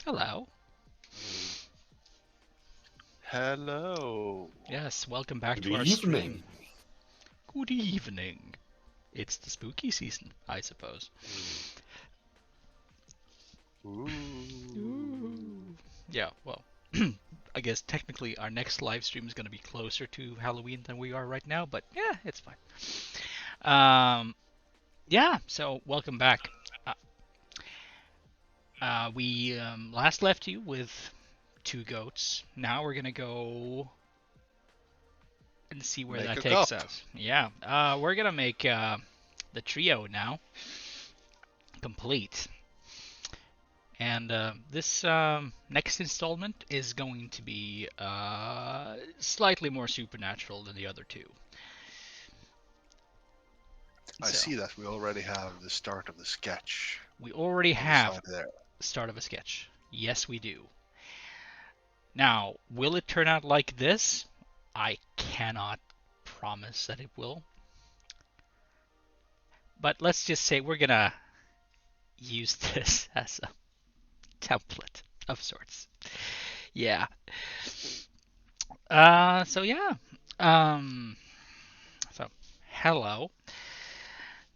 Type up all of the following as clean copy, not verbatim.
Hello. Hello. Yes, welcome back Good to our evening. stream. Good evening. It's the spooky season, I suppose. Ooh. Yeah, well, I guess technically our next live stream is going to be closer to Halloween than we are right now, but yeah, it's fine. Yeah, so welcome back. We last left you with 2 goats. Now we're going to go and see where Make that a takes cup. us. Yeah, we're going to make the trio now complete. And this next installment is going to be slightly more supernatural than the other two. I So, see that we already have the start of the sketch we already on the have side there. the start of a sketch. Yes, we do. Now, will it turn out like this? I cannot promise that it will. But let's just say we're going to use this as a template of sorts. Yeah. So yeah. Um, so hello.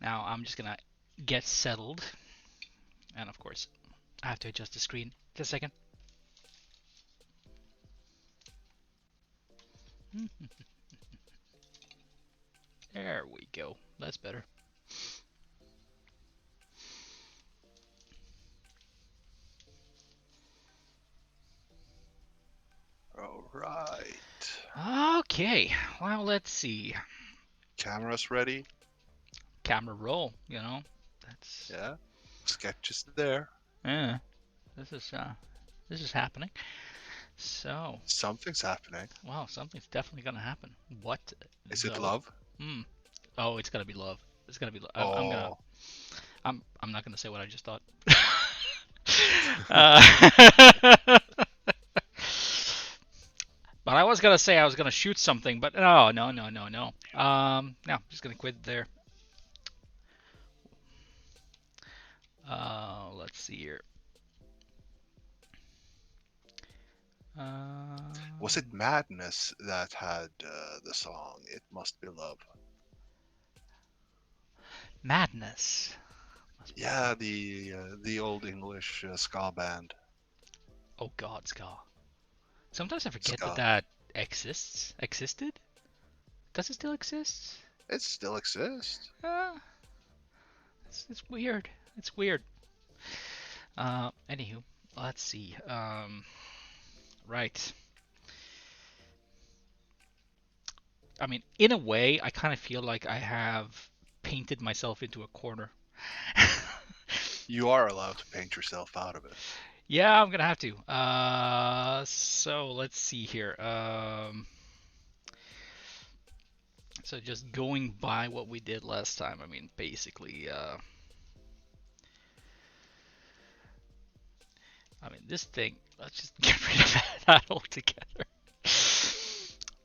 Now I'm just gonna get settled, and of course I have to adjust the screen. Just a second. There we go. That's better. All right. Okay. Well, let's see. Cameras ready? Camera roll. You know, that's Yeah. Sketch is there. yeah. This is happening. So, Something's happening. wow, something's definitely gonna happen. What Is it though? love? Hmm. Oh, it's gonna be love. It's gonna be. I'm gonna. Oh. I'm not gonna say what I just thought. uh, but I was gonna say I was gonna shoot something, but no. No, I'm just gonna quit there. Let's see here. Was it Madness that had the song "It Must Be Love"? Madness. Yeah, the old English ska band. Oh God, ska. Sometimes I forget that Ska. that existed. Does it still exist? It still exists. Uh, it's weird. It's weird. Anywho, let's see. Right. I mean, in a way, I kind of feel like I have painted myself into a corner. You are allowed to paint yourself out of it. Yeah, I'm gonna have to. So let's see here. So just going by what we did last time. I mean, basically, I mean, this thing. Let's just get rid of that altogether.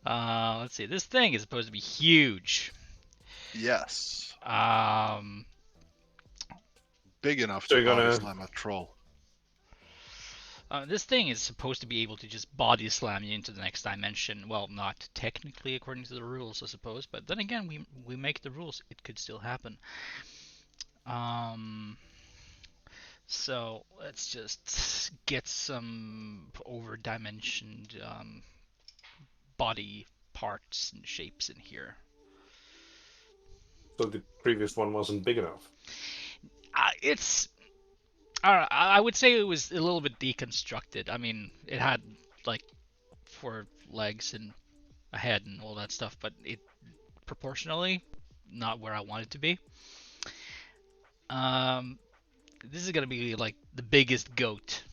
Let's see. This thing is supposed to be huge. Yes. Um, Big enough So to you're body gonna slam a troll. This thing is supposed to be able to just body slam you into the next dimension. Well, not technically according to the rules, I suppose, but then again, we make the rules. It could still happen. So let's just get some over-dimensioned body parts and shapes in here. so the previous one wasn't big enough. It's I would say it was a little bit deconstructed. I mean, it had like 4 legs and a head and all that stuff, but it proportionally not where I want it to be. This is gonna be like the biggest goat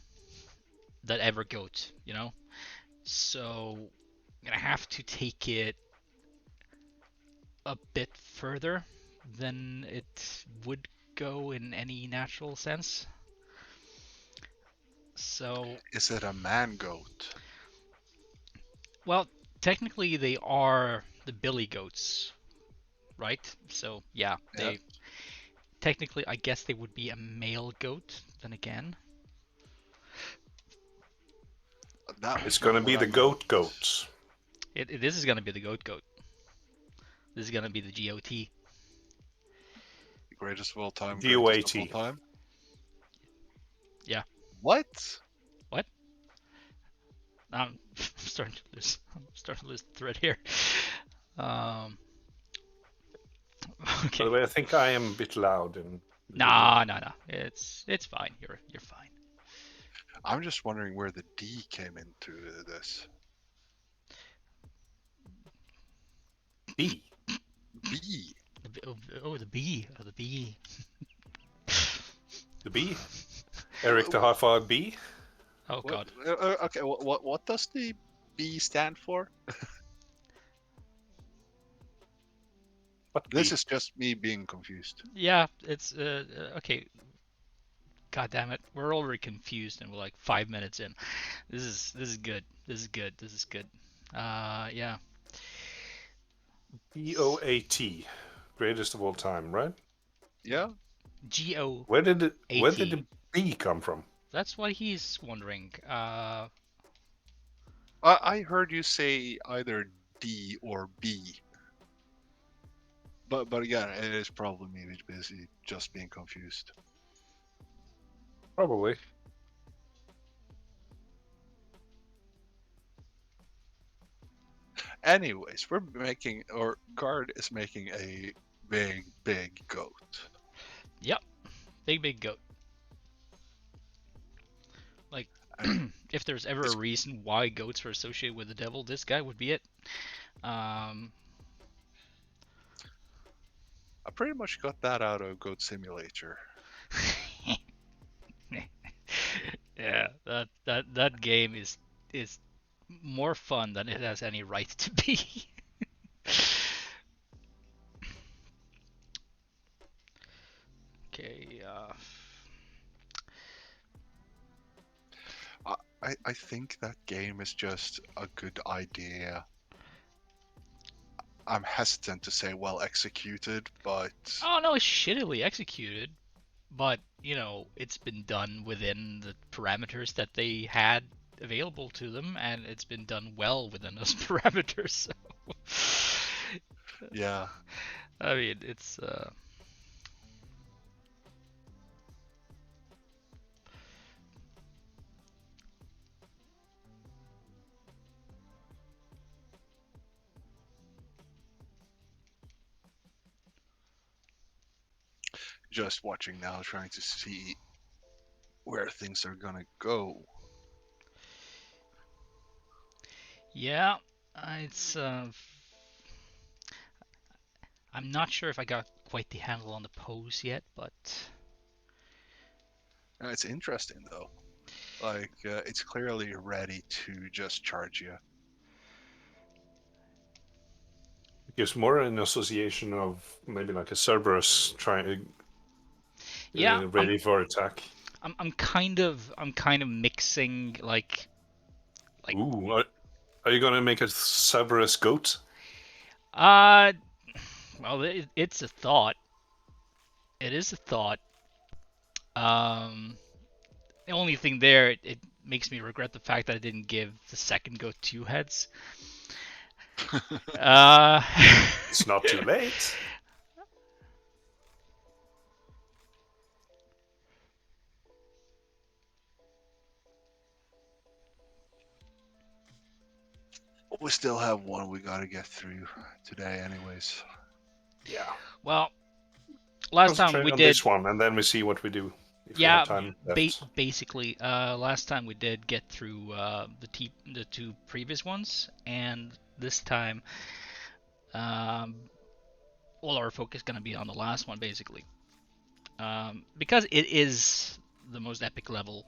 that ever goat, you know. So I'm gonna have to take it a bit further than it would go in any natural sense. So, Is it a man goat? well, technically they are the billy goats, right? So yeah, Yeah. they technically I guess they would be a male goat. Then again, That was It's not gonna what be I the meant. goats. This is gonna be the goat. This is gonna be the GOT. Greatest of all time. Greatest of all GOAT. time. Yeah. What? What? I'm starting to lose the thread here. Um. By Okay. the way, I think I am a bit loud in the video. Nah. It's fine. You're fine. I'm just wondering where the D came into this. B. B. The bee. Oh, the bee. The B. Eric the Half-Hour B. Oh What, God. okay, what does the B stand for? What This B? is just me being confused. Yeah. It's okay. God damn it. We're already confused and we're like 5 minutes in. This is good. This is good. This is good. Yeah. GOAT. Greatest of all time, right? Yeah. GO. Where did AT. the B come from? That's what he's wondering. I heard you say either D or B. But again, it is probably me busy just being confused. Probably. Anyways, we're making, or Gard is making a big goat. Yep. Big goat. Like, if there's ever a reason why goats are associated with the devil, this guy would be it. I pretty much got that out of Goat Simulator. Yeah, that game is more fun than it has any right to be. Okay. I think that game is just a good idea. I'm hesitant to say well executed, but Oh no, it's shittily executed, but you know it's been done within the parameters that they had available to them, and it's been done well within those parameters. So. yeah. I mean, it's Just watching now, trying to see where things are gonna go. yeah, it's I'm not sure if I got quite the handle on the pose yet, but It's interesting though. Like it's clearly ready to just charge you. It gives more an association of maybe like a Cerberus trying yeah, ready for attack. I'm kind of mixing like Ooh, are you gonna make a Cerberus goat? uh well it's a thought. It is a thought. The only thing there, it makes me regret the fact that I didn't give the second goat 2 heads. Uh, It's not too late. We still have one we gotta get through today, anyways. Yeah. well, last time Concentrate we on did, this one, and then we see what we do if we yeah, have time left. basically, last time we did get through the 2 previous ones, and this time, all our focus is gonna be on the last one, basically, because it is the most epic level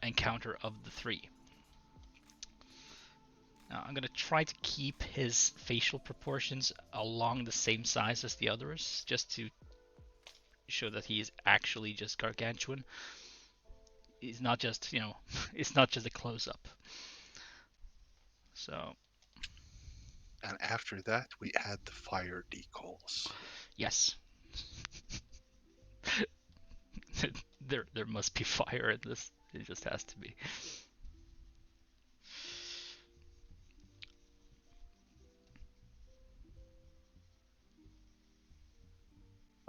encounter of the 3. Now, I'm gonna try to keep his facial proportions along the same size as the others, just to show that he is actually just gargantuan. He's not just, you know, it's not just a close-up. So, And after that, we add the fire decals. yes. there must be fire in this. It just has to be.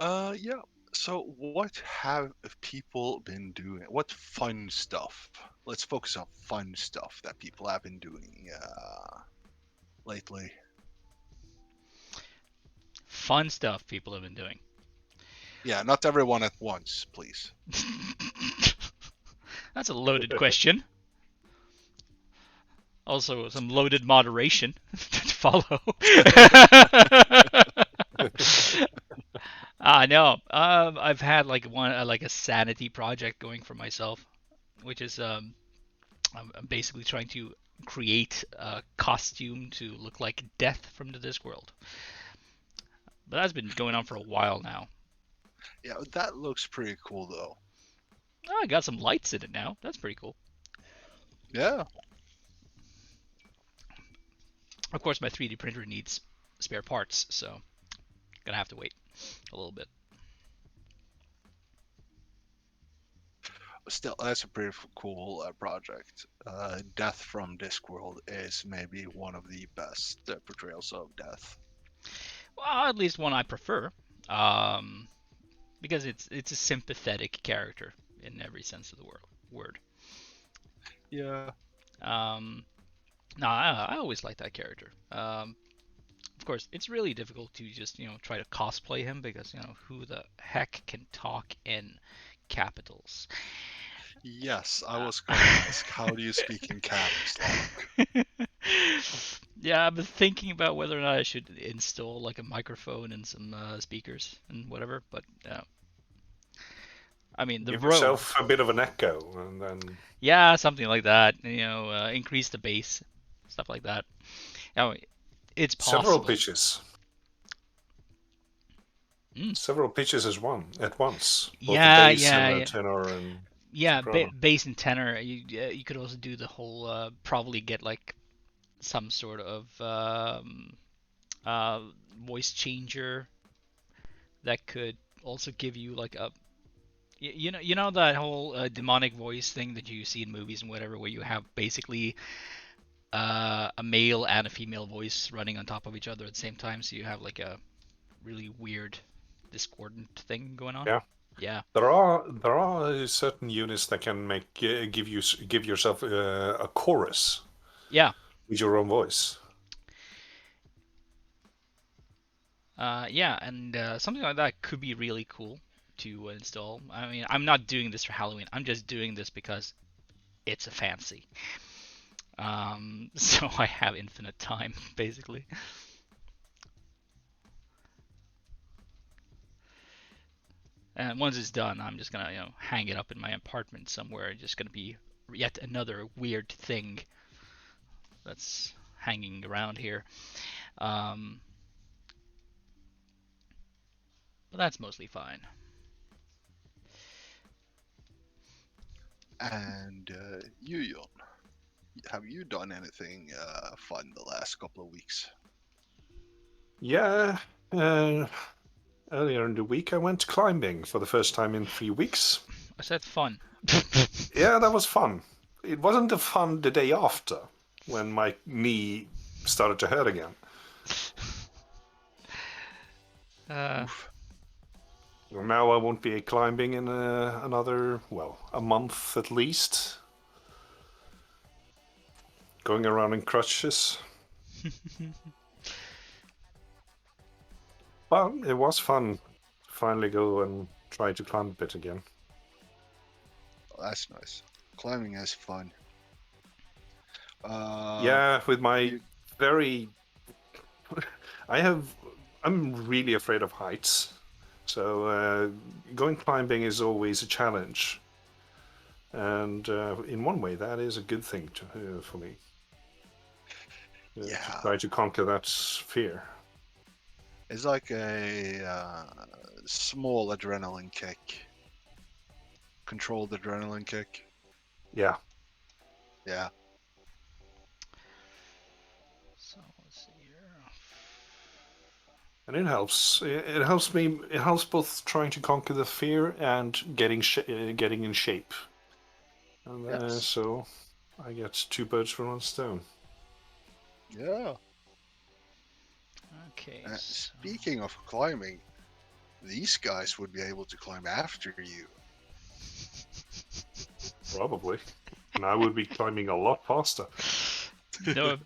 Yeah. So, what have people been doing? What fun stuff? Let's focus on fun stuff that people have been doing lately. Fun stuff people have been doing. Yeah, not everyone at once, please. That's a loaded question. Also, some loaded moderation to follow. No. I've had like like a sanity project going for myself, which is I'm basically trying to create a costume to look like Death from the Discworld. But that's been going on for a while now. Yeah, that looks pretty cool though. Oh, I got some lights in it now. That's pretty cool. Yeah. Of course, my 3D printer needs spare parts, so gonna have to wait a little bit. Still, that's a pretty cool project. Death from Discworld is maybe one of the best portrayals of death. Well, at least one I prefer, um, because it's a sympathetic character in every sense of the word. Yeah. No, I always like that character. Of course, it's really difficult to just try to cosplay him because who the heck can talk in capitals? Yes, I was going to ask, how do you speak in caps lock? Yeah, I've been thinking about whether or not I should install like a microphone and some speakers and whatever, but I mean the Give road. yourself a bit of an echo, and then Yeah, something like that. Increase the bass, stuff like that. Now, it's several possible. pitches. Mm. Several pitches at once. Both the Yeah, bass and yeah, the yeah. tenor and Yeah, soprano. bass and tenor. You could also do the whole probably get like some sort of uh, voice changer that could also give you like a you know that whole demonic voice thing that you see in movies and whatever, where you have basically a male and a female voice running on top of each other at the same time, so you have like a really weird discordant thing going on. Yeah. Yeah. There are certain units that can give yourself a chorus Yeah. with your own voice. Yeah, and something like that could be really cool to install. I mean, I'm not doing this for Halloween. I'm just doing this because it's a fancy. So I have infinite time, basically. And once it's done, I'm just gonna, hang it up in my apartment somewhere. It's just gonna be yet another weird thing that's hanging around here. Um, but that's mostly fine. And you, Jon, have you done anything fun the last couple of weeks? Yeah. Earlier in the week, I went climbing for the first time in 3 weeks. I said fun. Yeah, that was fun. It wasn't a fun the day after, when my knee started to hurt again. Oof. Now I won't be climbing in another, a month at least. Going around in crutches. But it was fun to finally go and try to climb a bit again. That's nice. Climbing is fun. Yeah, with my very... I'm really afraid of heights. So going climbing is always a challenge. And in one way, that is a good thing for me. To try to conquer that fear. It's like a small adrenaline kick. Controlled adrenaline kick. Yeah. Yeah. So let's see here. And it helps. It helps me. It helps both trying to conquer the fear and getting in shape. And Yes. so I get 2 birds with 1 stone. Yeah. Okay. Speaking of climbing, these guys would be able to climb after you. Probably. And I would be climbing a lot faster. No,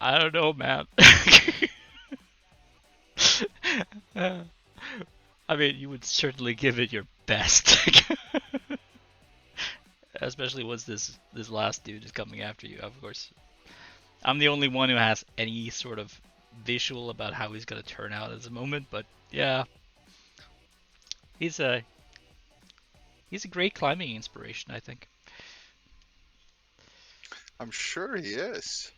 I don't know, man. I mean, you would certainly give it your best. Especially once this last dude is coming after you, of course. I'm the only one who has any sort of visual about how he's gonna turn out at the moment, but yeah. He's a great climbing inspiration, I think. I'm sure he is.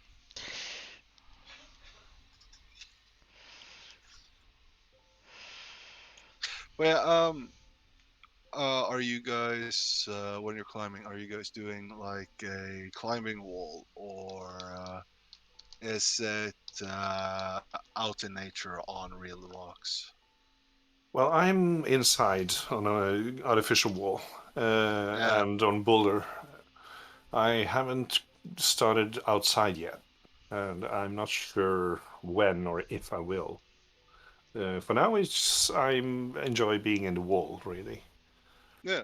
Well, are you guys when you're climbing? Are you guys doing like a climbing wall, or is it out in nature on real rocks? Well, I'm inside on an artificial wall Yeah, and on boulder. I haven't started outside yet, and I'm not sure when or if I will. For now, I enjoy being in the wall, really. yeah.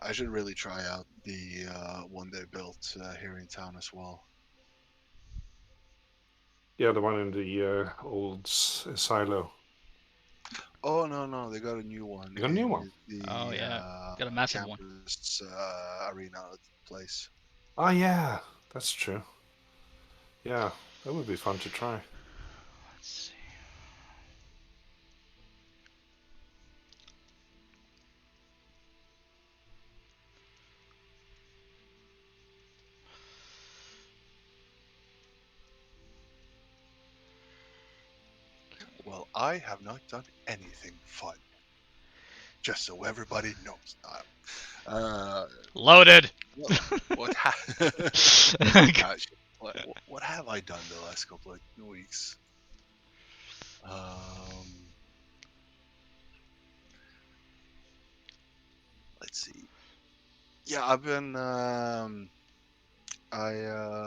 I should really try out the one they built here in town as well. Yeah, the one in the old silo. Oh no, they got a new one You got a new one. in Oh the yeah, got a massive one. campus arena place. Ah, yeah, that's true. Yeah, that would be fun to try. Let's see. Well, I have not done anything fun. Just so everybody knows. Loaded. What gosh, what have I done the last couple of weeks? Let's see. Yeah, I've been. I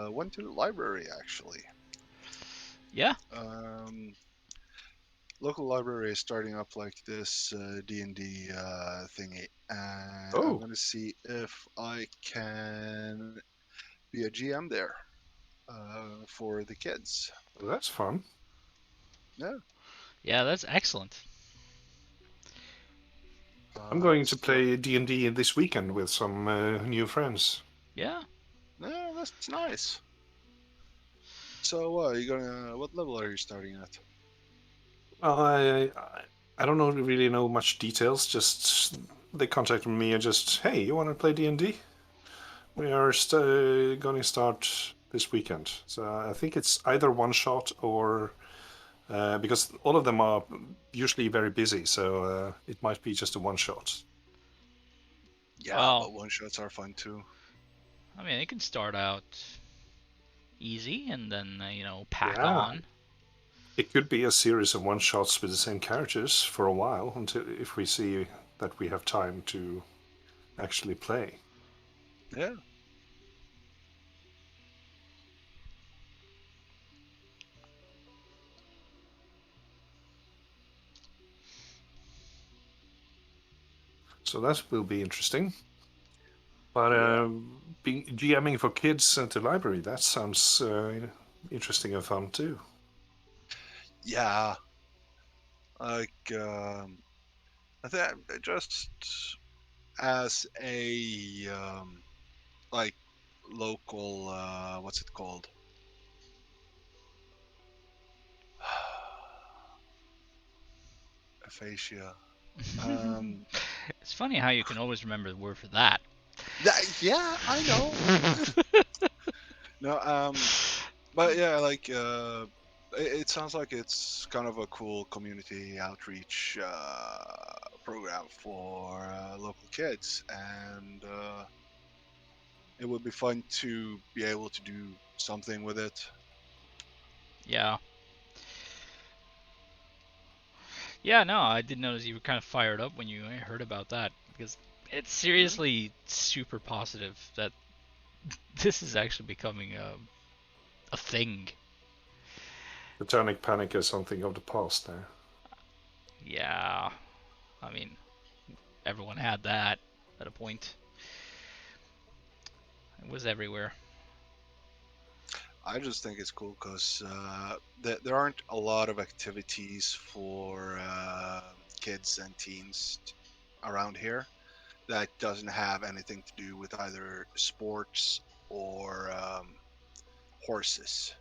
went to the library actually. Yeah. Local library is starting up like this D&D thingy, and I'm Oh, gonna see if I can be a GM there for the kids. that's fun. Yeah. Yeah, that's excellent. I'm going to So play D&D this weekend with some new friends. Yeah. yeah, that's nice. So you gonna? What level are you starting at? Well, I don't know really know much details. Just they contacted me and just, hey, you want to play D&D? We are going to start this weekend. So I think it's either one shot or because all of them are usually very busy, so it might be just a one shot. Yeah, Well, but one shots are fun too. I mean, it can start out easy and then pack Yeah, on. it could be a series of one shots with the same characters for a while until if we see that we have time to actually play. Yeah. So that will be interesting. But Yeah. being GMing for kids at the library, that sounds interesting and fun too. Yeah. Like I think just as a like local what's it called? Aphasia. Um, It's funny how you can always remember the word for that. yeah, I know. No, but yeah, like it sounds like it's kind of a cool community outreach program for local kids, and it would be fun to be able to do something with it. Yeah. Yeah, no, I did notice you were kind of fired up when you heard about that because it's Yeah. seriously super positive that this is actually becoming a thing. The Tonic Panic is something of the past now. Yeah, I mean, everyone had that at a point. It was everywhere. I just think it's cool because there aren't a lot of activities for kids and teens around here that doesn't have anything to do with either sports or horses.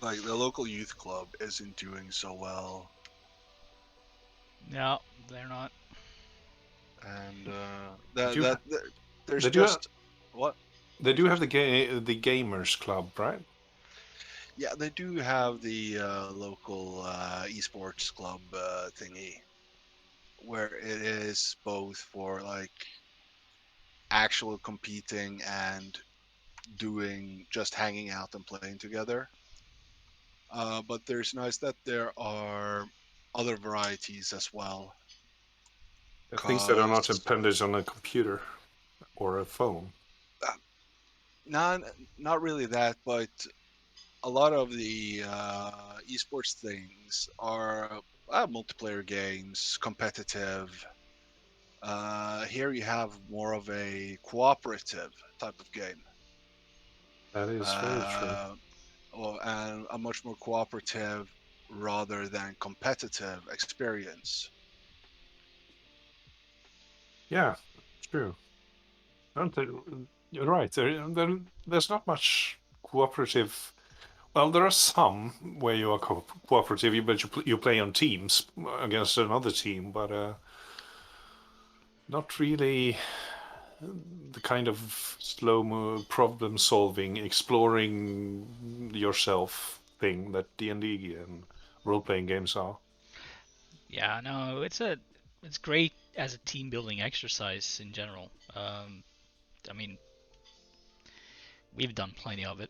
Like the local youth club isn't doing so well, No, they're not. and They do, there's they do, just what they you do have first. the gamers club, right? Yeah, they do have the local esports club thingy where it is both for like actual competing and doing just hanging out and playing together. But there's nice that there are other varieties as well. Things that are not Cause dependent on a computer or a phone. uh, not not really that, but a lot of the esports things are multiplayer games, competitive. Here you have more of a cooperative type of game. That is very true. Uh, and a much more cooperative rather than competitive experience. Yeah, true. Aren't there, you're right. There's not much cooperative. Well, there are some where you are cooperative, but you play on teams against another team, but not really the kind of slow problem solving, exploring yourself thing that D&D and role playing games are. Yeah, no, it's great as a team building exercise in general. I mean, we've done plenty of it,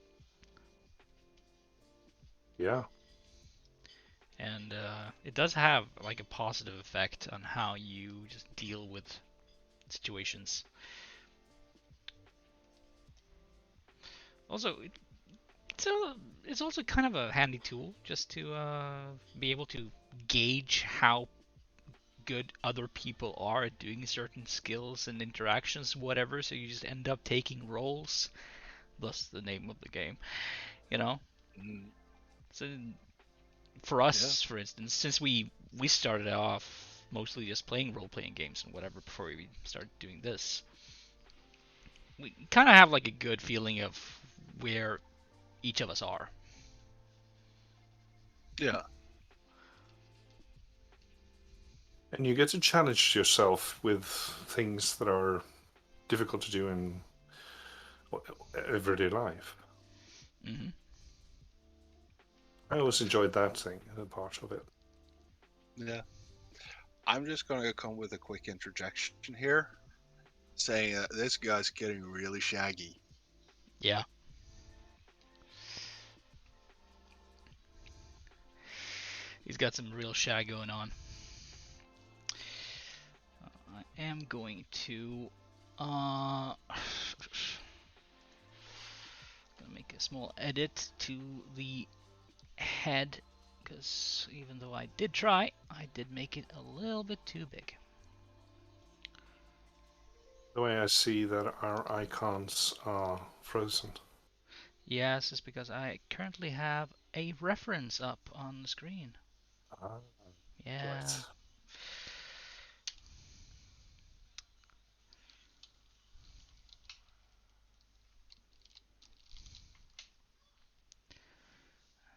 Yeah, and it does have like a positive effect on how you just deal with situations. Also, it's also kind of a handy tool just to be able to gauge how good other people are at doing certain skills and interactions, whatever. So you just end up taking roles, thus the name of the game. You know, Mm, so for yeah, us, for instance, since we started off mostly just playing role playing games and whatever before we started doing this, we kind of have like a good feeling of where each of us are. yeah, and you get to challenge yourself with things that are difficult to do in everyday life. Hmm. I always enjoyed that thing, part of it. yeah. I'm just gonna come with a quick interjection here, saying that this guy's getting really shaggy. Yeah, he's got some real shag going on. I am going to gonna make a small edit to the head because even though I did try, I did make it a little bit too big. The way I see that our icons are frozen. Yes, it's because I currently have a reference up on the screen. Ah, Yeah. right.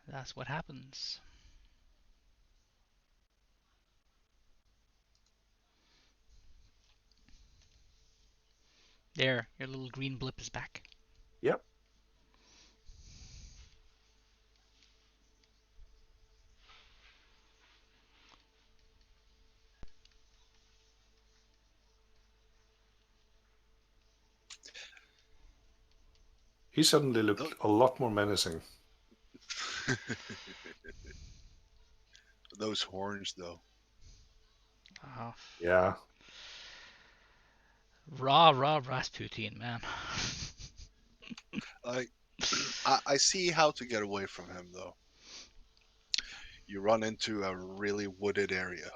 That's what happens. There, your little green blip is back. Yep. He suddenly looked a lot more menacing. Those horns, though. Oh, Yeah. raw Rasputin, man. Like, I see how to get away from him though. You run into a really wooded area.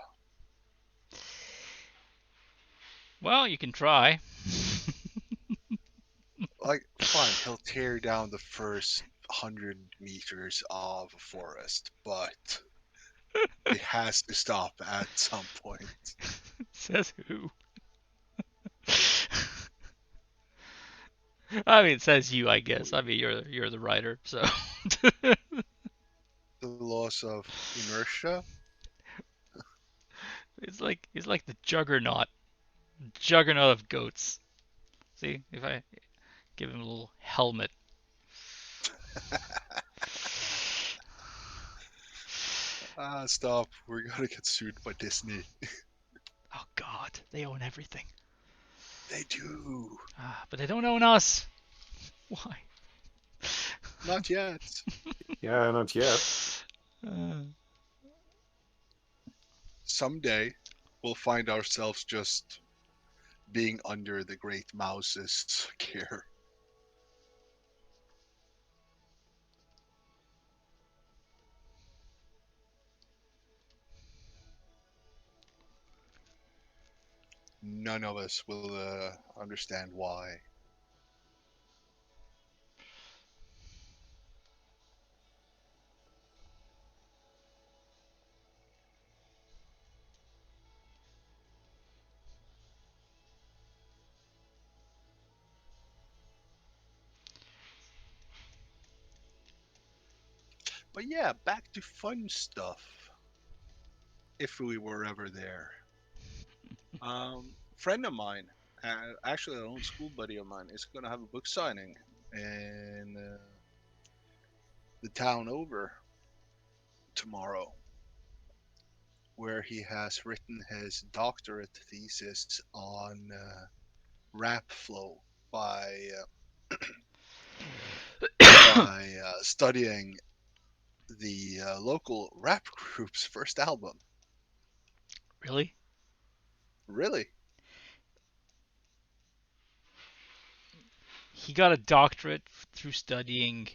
Well, you can try. Like, fine, he'll tear down the first 100 meters of a forest, but it has to stop at some point. Says who? I mean, it says you, I guess. I mean, you're the writer, so. The loss of inertia. It's like the juggernaut of goats. See, if I give him a little helmet. Stop. We're gonna get sued by Disney. Oh God, they own everything. They do. But they don't own us. Why? Not yet. Yeah, not yet. Someday, we'll find ourselves just being under the Great Mouse's care. None of us will understand why. But yeah, back to fun stuff. If we were ever there. Friend of mine, actually an old school buddy of mine, is gonna have a book signing in the town over tomorrow, where he has written his doctorate thesis on rap flow by studying the local rap group's first album. Really? Really? He got a doctorate through studying.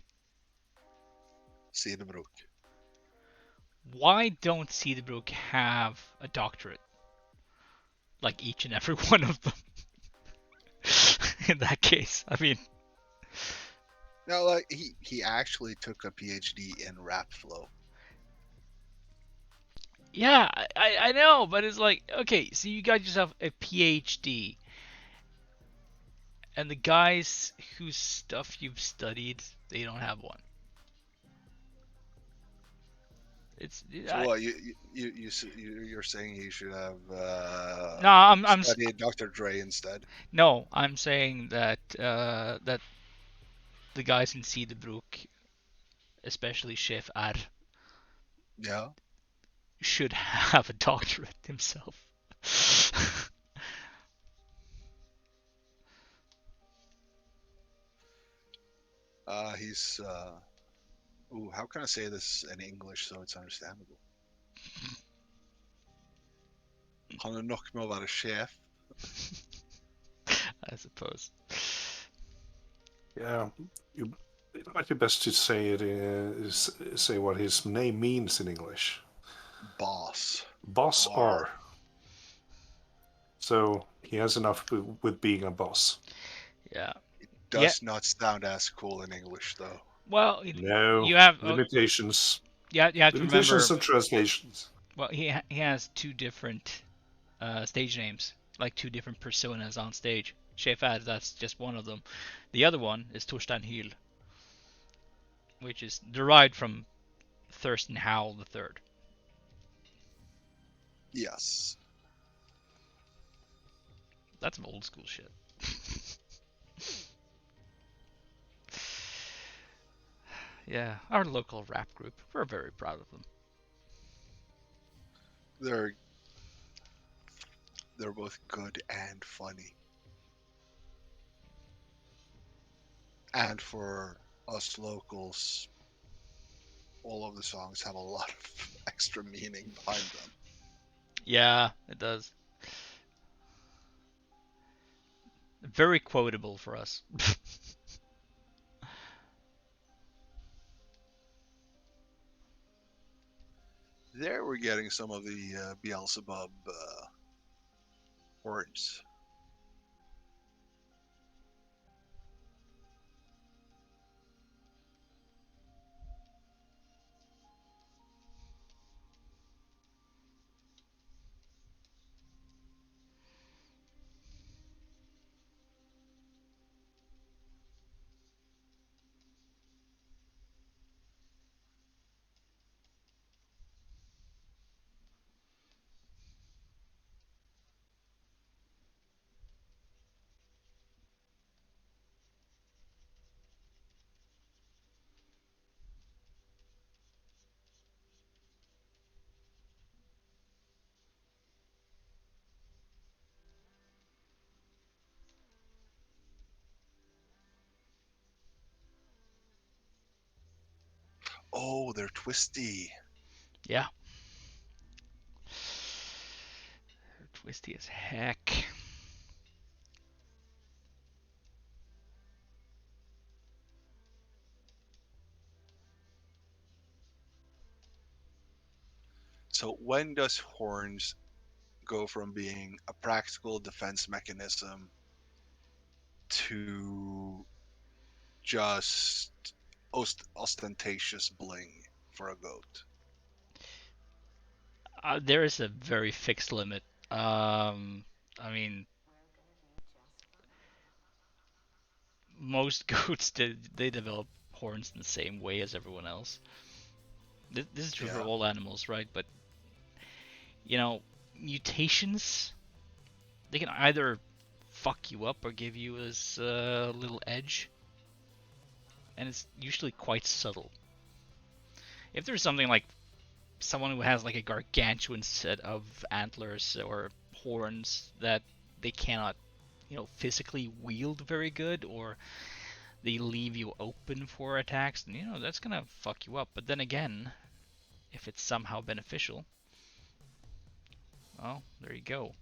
Cederbrook. Why don't Cederbrook have a doctorate? Like each and every one of them. In that case, I mean. No, like he actually took a PhD in rap flow. Yeah, I know, but it's like, okay, so you got yourself a PhD, and the guys whose stuff you've studied, they don't have one. It's So what you're saying he should have no, I'm studied Dr. Dre instead? no, I'm saying that that the guys in Cederbrook, especially Chef R, Yeah. should have a doctorate himself. He's ooh, how can I say this in English so it's understandable? Han är nog med att vara chef. I suppose. Yeah, it might be best to say it. Say what his name means in English. Boss. Boss R. R. So he has enough with being a boss. Yeah. Does not sound as cool in English though. Well, No you have limitations. you have to remember. Limitations of translations. Well, he has two different stage names, like two different personas on stage. Chef Ad, that's just one of them. The other one is Torstein Hyl, which is derived from Thurston Howell III. Yes. That's some old school shit. Yeah, our local rap group. We're very proud of them. They're both good and funny. And for us locals, all of the songs have a lot of extra meaning behind them. Yeah, it does. Very quotable for us. there we're getting some of the Beelzebub horns. Oh, they're twisty. Yeah. Twisty as heck. So when does horns go from being a practical defense mechanism to just ostentatious bling for a goat? There is a very fixed limit. I mean, most goats they develop horns in the same way as everyone else. This is true for Yeah. all animals, right? But you know, mutations they can either fuck you up or give you this little edge, and it's usually quite subtle. If there's something like someone who has like a gargantuan set of antlers or horns that they cannot, physically wield very good, or they leave you open for attacks, and that's gonna fuck you up. But then again, if it's somehow beneficial, well, there you go.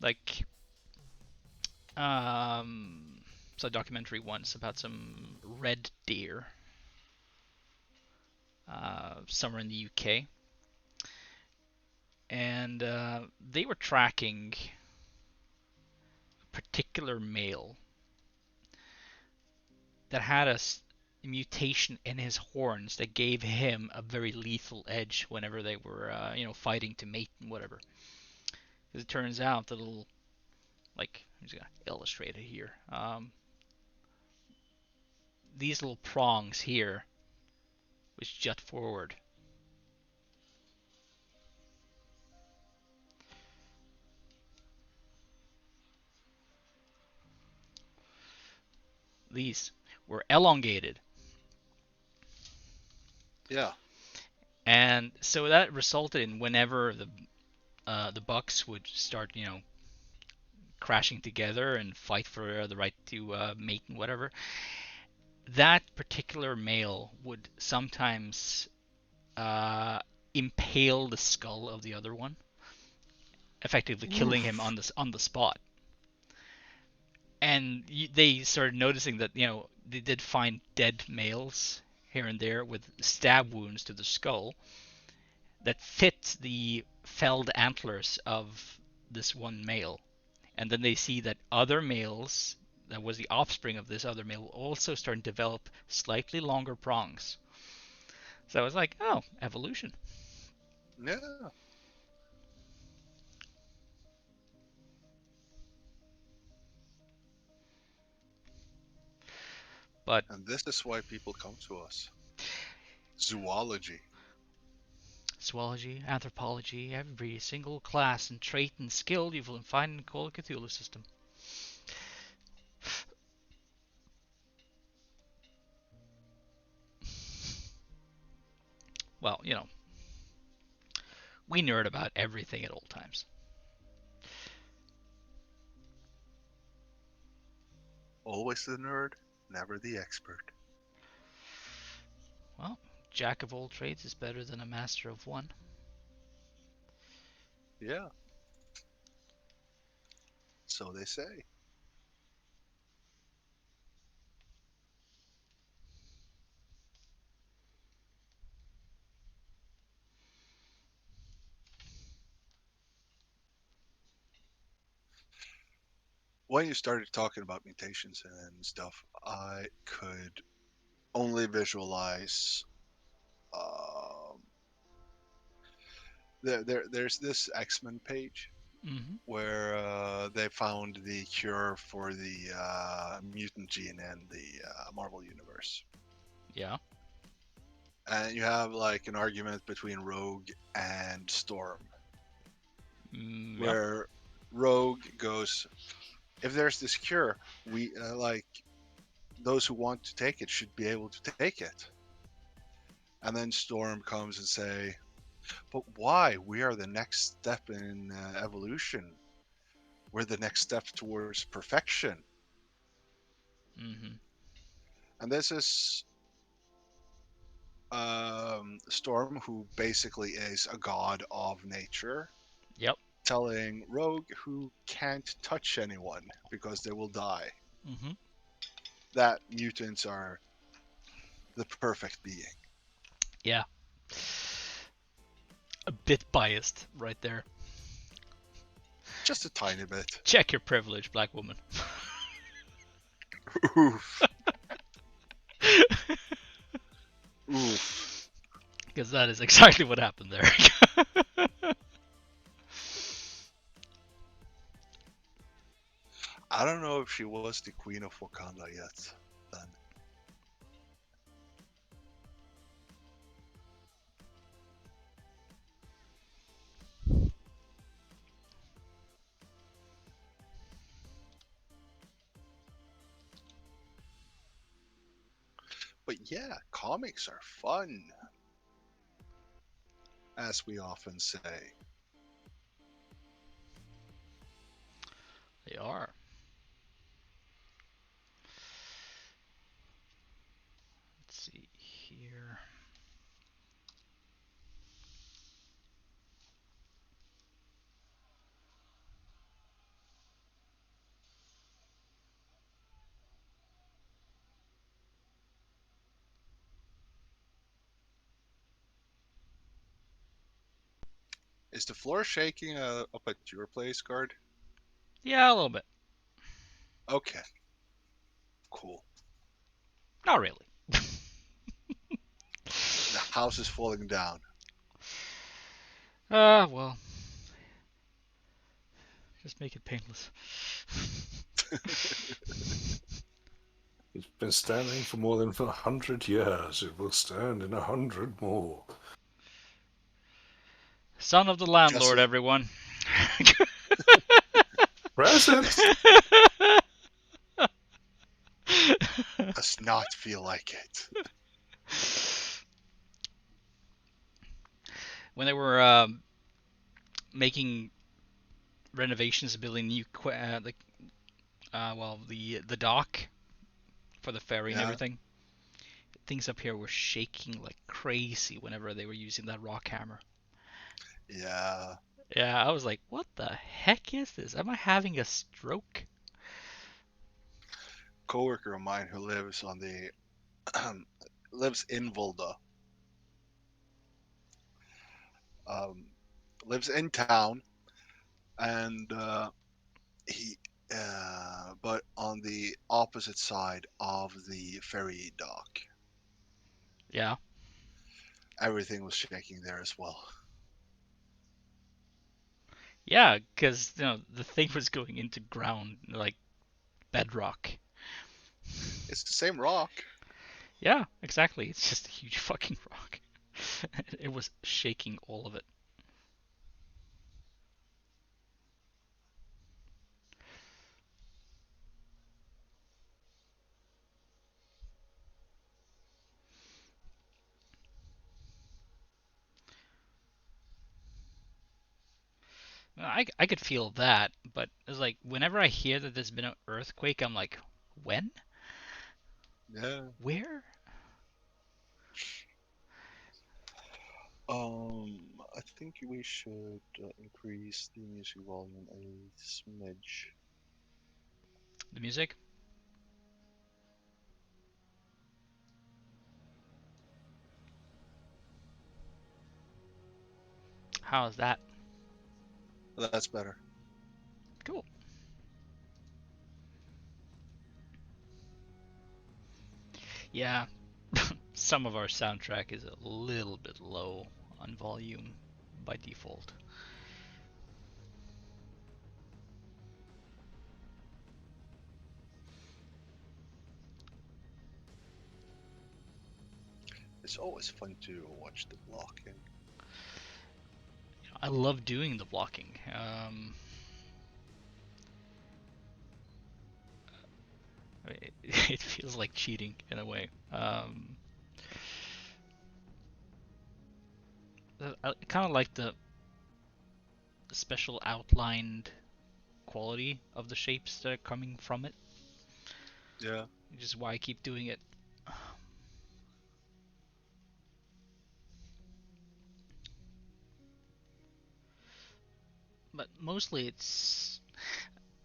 Like, saw a documentary once about some red deer, somewhere in the UK, and they were tracking a particular male that had a mutation in his horns that gave him a very lethal edge whenever they were, fighting to mate and whatever. Because it turns out the little, like, I'm just gonna illustrate it here. These little prongs here, which jut forward, these were elongated, Yeah. and so that resulted in whenever the bucks would start, crashing together and fight for the right to mate and whatever, that particular male would sometimes uh, impale the skull of the other one, effectively killing him Oof. on the spot. And they started noticing that they did find dead males here and there with stab wounds to the skull that fit the felled antlers of this one male. And then they see that other males that was the offspring of this other male also starting to develop slightly longer prongs. So I was like, oh, evolution. Yeah. But And this is why people come to us. Zoology. zoology, anthropology, every single class and trait and skill you will find in the Call of Cthulhu system. Well, we nerd about everything at all times. Always the nerd, never the expert. Well, jack of all trades is better than a master of one. Yeah. So they say. when you started talking about mutations and stuff, I could only visualize. Um, there's this X-Men page Mm-hmm. where they found the cure for the mutant gene in the Marvel universe, Yeah. and you have like an argument between Rogue and Storm, Yep. where Rogue goes, "If there's this cure, we like those who want to take it should be able to take it." And then Storm comes and say, "But why? We are the next step in evolution. We're the next step towards perfection." Mm-hmm. And this is Storm, who basically is a god of nature, Yep. telling Rogue, who can't touch anyone because they will die, Mm-hmm. that mutants are the perfect being. Yeah. A bit biased right there. Just a tiny bit. Check your privilege, black woman. Oof. Oof. Because that is exactly what happened there. I don't know if she was the queen of Wakanda yet then. But yeah, comics are fun, as we often say. They are. Let's see here. Is the floor shaking up at your place, Gard? Yeah, a little bit. Okay, cool. Not really. The house is falling down. Well, just make it painless. It's been standing for more than 100 years. It will stand in 100 more. Son of the Just landlord, everyone. Present! does not feel like it. When they were making renovations, building new, the dock for the ferry and Yeah, everything, things up here were shaking like crazy whenever they were using that rock hammer. yeah. Yeah, I was like, what the heck is this? Am I having a stroke? Coworker of mine who lives on the lives in Volda, um, lives in town, and he, but on the opposite side of the ferry dock, Yeah. everything was shaking there as well. Yeah, because the thing was going into ground like bedrock. It's the same rock. Yeah, exactly. It's just a huge fucking rock. It was shaking all of it. I could feel that, but it's like whenever I hear that there's been an earthquake, I'm like, when? Yeah. Where? I think we should increase the music volume a smidge. The music? How is that? That's better. Cool. Yeah, some of our soundtrack is a little bit low on volume by default. It's always fun to watch the blocking. I love doing the blocking. It feels like cheating in a way. I kind of like the special outlined quality of the shapes that are coming from it, Yeah. which is why I keep doing it. But mostly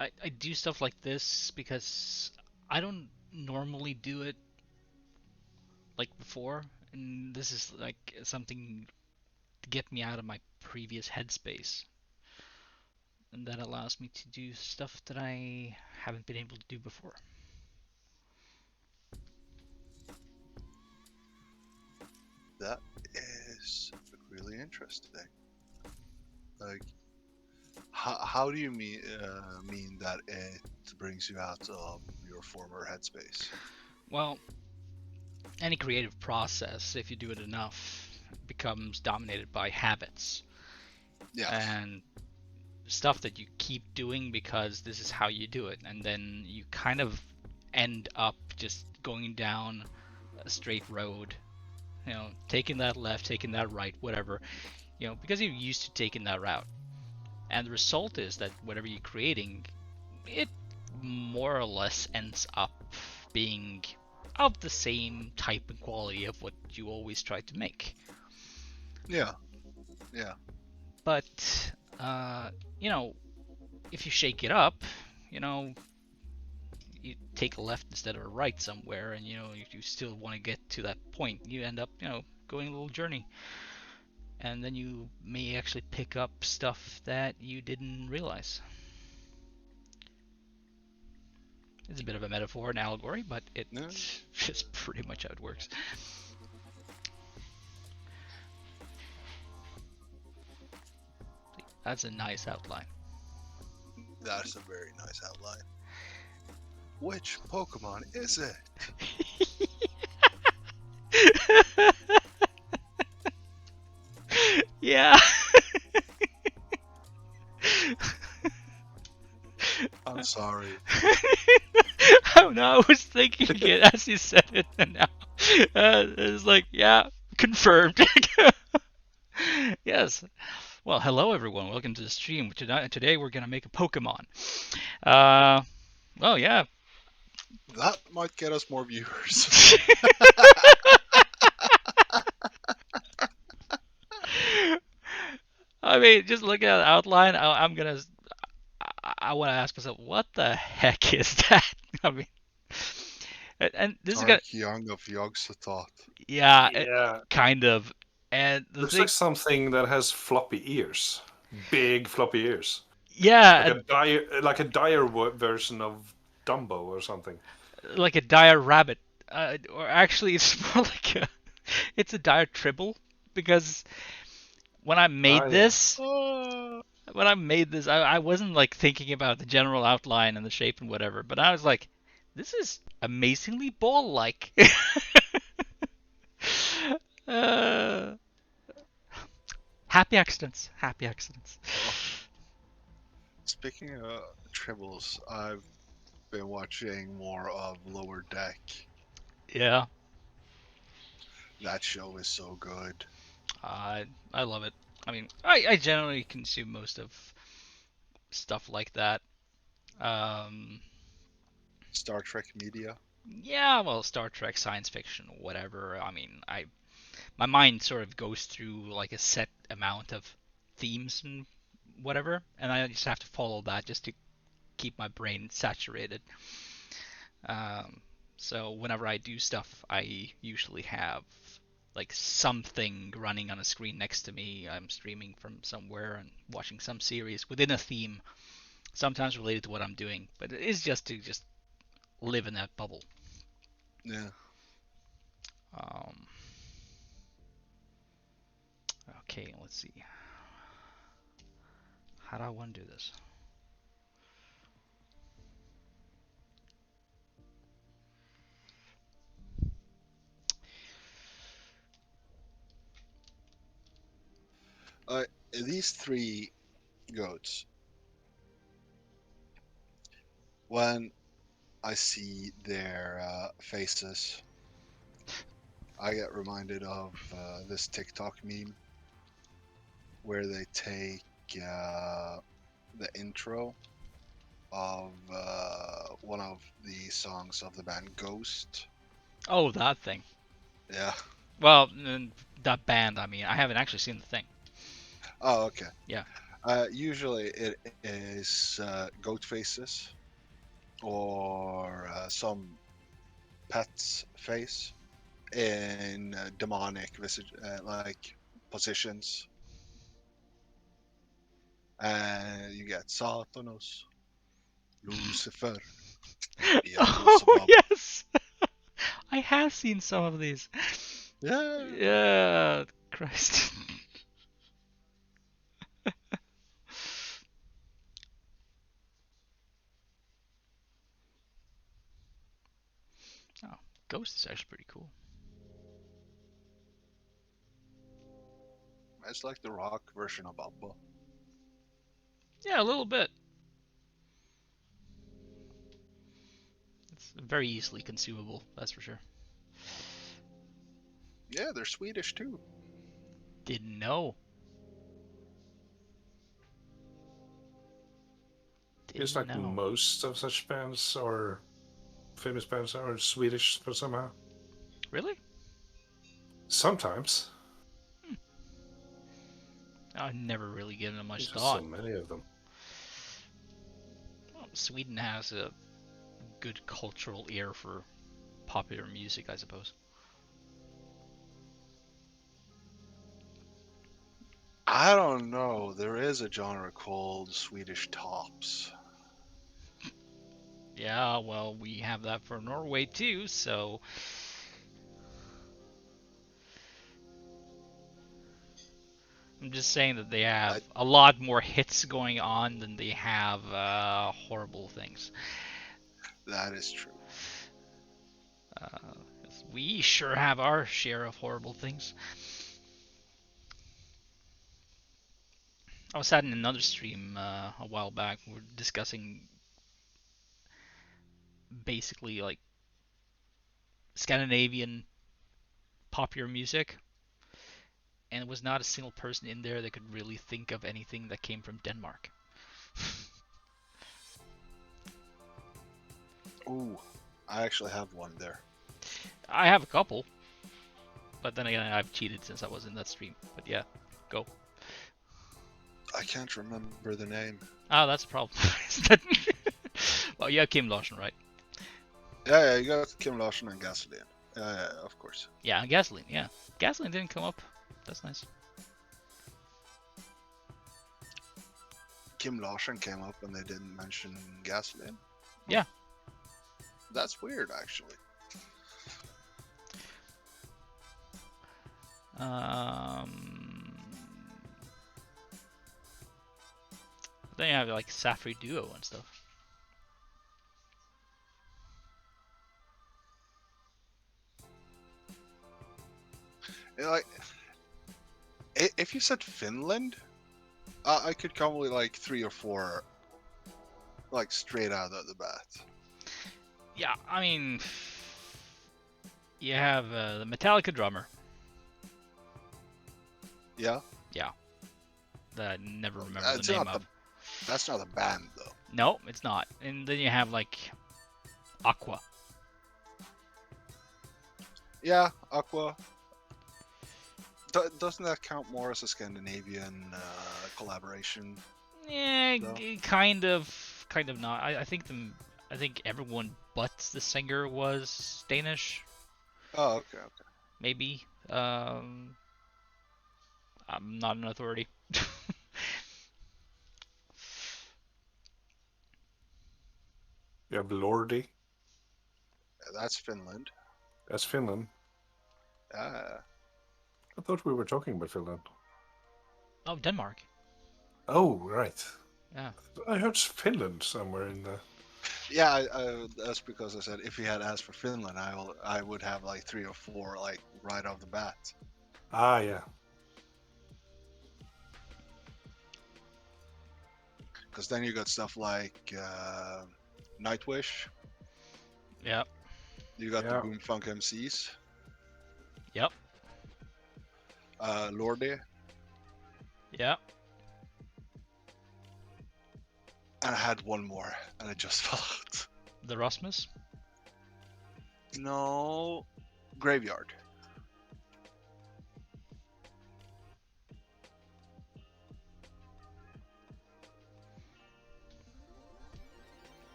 I do stuff like this because I don't normally do it like before, and this is like something to get me out of my previous headspace, and that allows me to do stuff that I haven't been able to do before. That is really interesting. Like, how do you mean that it brings you out of your former headspace? Well, any creative process, if you do it enough, becomes dominated by habits Yes. and stuff that you keep doing because this is how you do it, and then you kind of end up just going down a straight road, taking that left, taking that right, whatever, because you're used to taking that route. And the result is that whatever you're creating, it more or less ends up being of the same type and quality of what you always try to make. Yeah. Yeah. But, if you shake it up, you take a left instead of a right somewhere, and, if you still want to get to that point, you end up, going a little journey. And then you may actually pick up stuff that you didn't realize. It's a bit of a metaphor and allegory, but it's just pretty much how it works. That's a nice outline. That's a very nice outline. Which Pokemon is it? Yeah. I'm sorry. Oh no, I was thinking it as you said it, and now it's like, yeah, confirmed. Yes. Well, hello everyone. Welcome to the stream. Today we're gonna make a Pokemon. Well, yeah. That might get us more viewers. I mean, just looking at the outline, I want to ask myself, what the heck is that? I mean, and this is gonna, Dark Young of Yogg-Sothoth. yeah, Yeah. kind of. And the Looks thing, like something that has floppy ears. Big floppy ears. yeah, Like a dire version of Dumbo or something. like a dire rabbit, or actually, it's more it's a dire tribble, because when I made Yeah. this, I wasn't like thinking about the general outline and the shape and whatever, but I was like, this is amazingly ball-like. uh, happy accidents. Happy accidents. Oh. Speaking of tribbles, I've been watching more of Lower Deck. Yeah. That show is so good. I love it. I mean, I generally consume most of stuff like that. Star Trek media. Yeah, well, Star Trek, science fiction, whatever. I mean, my mind sort of goes through like a set amount of themes and whatever, and I just have to follow that just to keep my brain saturated. So whenever I do stuff, I usually have like something running on a screen next to me. I'm streaming from somewhere and watching some series within a theme, sometimes related to what I'm doing, but it is just to live in that bubble. Yeah. Um, okay, let's see. How do I want to do this? These three goats, when I see their faces, I get reminded of this TikTok meme where they take the intro of one of the songs of the band Ghost. Oh, that thing. Yeah. Well, that band. I mean, I haven't actually seen the thing. Oh, okay. Yeah. Usually it is goat faces or some pet's face in demonic like positions. And you get Satanas, Lucifer, Oh Beelzebub. yes, I have seen some of these. Yeah. Yeah, Christ. Oh, Ghost is actually pretty cool. It's like the rock version of Abba. Yeah, a little bit. It's very easily consumable, that's for sure. Yeah, they're Swedish too. Didn't know. It's Didn't like know. most of such bands or famous bands are Swedish for somehow. Really? Sometimes. I've never really given it much There's just so thought. many of them. Well, Sweden has a good cultural ear for popular music, I suppose. I don't know. There is a genre called Swedish tops. Yeah, well, we have that for Norway too, so I'm just saying that they have I, a lot more hits going on than they have horrible things. that is true. Uh, 'Cause we sure have our share of horrible things. I was at in another stream a while back. We were discussing basically like Scandinavian popular music, and there was not a single person in there that could really think of anything that came from Denmark. Ooh, I actually have one there. I have a couple, but then again, I've cheated since I was in that stream. But yeah, go. I can't remember the name. Oh, that's a problem. Well, you have Kim Larsen, right? Yeah, you got Kim Larsen and Gasoline. Yeah, of course. Yeah, Gasoline. Yeah, Gasoline didn't come up. That's nice. Kim Larsen came up and they didn't mention Gasoline. Yeah. That's weird, actually. Then you have like Safri Duo and stuff. Like, if you said Finland, I could come with like 3 or 4, like straight out of the bat. Yeah, I mean, you have the Metallica drummer. Yeah. Yeah. That I never remember That's the name not of. That's not a band though. No, it's not. And then you have like Aqua. Yeah, Aqua. Doesn't that count more as a Scandinavian collaboration? Yeah, No. kind of not. I think everyone but the singer was Danish, Oh, okay. maybe. I'm not an authority. You have Lordi. That's Finland. That's Finland. Ah, I thought we were talking about Finland. Oh, Denmark. Oh, right. Yeah. I heard Finland somewhere in the. yeah. That's because I said if he had asked for Finland, I would have like 3 or 4 like right off the bat. Ah, yeah. Because then you got stuff like Nightwish. Yep. You got the Yeah. Boomfunk MCs. Yep. Lordi. Yep. And I had one more, and it just fell out. The Rasmus. No, Graveyard.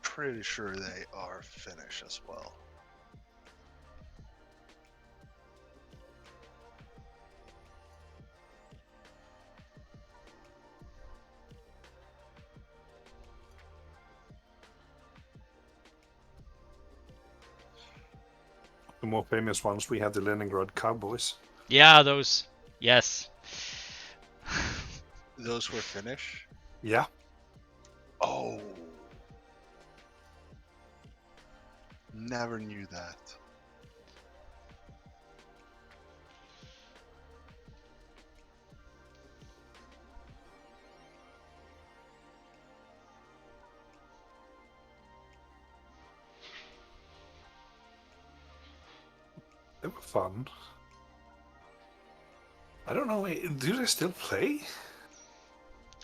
Pretty sure they are Finnish as well. The more famous ones, we had the Leningrad Cowboys. Yeah, those. Yes. Those were Finnish? Yeah. Oh. Never knew that. They were fun. I don't know, do they still play?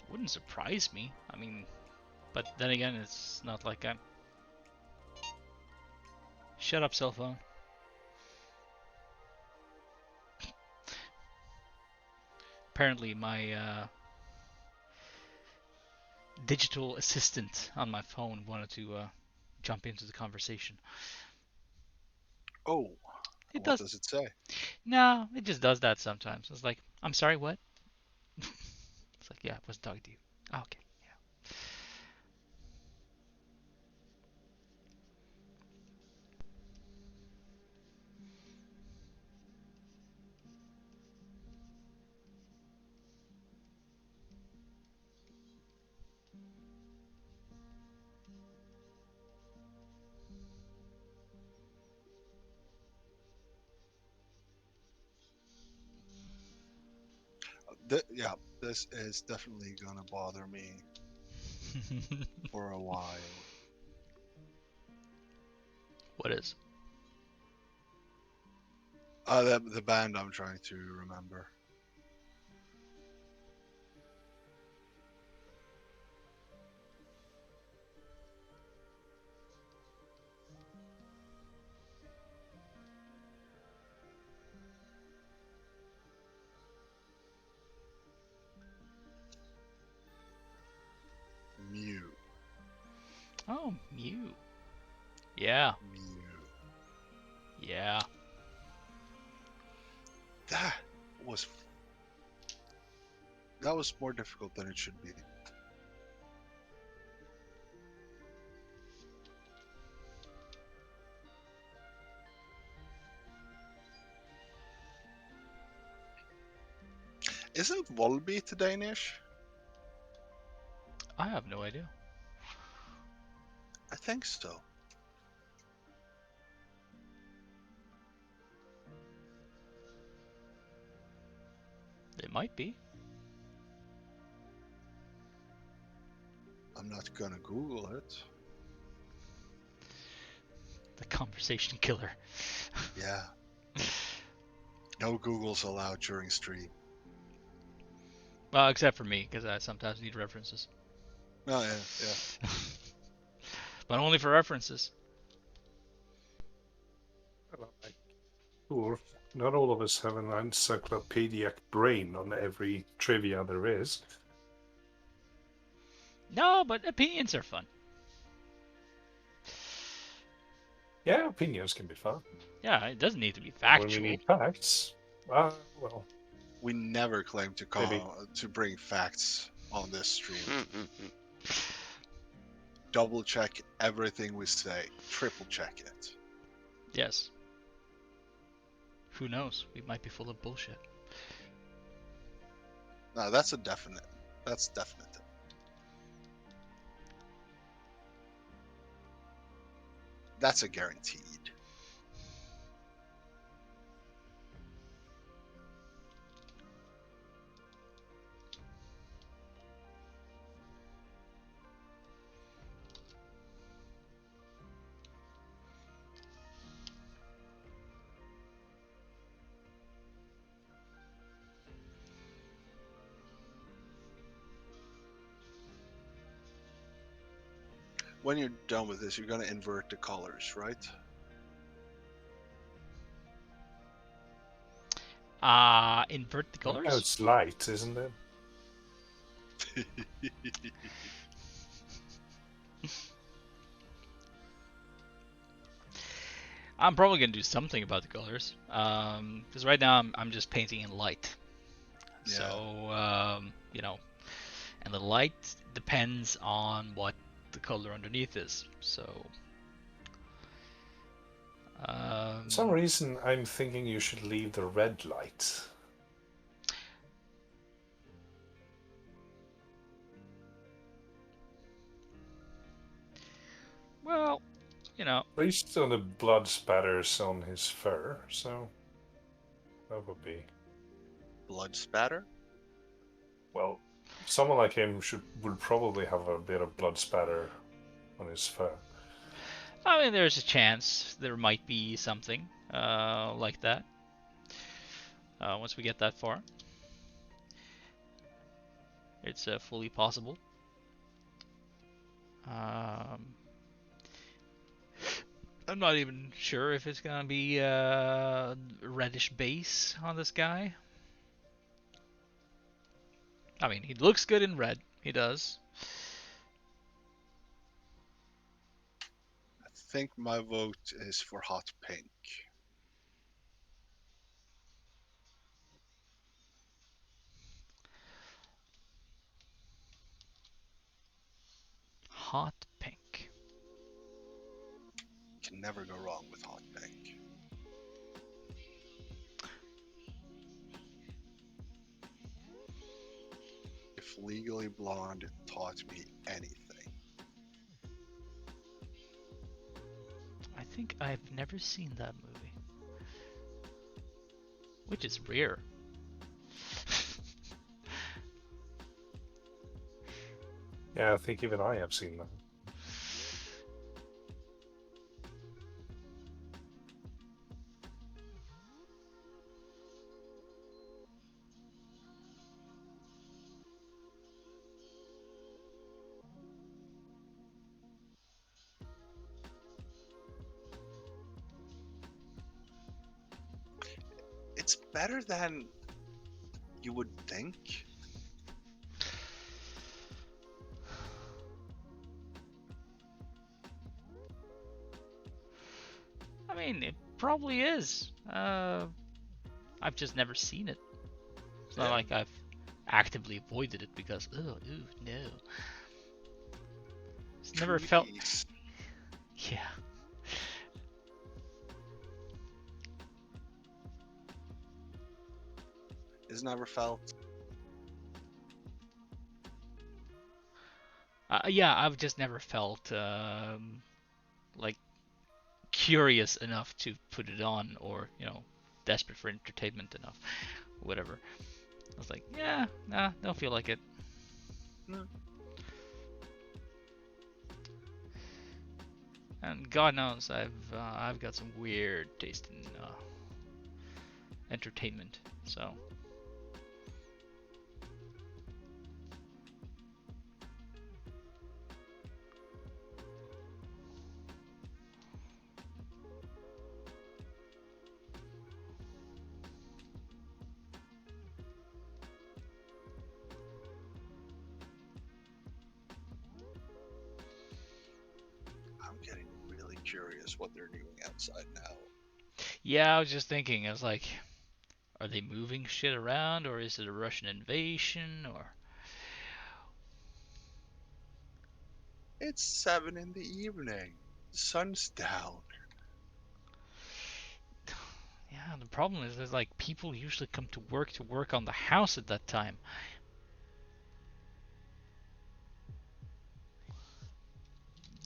Wouldn't surprise me. I mean, but then again, it's not like I'm. Shut up, cell phone. Apparently, my digital assistant on my phone wanted to jump into the conversation. Oh. It What does. does it say? No, it just does that sometimes. It's like, I'm sorry, what? It's like, yeah, I wasn't talking to you. Oh, okay, yeah. Yeah, this is definitely gonna bother me for a while. What is? The band I'm trying to remember. Mew. Oh, Mew. Yeah, Mew. yeah. That was that was more difficult than it should be. Isn't Volbeat Danish? I have no idea. I think so. It might be. I'm not gonna Google it. The conversation killer. Yeah. No Googles allowed during stream. Well, except for me, because I sometimes need references. Oh yeah, yeah. But only for references. Sure. Not all of us have an encyclopedic brain on every trivia there is. No, but opinions are fun. Yeah, opinions can be fun. Yeah, it doesn't need to be When we factual. need facts, well, We never claim to Maybe. to bring facts on this stream. Double check everything we say. Triple check it. Yes. Who knows? We might be full of bullshit. No, that's a definite. That's definite. That's a guaranteed. When you're done with this, you're going to invert the colors, right? Invert the No, colors? it's light, isn't it? I'm probably gonna do something about the colors. Because right now I'm just painting in light. Yeah. So, you know, and the light depends on what the color underneath is. So, For some reason, I'm thinking you should leave the red light. well, you know, At least on the blood spatters on his fur, so that would be. Blood spatter? Well, someone like him would probably have a bit of blood spatter on his fur. I mean, there's a chance there might be something like that once we get that far. It's fully possible. I'm not even sure if it's gonna be a reddish base on this guy. I mean, he looks good in red. He does. I think my vote is for hot pink. Hot pink. Can never go wrong with hot pink. If Legally Blonde taught me anything. I think I've never seen that movie. Which is rare. Yeah, I think even I have seen that. It's better than you would think. I mean, it probably is. I've just never seen it. It's not like I've actively avoided it because, oh, ooh, no. It's never felt. Treaties. Yeah. It's never felt. Yeah, I've just never felt like curious enough to put it on, or desperate for entertainment enough, whatever. I was like, yeah, nah, don't feel like it. No. And God knows I've got some weird taste in entertainment, so. I'm getting really curious what they're doing outside now. Yeah, I was just thinking, I was like, are they moving shit around, or is it a Russian invasion, or? It's 7 in the evening. The sun's down. Yeah, the problem is there's like people usually come to work on the house at that time.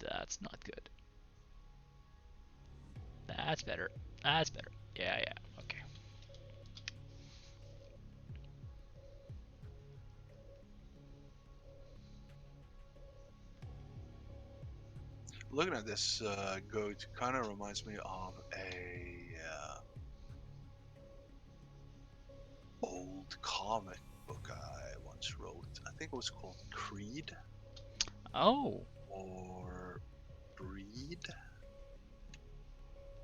That's not good. That's better. That's better. Yeah, yeah. Okay. Looking at this goat kind of reminds me of a old comic book I once wrote. I think it was called Creed Oh. or Breed.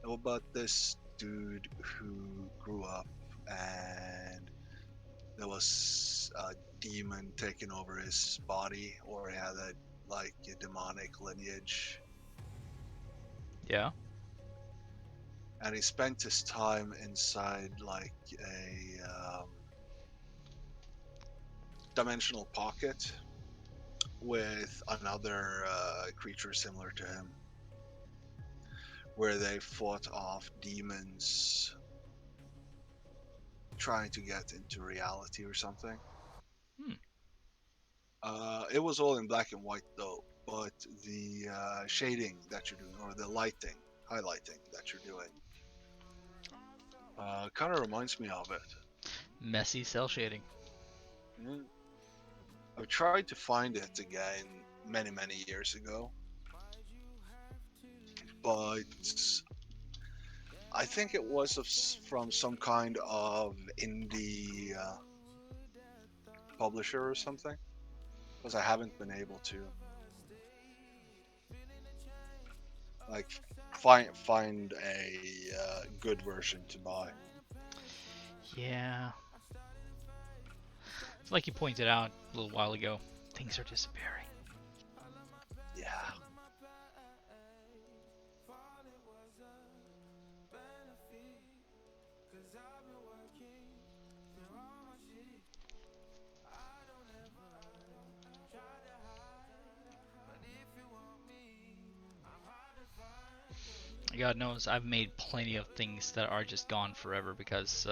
About this dude who grew up and there was a demon taking over his body, or he had a demonic lineage, Yeah. and he spent his time inside like a dimensional pocket with another creature similar to him, where they fought off demons trying to get into reality or something. Hmm. It was all in black and white though, but the shading that you're doing, or the highlighting that you're doing, kind of reminds me of it. Messy cell shading. Mm. I've tried to find it again many years ago, but I think it was from some kind of indie publisher or something, because I haven't been able to like find a good version to buy. Yeah. It's like you pointed out a little while ago. Things are disappearing. Yeah. God knows I've made plenty of things that are just gone forever because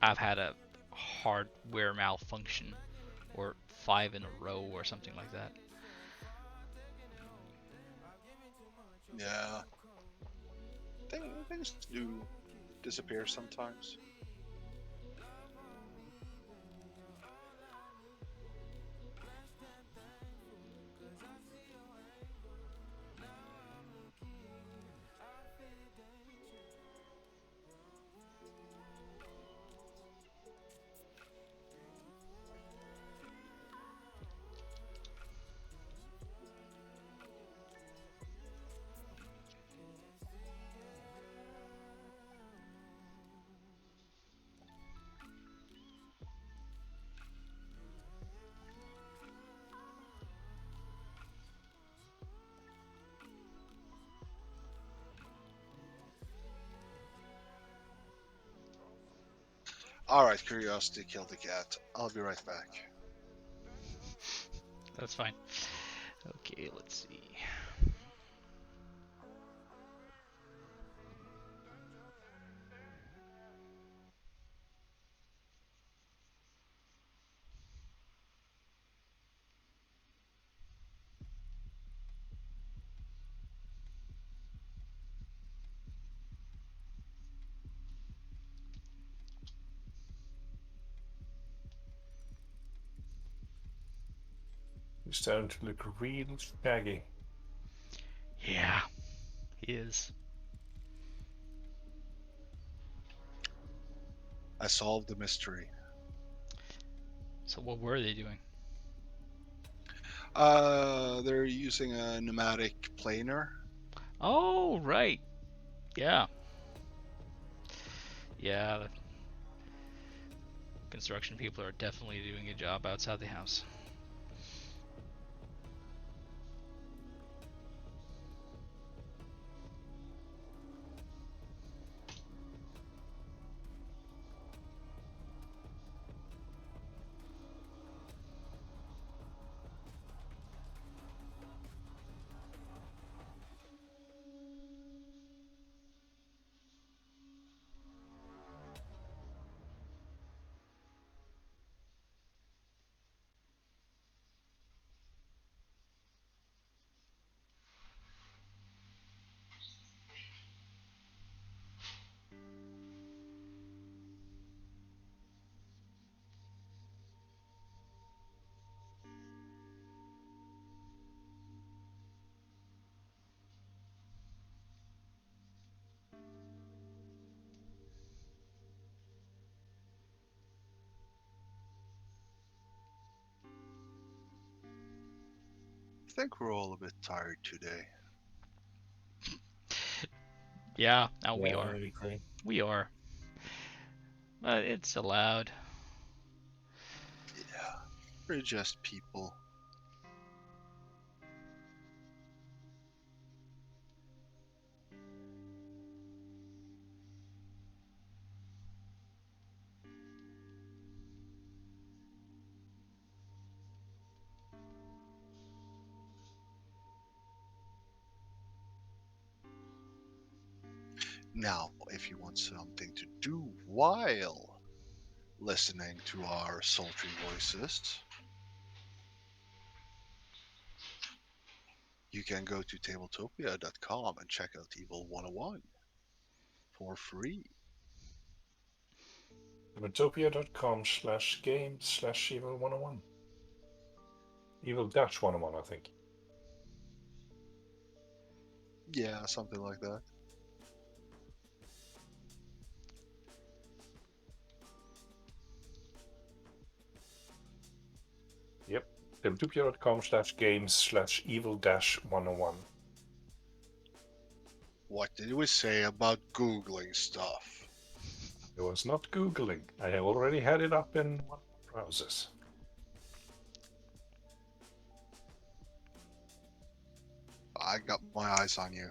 I've had a hardware malfunction or 5 in a row or something like that. Yeah. Things do disappear sometimes. Alright, curiosity killed the cat. I'll be right back. That's fine. Okay, let's see. He's starting to look real shaggy. Yeah, he is. I solved the mystery. So what were they doing? They're using a pneumatic planer. Oh, right. Yeah. Yeah, the construction people are definitely doing a job outside the house. think we're all a bit tired today. Yeah, now we Yeah, are. I agree. We are. But it's allowed. Yeah, we're just people. Now, if you want something to do while listening to our sultry voices, you can go to tabletopia.com and check out Evil 101 for free. Tabletopia.com/game/evil101. Evil-101, I think. Yeah, something like that. Yep. Tabletopia.com/games/evil-101. What did we say about Googling stuff? I was not Googling. I already had it up in one of my browsers. I got my eyes on you.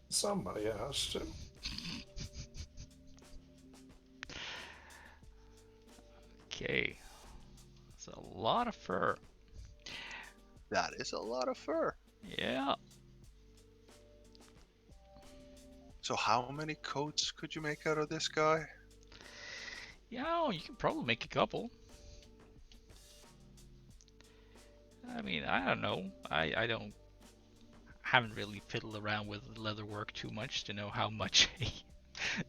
Somebody has to. Okay. It's a lot of fur. That is a lot of fur. Yeah. So how many coats could you make out of this guy? Yeah, you can probably make a couple. I mean, I don't know. I haven't really fiddled around with leather work too much to know how much a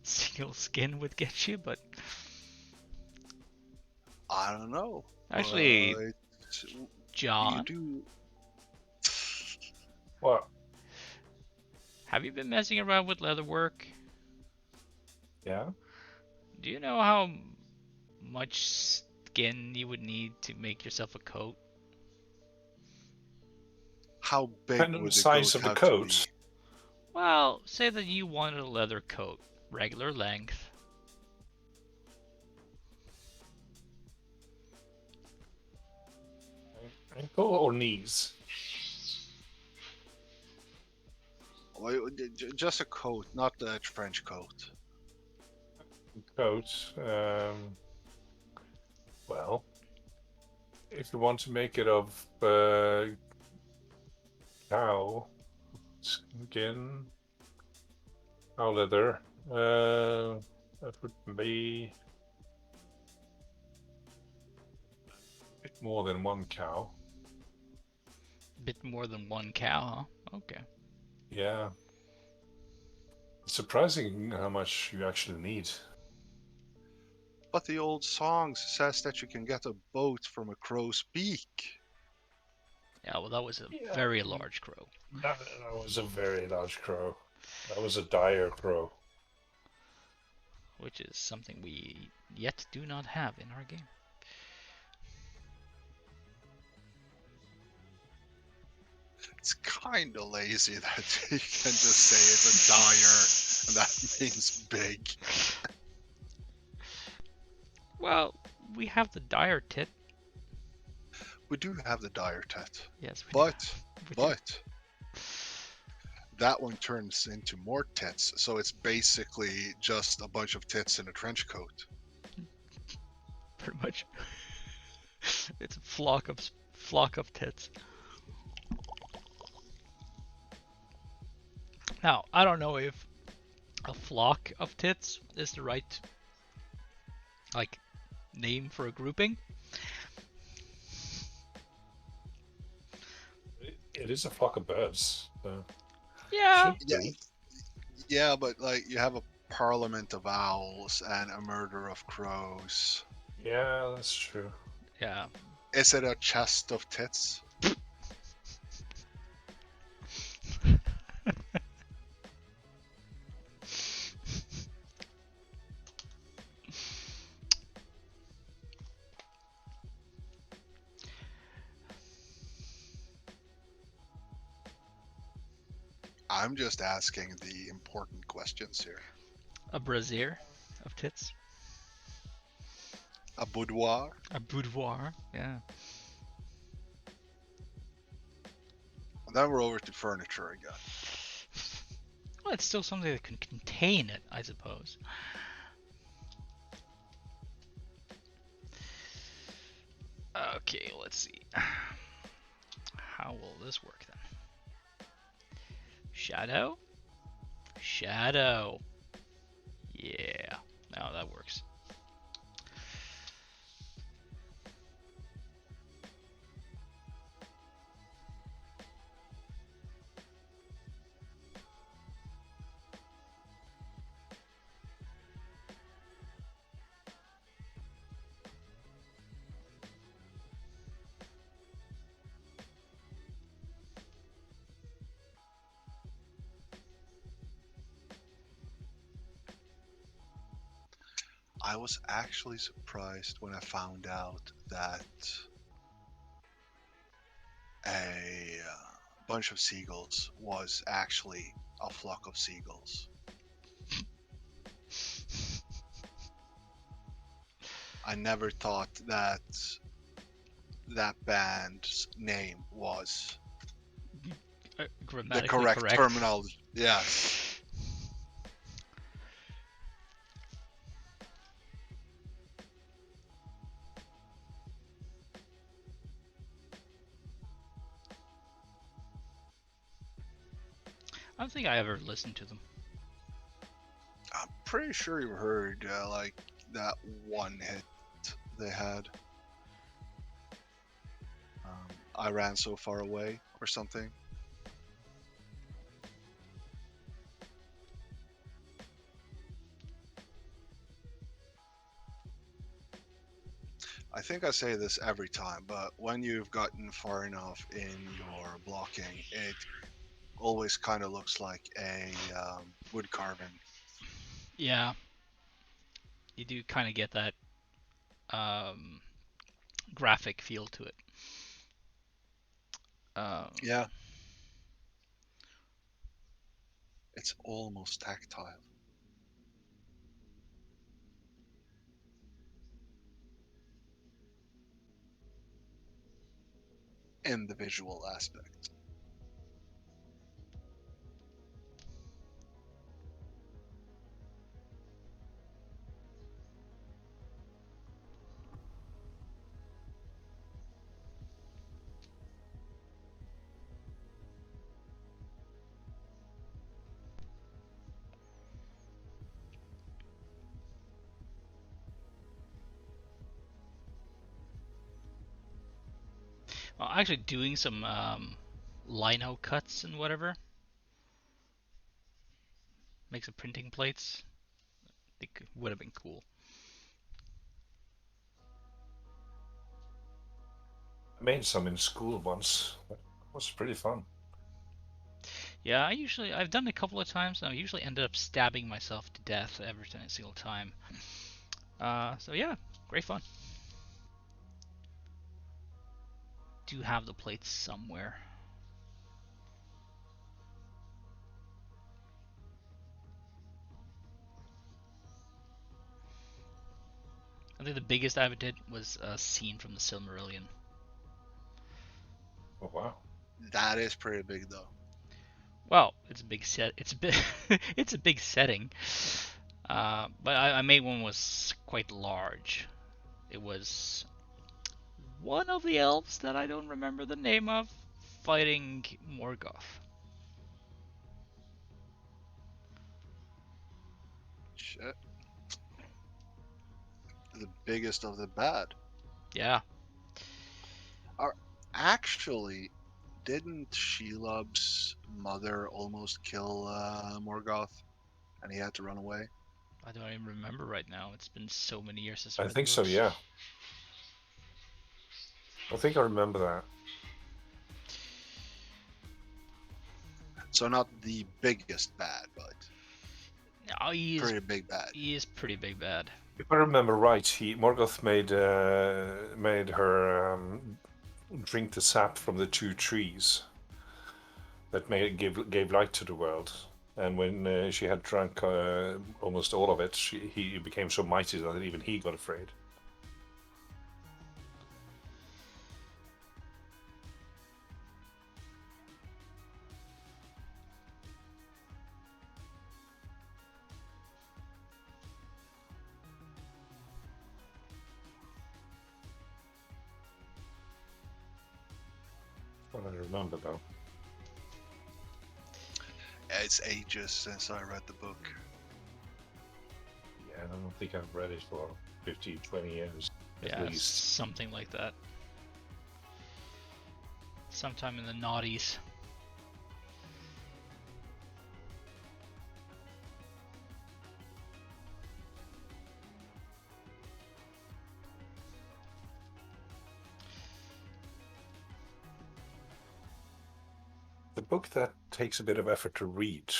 single skin would get you, but I don't know. actually, You John, do. What? have you been messing around with leather work? Yeah? Do you know how much skin you would need to make yourself a coat? How big Depending on would the the size goat of the have to be? coats. Well, say that you wanted a leather coat, regular length. Ankle or knees? Well, just a coat, not a trench coat. Coat. Well, if you want to make it of cow skin, cow leather, that would be a bit more than one cow. Bit more than one cow, huh? Okay. Yeah. It's surprising how much you actually need. But the old song says that you can get a boat from a crow's beak. Yeah, well, that was a Yeah. very large crow. That was a very large crow. That was a dire crow. Which is something we yet do not have in our game. It's kind of lazy that you can just say it's a dire, and that means big. Well, we have the dire tit. We do have the dire tit, Yes, we but do. but that one turns into more tits, so it's basically just a bunch of tits in a trench coat. Pretty much. It's a flock of tits. Now, I don't know if a flock of tits is the right name for a grouping. It is a flock of birds. So Yeah. should be. Yeah, but you have a parliament of owls and a murder of crows. Yeah, that's true. Yeah. Is it a chest of tits? I'm just asking the important questions here. A brassiere of tits. A boudoir? A boudoir. Yeah. And then we're over to furniture again. Well, it's still something that can contain it, I suppose. Okay, let's see. How will this work then? Shadow? Shadow. Yeah. Now that works. I was actually surprised when I found out that a bunch of seagulls was actually a flock of seagulls. I never thought that that band's name was the Grammatically correct terminology. Yes. I don't think I ever listened to them. I'm pretty sure you heard like that one hit they had. I ran so far away or something. I think I say this every time, but when you've gotten far enough in your blocking, it always kind of looks like a wood carving. Yeah. You do kind of get that graphic feel to it. Yeah. It's almost tactile. In the visual aspect. Well, actually doing some lino cuts and whatever. Make some printing plates. I think it would have been cool. I made some in school once. It was pretty fun. Yeah, I've done it a couple of times, and I usually ended up stabbing myself to death every single time. So yeah, great fun. Do have the plates somewhere. I think the biggest I ever did was a scene from the Silmarillion. Oh wow! That is pretty big, though. Well, it's a big set. It's a bit. It's a big setting. But I made one was quite large. It was one of the elves that I don't remember the name of fighting Morgoth. Shit. The biggest of the bad. Yeah. Actually, didn't Shelob's mother almost kill Morgoth, and he had to run away? I don't even remember right now. It's been so many years since I I read think the so. books. Yeah. I think I remember that. So not the biggest bad, but No, pretty big bad. he is pretty big bad. If I remember right, Morgoth made her drink the sap from the two trees. that gave light to the world. And when she had drunk almost all of it, he became so mighty that even he got afraid. What I remember though. It's ages since I read the book. Yeah, I don't think I've read it for 50, 20 years at Yeah, least. something like that. Sometime in the noughties. The book that takes a bit of effort to read.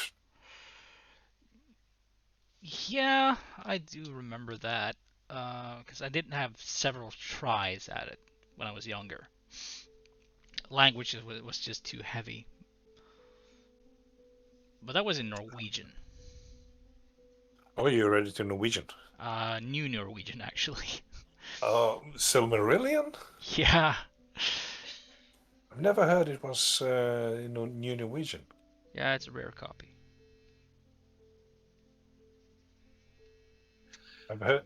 Yeah, I do remember that. Because I didn't have several tries at it when I was younger. Language was just too heavy. But that was in Norwegian. Oh, you read it in Norwegian? New Norwegian, actually. Silmarillion? Yeah. I've never heard it was in New Norwegian. Yeah, it's a rare copy.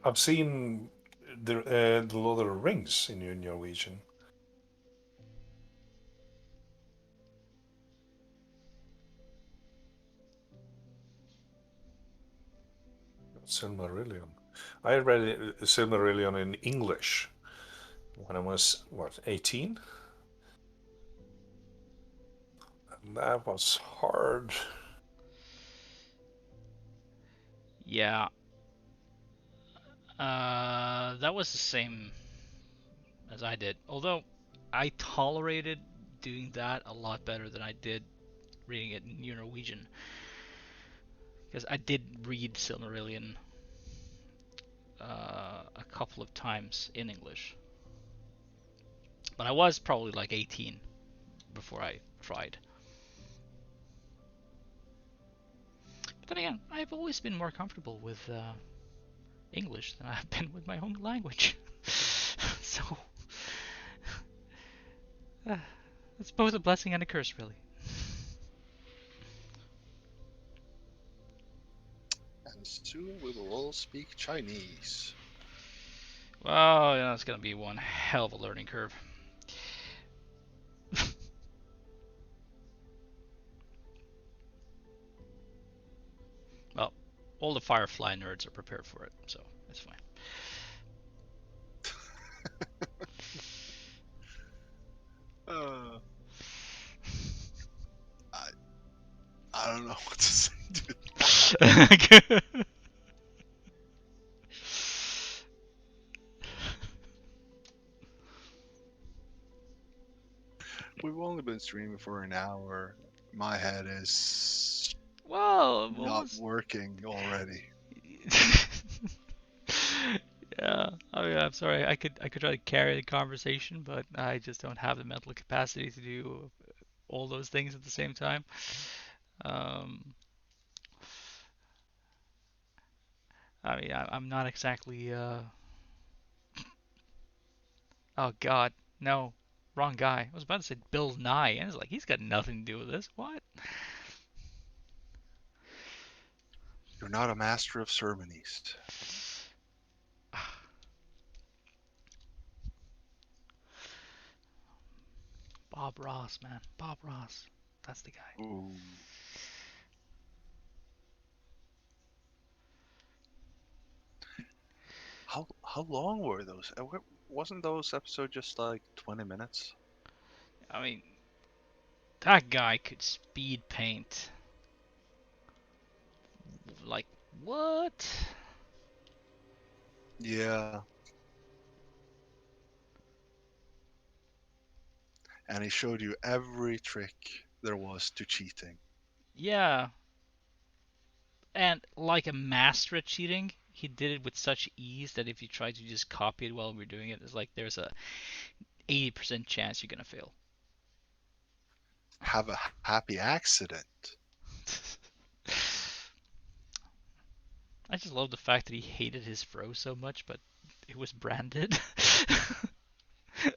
I've seen the Lord of the Rings in New Norwegian. Silmarillion. I read Silmarillion in English when I was, 18? And that was hard. Yeah. That was the same as I did. Although I tolerated doing that a lot better than I did reading it in New Norwegian. Because I did read Silmarillion a couple of times in English. But I was probably like 18 before I tried. But then again, I've always been more comfortable with English than I've been with my own language. So it's both a blessing and a curse, really. And soon we will all speak Chinese. Well, yeah, it's gonna be one hell of a learning curve. Well, all the Firefly nerds are prepared for it, so it's fine. I don't know what to say to We've only been streaming for an hour. My head is Well, not working already. Yeah, I mean, I'm sorry. I could try to carry the conversation, but I just don't have the mental capacity to do all those things at the same time. Um, I mean, I'm not exactly. Oh God, no, wrong guy. I was about to say Bill Nye, and it's like he's got nothing to do with this. What? You're not a master of ceremonies. Bob Ross, man. Bob Ross. That's the guy. Ooh. How long were those? Wasn't those episodes just like 20 minutes? I mean, that guy could speed paint. Like, what? Yeah. And he showed you every trick there was to cheating. Yeah. And like a master at cheating, he did it with such ease that if you try to just copy it while we're doing it, it's like there's a 80% chance you're gonna fail. have a happy accident. I just love the fact that he hated his fro so much, but it was branded.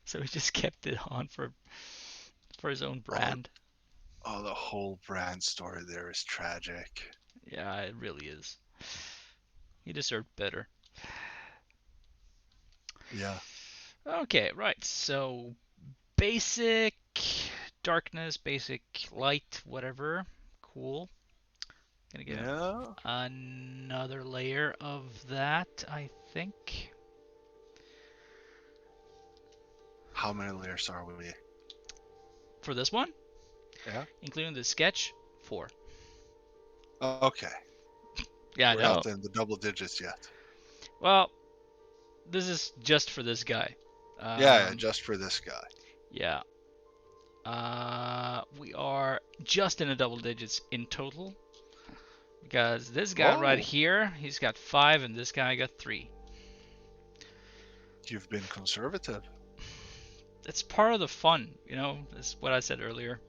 So he just kept it on for his own brand. Oh, the whole brand story there is tragic. Yeah, it really is. He deserved better. Yeah. Okay, right. So basic darkness, basic light, whatever. Cool. Gonna get Yeah. another layer of that, I think. How many layers are we? For this one, Yeah. including the sketch, 4. Okay. Yeah, We're no. not in the double digits yet. Well, this is just for this guy. Yeah, just for this guy. Yeah. We are just in the double digits in total. Because this guy right Oh. here, he's got 5, and this guy got 3. You've been conservative. It's part of the fun, you know. That's what I said earlier.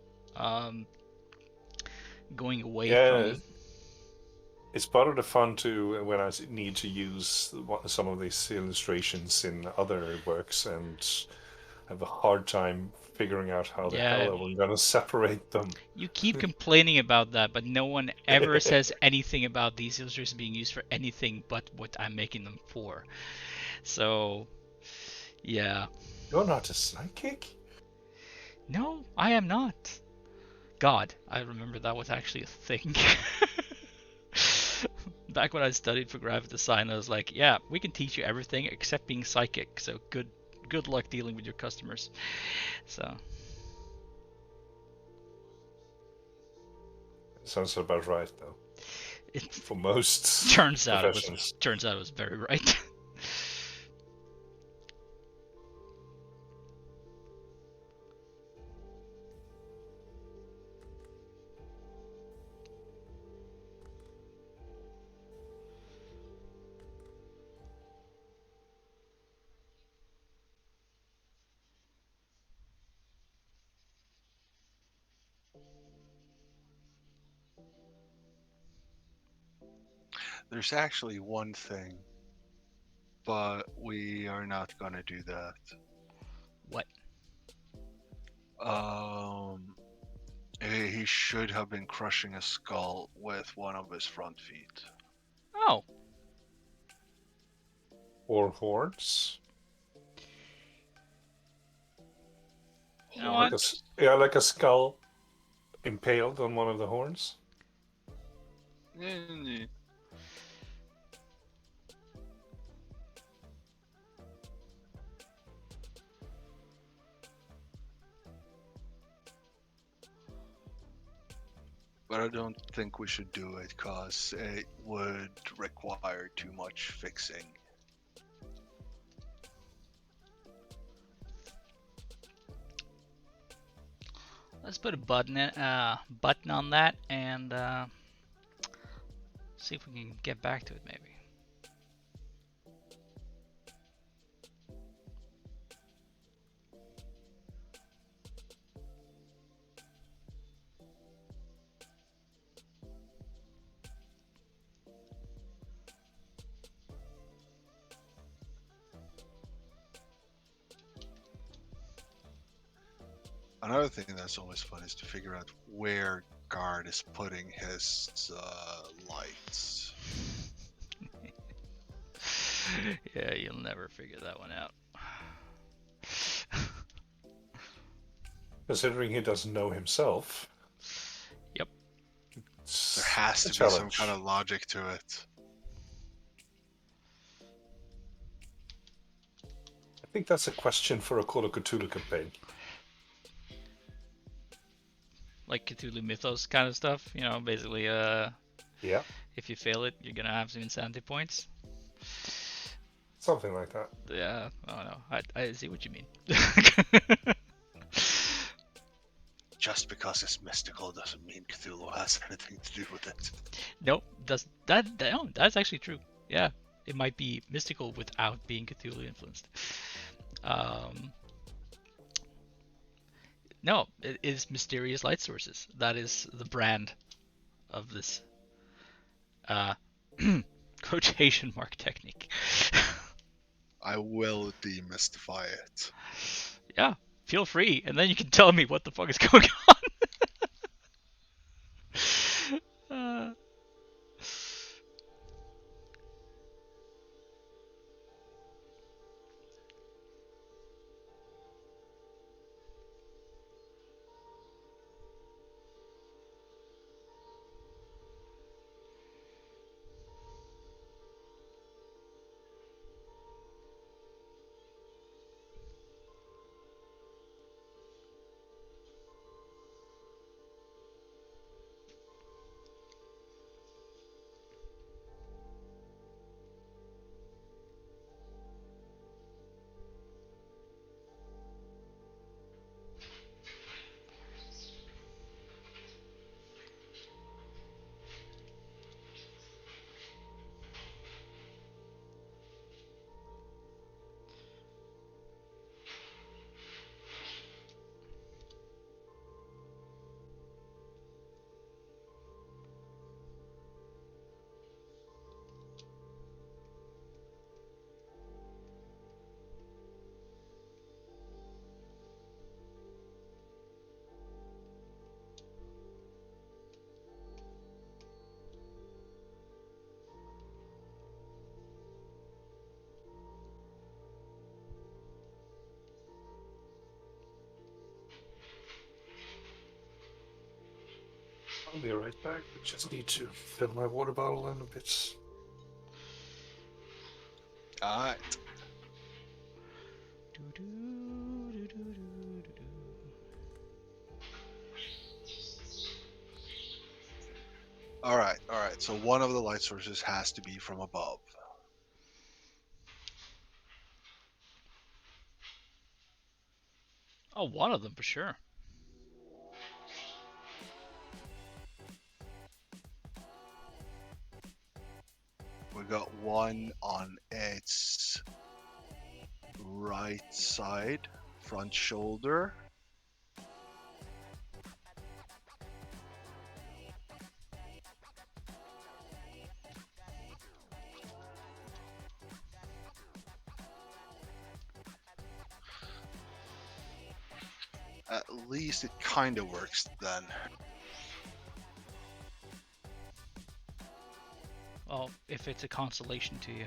Going away from. It's part of the fun too when I need to use some of these illustrations in other works and have a hard time figuring out how the hell I'm going to separate them. You keep complaining about that, but no one ever says anything about these illustrations being used for anything but what I'm making them for. So, yeah. You're not a psychic? No, I am not. God, I remember that was actually a thing. Back when I studied for graphic design, I was like, yeah, we can teach you everything except being psychic, so good luck dealing with your customers. So. Sounds about right, though. For most turns out it was very right. There's actually one thing, but we are not going to do that. What? He should have been crushing a skull with one of his front feet. Oh. Or horns? You know what? Like a skull impaled on one of the horns. But I don't think we should do it because it would require too much fixing. Let's put a button on that and see if we can get back to it maybe. Another thing that's always fun is to figure out where Gard is putting his lights. Yeah, you'll never figure that one out. Considering he doesn't know himself. Yep. There has to be some kind of logic to it. I think that's a question for a Call of Cthulhu campaign. Like Cthulhu Mythos kind of stuff, you know, basically, yeah. If you fail it, you're gonna have some insanity points. Something like that. Yeah, I don't know. I see what you mean. Just because it's mystical doesn't mean Cthulhu has anything to do with it. Nope, that's actually true. Yeah, it might be mystical without being Cthulhu influenced. No, it is Mysterious Light Sources. That is the brand of this uh, quotation mark technique. I will demystify it. Yeah, feel free, and then you can tell me what the fuck is going on. I'll be right back. I just need to fill my water bottle and a bit. Alright. Alright. So one of the light sources has to be from above. Oh, one of them for sure. We got one on its right side, front shoulder. At least it kind of works then. Well, if it's a consolation to you.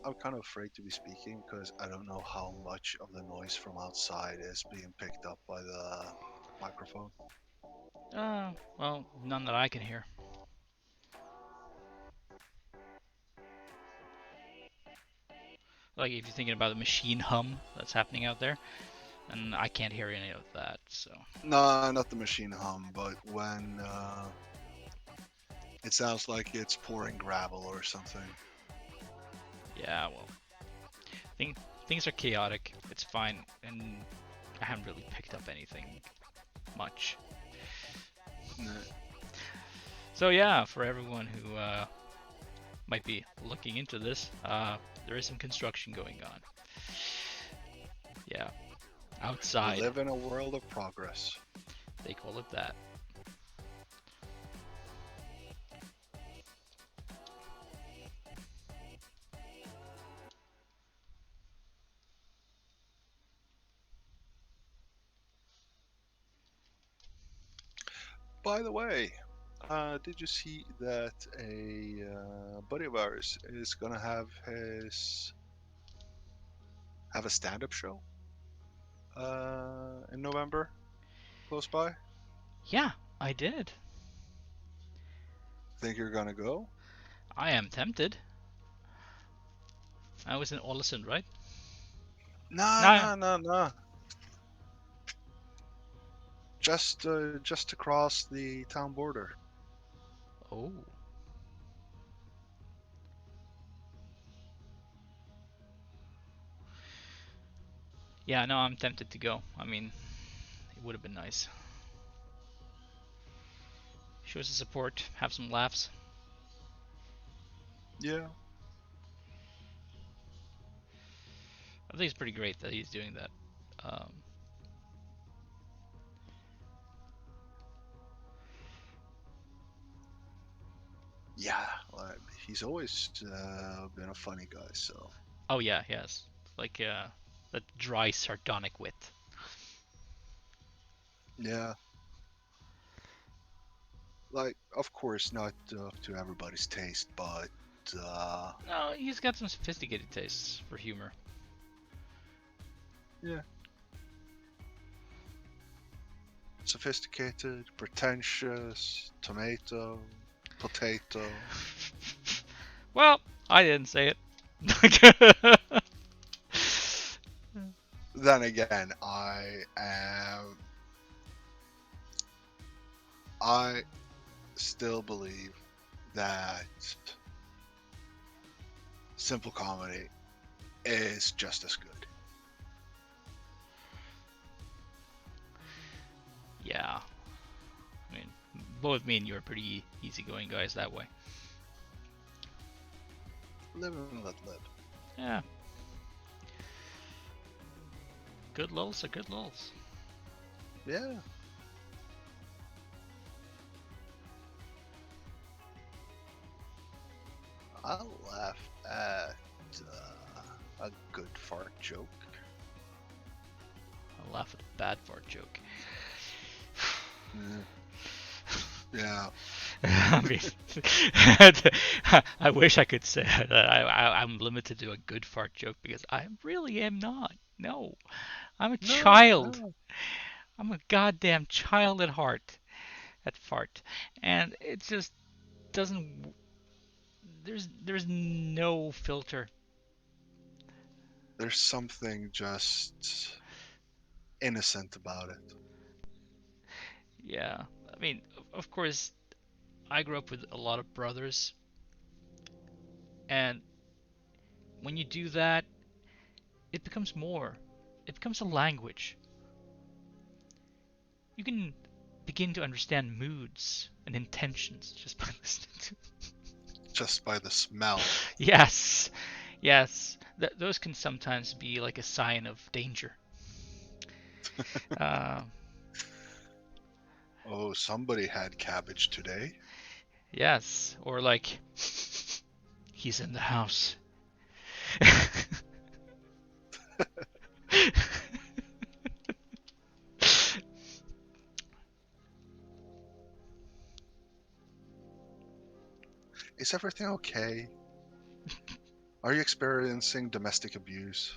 I'm kind of afraid to be speaking because I don't know how much of the noise from outside is being picked up by the microphone. Well, none that I can hear. Like if you're thinking about the machine hum that's happening out there, and I can't hear any of that, so. No, not the machine hum, but when it sounds like it's pouring gravel or something. Yeah, well, things are chaotic. It's fine, and I haven't really picked up anything much. Nah. So yeah, for everyone who might be looking into this, there is some construction going on. Yeah, outside. We live in a world of progress. They call it that. By the way, did you see that a buddy of ours is gonna have a stand-up show in November, close by? Yeah, I did. Think you're gonna go? I am tempted. I was in Ålesund, right? No. No. Just across the town border. Oh. Yeah, no, I'm tempted to go. I mean, would have been nice. Show us the support, have some laughs. Yeah. I think it's pretty great that he's doing that. Yeah, like, he's always been a funny guy, so. Oh yeah, yes. Like that dry sardonic wit. Yeah. Like, of course, not up to everybody's taste, but No, he's got some sophisticated tastes for humor. yeah. Sophisticated, pretentious, tomato, potato. Well, I didn't say it. Then again, I still believe that simple comedy is just as good. Yeah. I mean, both me and you are pretty easygoing guys that way. Live and let live. Yeah. Good lulls are good lulls. Yeah. I'll laugh at a good fart joke. I'll laugh at a bad fart joke. Yeah. I mean, I wish I could say that I'm limited to a good fart joke because I really am not. No, I'm a child. No. I'm a goddamn child at heart, at fart, and it just doesn't. There's no filter. There's something just innocent about it. Yeah, I mean, of course, I grew up with a lot of brothers, and when you do that, it becomes more. It becomes a language. You can begin to understand moods and intentions just by listening to. Just by the smell. Yes, yes. Those can sometimes be like a sign of danger. Uh, Oh, somebody had cabbage today. yes, or like he's in the house. Is everything okay? Are you experiencing domestic abuse?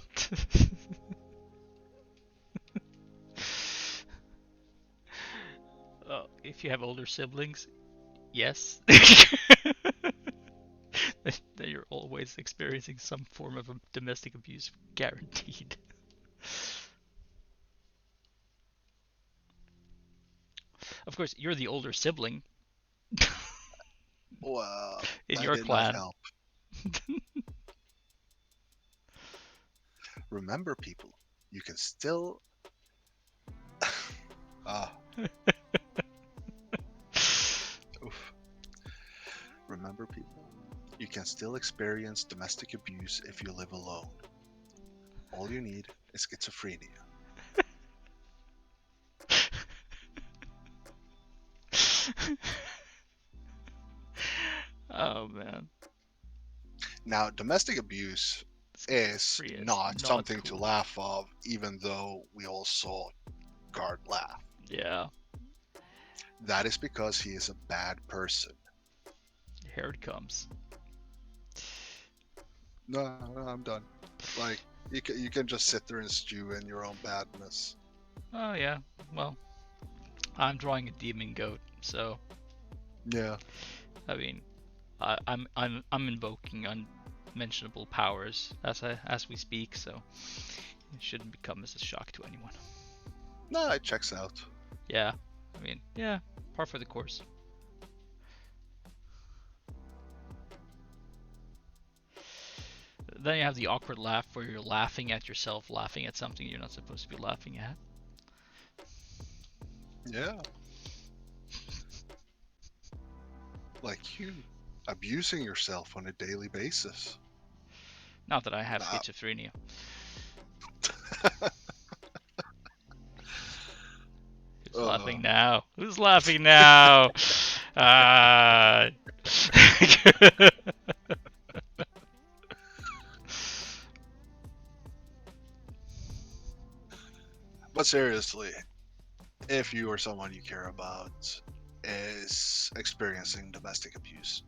If you have older siblings, yes. Then you're always experiencing some form of domestic abuse, guaranteed. Of course, you're the older sibling Well, in that your did not clan. help. Remember, people, you can still. Oof. Remember, people, you can still experience domestic abuse if you live alone. All you need is schizophrenia. Oh man. Now, domestic abuse is not something to cool. laugh of, even though we all saw Gard laugh. Yeah. That is because he is a bad person. Here it comes. No, I'm done. Like, you can just sit there and stew in your own badness. Oh yeah. Well, I'm drawing a demon goat, so Yeah. I mean, I'm invoking unmentionable powers as we speak, so it shouldn't come as a shock to anyone. No, it checks out. Yeah. I mean, yeah, par for the course. Then you have the awkward laugh where you're laughing at yourself, laughing at something you're not supposed to be laughing at. Yeah. Like you abusing yourself on a daily basis. Not that I have Nah. schizophrenia. Who's laughing now? Who's laughing now? Ah. But seriously, if you or someone you care about is experiencing domestic abuse,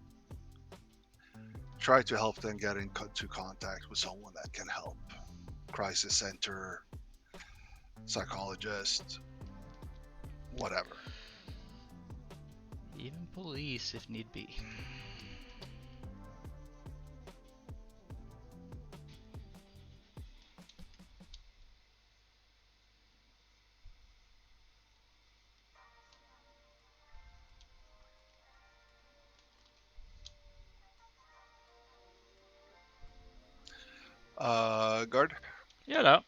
try to help them get into contact with someone that can help. Crisis center, psychologist, whatever. Even police if need be. Gard, You know.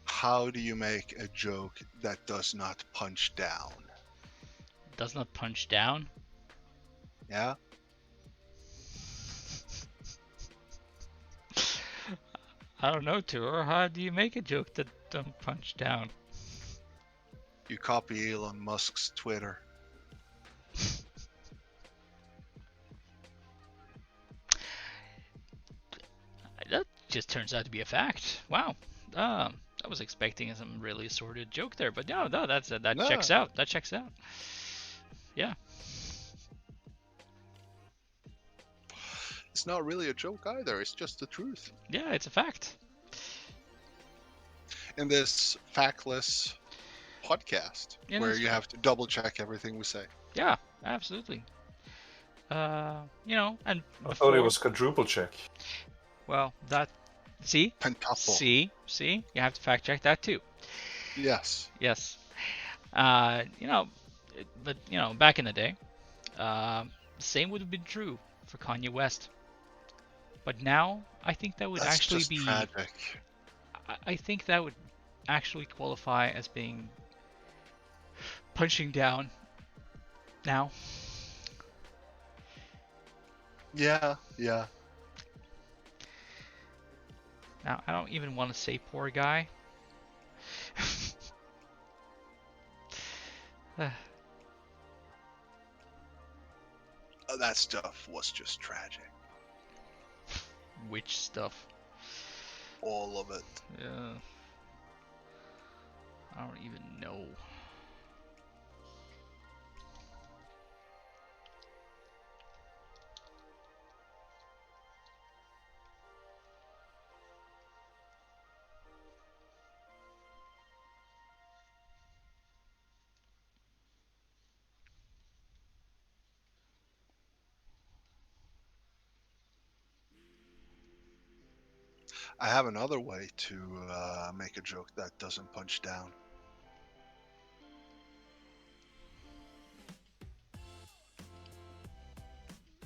how do you make a joke that does not punch down? Does not punch down. Yeah? I don't know, Tour. How do you make a joke that don't punch down? You copy Elon Musk's Twitter. That just turns out to be a fact. Wow. I was expecting some really sordid joke there, but no, that No. checks out. That checks out. Yeah. It's not really a joke either, it's just the truth. Yeah, it's a fact. In this factless podcast, Yeah, where that's you fair. have to double check everything we say. Yeah, absolutely. And I before, thought it was quadruple check. well, that, see, Pentuple. you have to fact check that too. Yes. Yes. But back in the day, same would have been true for Kanye West. But now, I think that would That's actually just be. tragic. I think that would actually qualify as being punching down now. Yeah, yeah. Now, I don't even want to say poor guy. That stuff was just tragic. Which stuff? All of it. Yeah. I don't even know. I have another way to make a joke that doesn't punch down.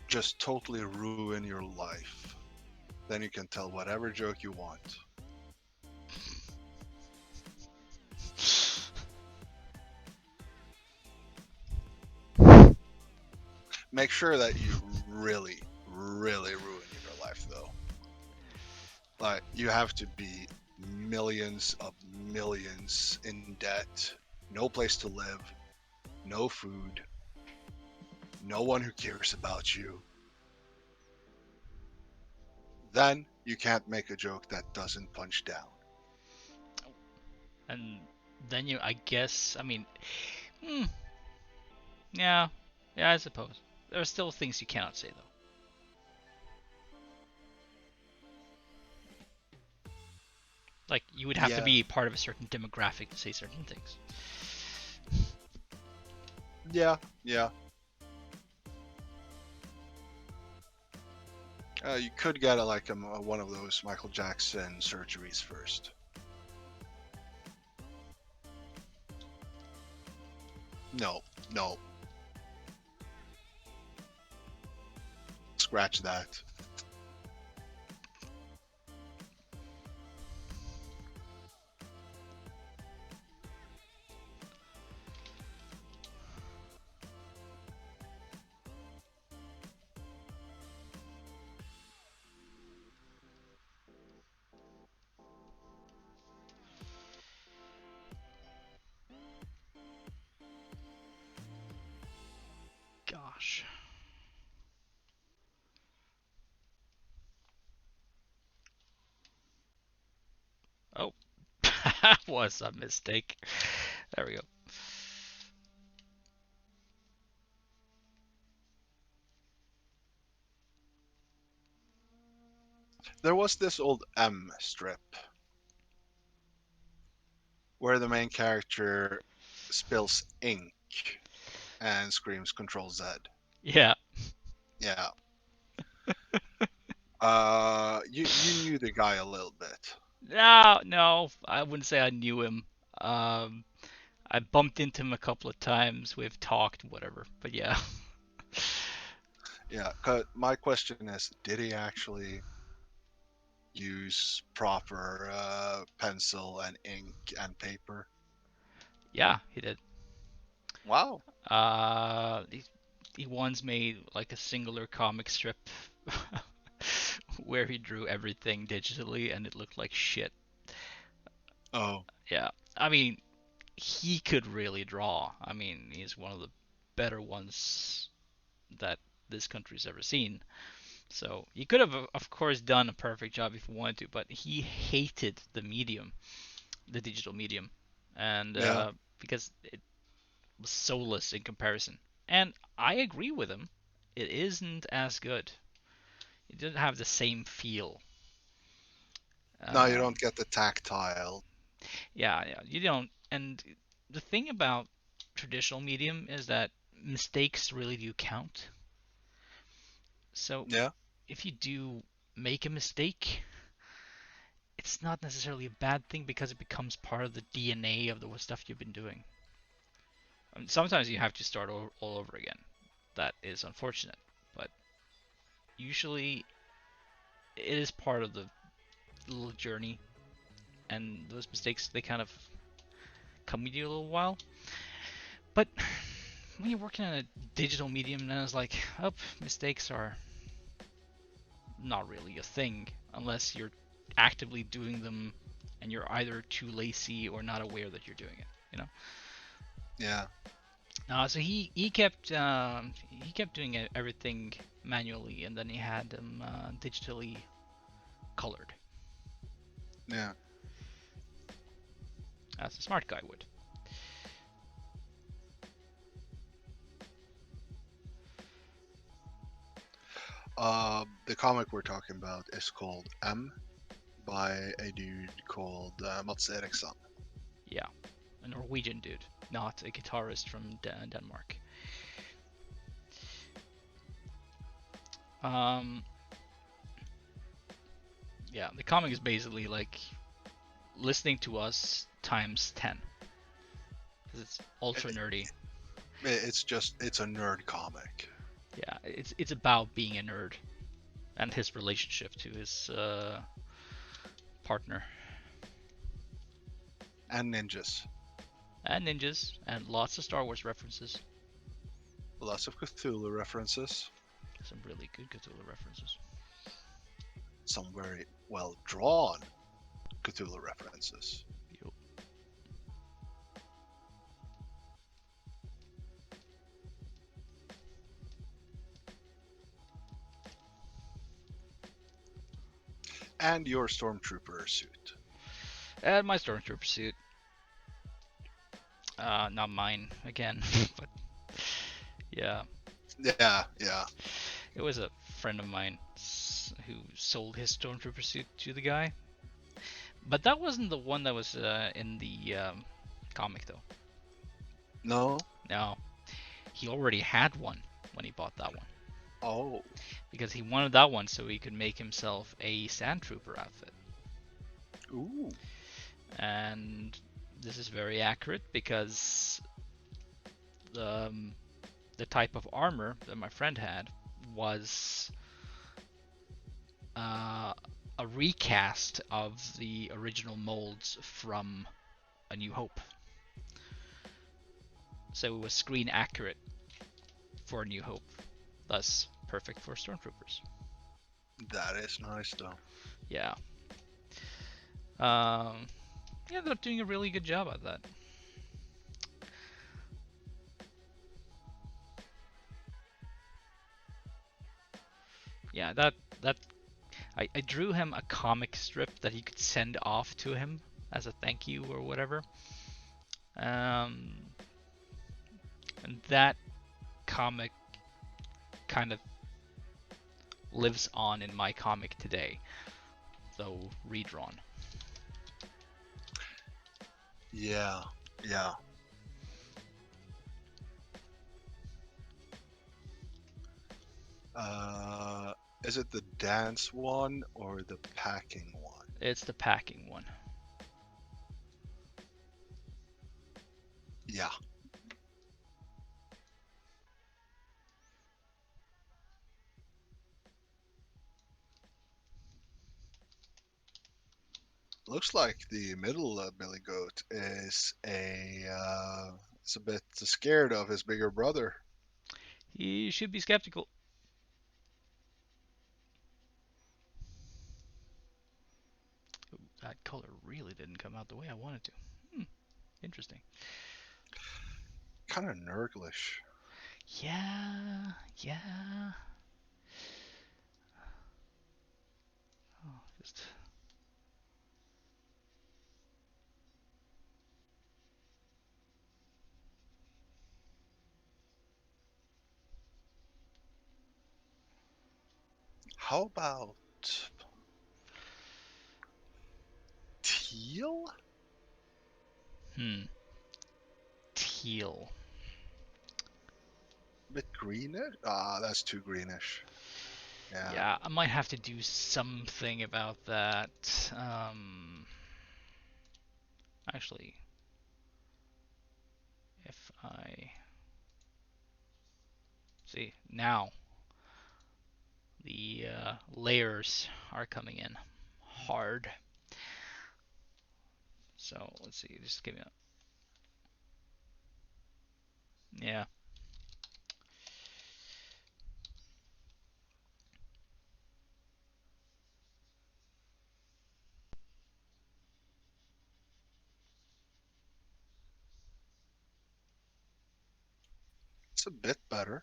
Just totally ruin your life. Then you can tell whatever joke you want. Make sure that you really, really ruin your life, though. Like, you have to be millions of millions in debt, no place to live, no food, no one who cares about you. Then you can't make a joke that doesn't punch down. And then I guess, yeah, I suppose. There are still things you cannot say, though. Like, you would have to be part of a certain demographic to say certain things. Yeah. You could get one of those Michael Jackson surgeries first. No. Scratch that. That was a mistake. There we go. There was this old M strip where the main character spills ink and screams Control Z. Yeah. Yeah. You knew the guy a little bit. No, I wouldn't say I knew him. Um, I bumped into him a couple of times. We've talked, whatever. But yeah. Yeah. 'Cause my question is, did he actually use proper pencil and ink and paper? Yeah, he did. Wow. He once made like a singular comic strip where he drew everything digitally and it looked like shit. Oh. Yeah, I mean, he could really draw. I mean, he's one of the better ones that this country's ever seen. So he could have, of course, done a perfect job if he wanted to, but he hated the medium, the digital medium, and Yeah. because it was soulless in comparison. And I agree with him. It isn't as good. It didn't have the same feel. No, you Um, don't get the tactile. yeah, you don't. And the thing about traditional medium is that mistakes really do count. So Yeah. if you do make a mistake, it's not necessarily a bad thing because it becomes part of the DNA of the stuff you've been doing. And sometimes you have to start all over again. That is unfortunate, but usually it is part of the little journey, and those mistakes they kind of come with you a little while. But when you're working on a digital medium, then it's like, oh, mistakes are not really a thing unless you're actively doing them and you're either too lazy or not aware that you're doing it. You know. Yeah. So he kept doing everything manually, and then he had them digitally colored, Yeah. as a smart guy would. The comic we're talking about is called M by a dude called Mats Eriksson. Yeah, a Norwegian dude, not a guitarist from Denmark. Um, yeah, the comic is basically like listening to us times 10 because it's ultra nerdy. It's a nerd comic. Yeah, it's about being a nerd and his relationship to his partner And ninjas. and ninjas and lots of Star Wars references. Lots of Cthulhu references. Some really good Cthulhu references. Some very well drawn Cthulhu references. Yo. And your stormtrooper suit. And my Stormtrooper suit. Not mine again, but yeah, Yeah, yeah. it was a friend of mine who sold his Stormtrooper suit to the guy. But that wasn't the one that was in the comic, though. No? No, he already had one when he bought that one. Oh. Because he wanted that one so he could make himself a Sandtrooper outfit. Ooh. And this is very accurate because the type of armor that my friend had was a recast of the original molds from A New Hope. So it was screen accurate for A New Hope, thus perfect for Stormtroopers. That is nice, though. Yeah. He ended up doing a really good job at that. Yeah, that I drew him a comic strip that he could send off to him as a thank you or whatever. And that comic kind of lives on in my comic today, though redrawn. Yeah, yeah. Is it the dance one or the packing one? It's the packing one. Yeah. Looks like the middle Billy Goat is a bit scared of his bigger brother. He should be skeptical. Ooh, that color really didn't come out the way I wanted to. Interesting. Kind of nurglish. Yeah, yeah. Oh, just How about teal? teal. A bit greenish? Ah, that's too greenish. Yeah. Yeah, I might have to do something about that. Actually, if I see now, the layers are coming in hard. So let's see, just give me a yeah. It's a bit better.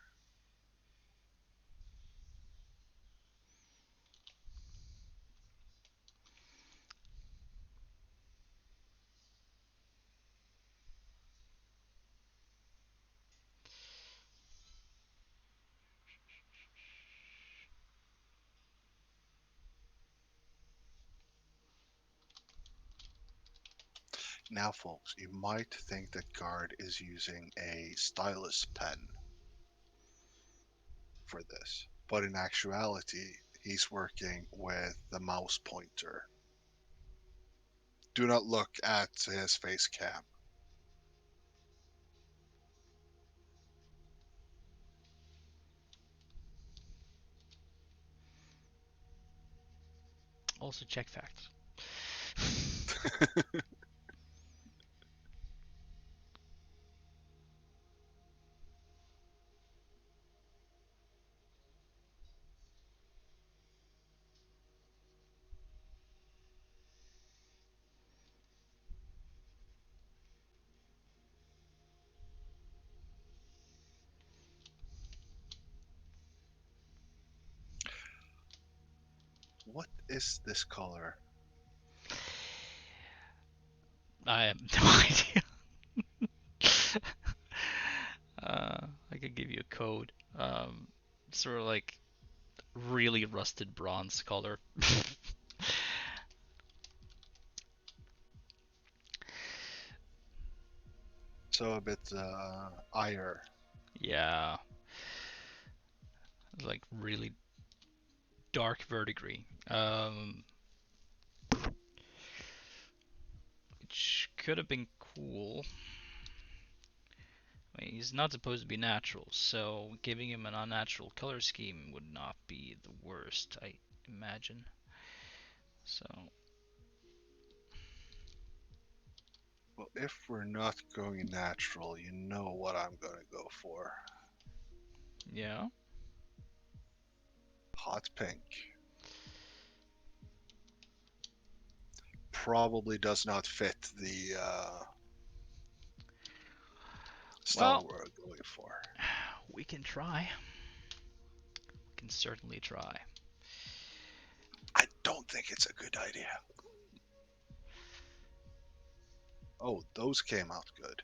Now, folks, you might think that Gard is using a stylus pen for this, but in actuality, he's working with the mouse pointer. Do not look at his face cam. Also check facts. What is this color? I have no idea. I could give you a code. Sort of like really rusted bronze color. So a bit ire. Yeah, like really dark verdigris. Which could have been cool. I mean, he's not supposed to be natural, so giving him an unnatural color scheme would not be the worst, I imagine. So, Well, if we're not going natural, you know what I'm gonna go for. yeah. Hot pink. Probably does not fit the style Well, we're going for. we can try. We can certainly try. I don't think it's a good idea. Oh, those came out good.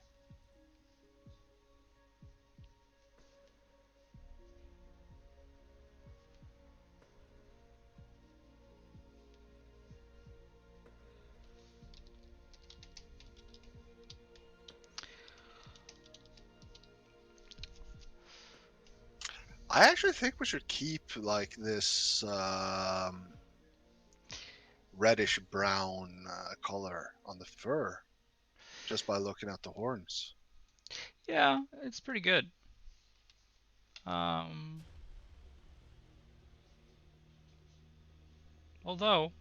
I actually think we should keep like this reddish brown color on the fur, just by looking at the horns. Yeah, it's pretty good. Um, although,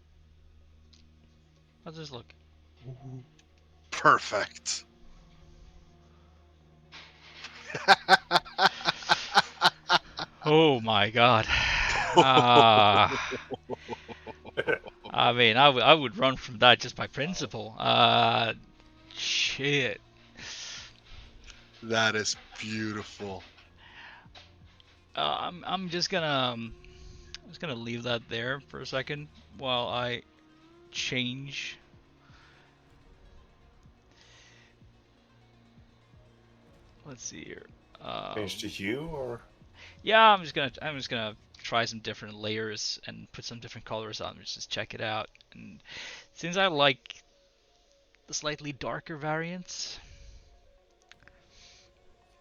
how's this look? Perfect. Oh my god. I mean, I would run from that just by principle. Shit. That is beautiful. I'm just gonna leave that there for a second while I change. Let's see here. Change to hue or? Yeah, I'm just gonna try some different layers and put some different colors on. Just check it out. And since I like the slightly darker variants,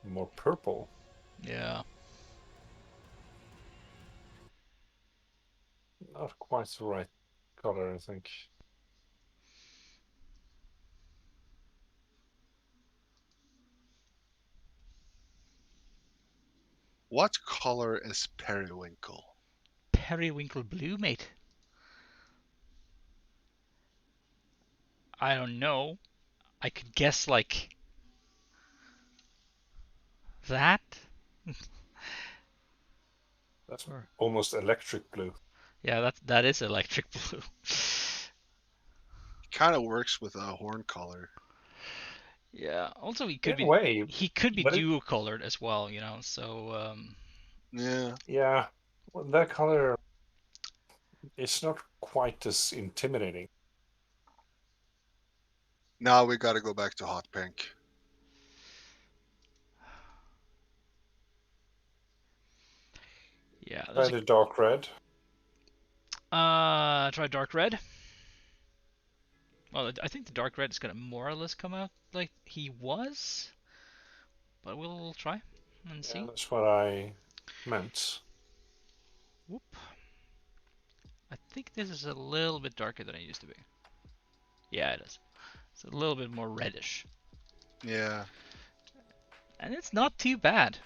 More purple. yeah. Not quite the right color, I think. What color is periwinkle? Periwinkle blue, mate. I don't know. I could guess like that. That's Or almost electric blue. yeah, that is electric blue. Kind of works with a horn color. Yeah. Also, In a way, he could be but dual colored as well, you know. So Yeah. yeah, well, that color is not quite as intimidating. Now we got to go back to hot pink. yeah. Try the dark red. Try dark red. Well, I think the dark red is gonna more or less come out like he was, but we'll try and Yeah, see. that's what I meant. Whoop. I think this is a little bit darker than it used to be. Yeah, it is. It's a little bit more reddish, Yeah. and it's not too bad.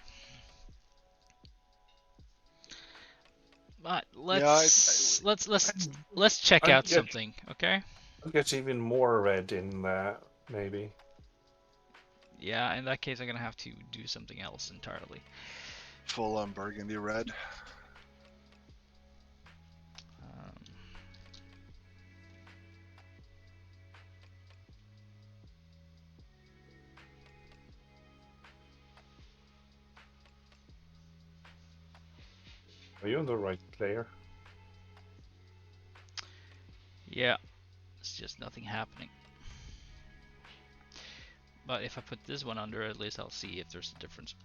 But Yeah. let's check I'd out get, something, okay? I'd get even more red in that, maybe. Yeah, in that case, I'm gonna have to do something else entirely. Full on burgundy red. Um, Are you on the right player? yeah, it's just nothing happening. But if I put this one under, at least I'll see if there's a difference.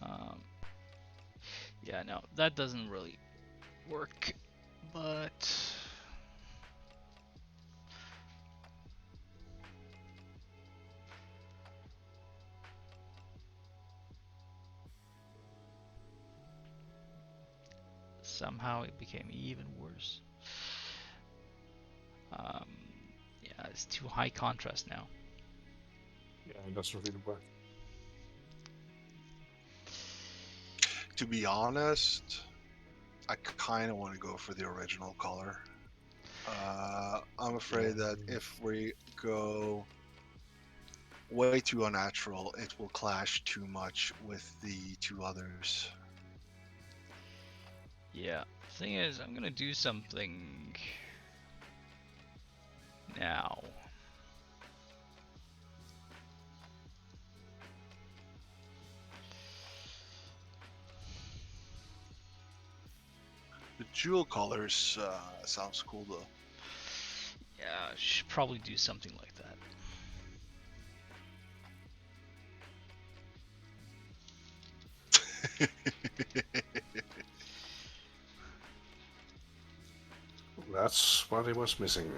um, yeah, no, that doesn't really work. But somehow it became even worse. Um, yeah, it's too high contrast now. Yeah, it doesn't really work. To be honest, I kind of want to go for the original color. I'm afraid that if we go way too unnatural, it will clash too much with the two others. Yeah, thing is, I'm gonna do something now. The jewel colors sounds cool though. Yeah, should probably do something like that. That's what it was missing.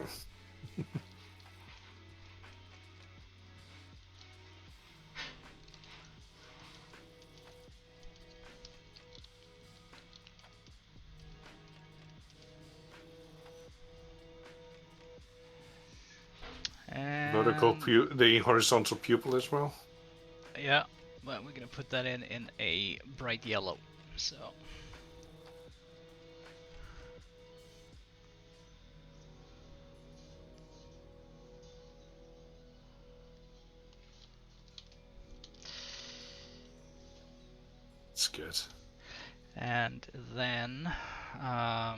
And The horizontal pupil as well. yeah, but we're gonna put that in a bright yellow. So It's good. and then I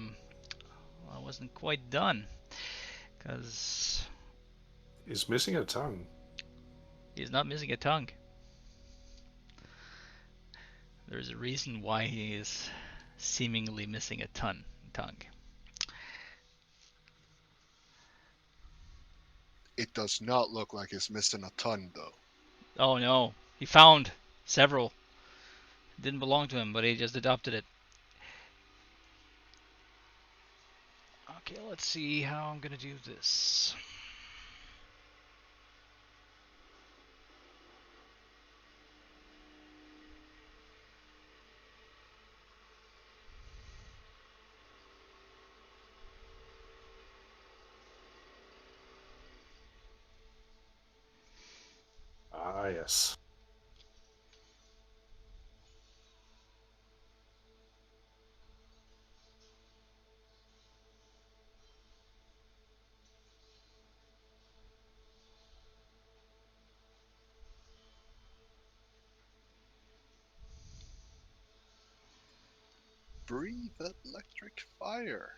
wasn't quite done because He's missing a tongue. he's not missing a tongue. There's a reason why he is seemingly missing a tongue. It does not look like it's missing a ton, though. Oh no, he found several. It didn't belong to him, but he just adopted it. Okay, let's see how I'm gonna do this. Ah, yes. Breathe electric fire.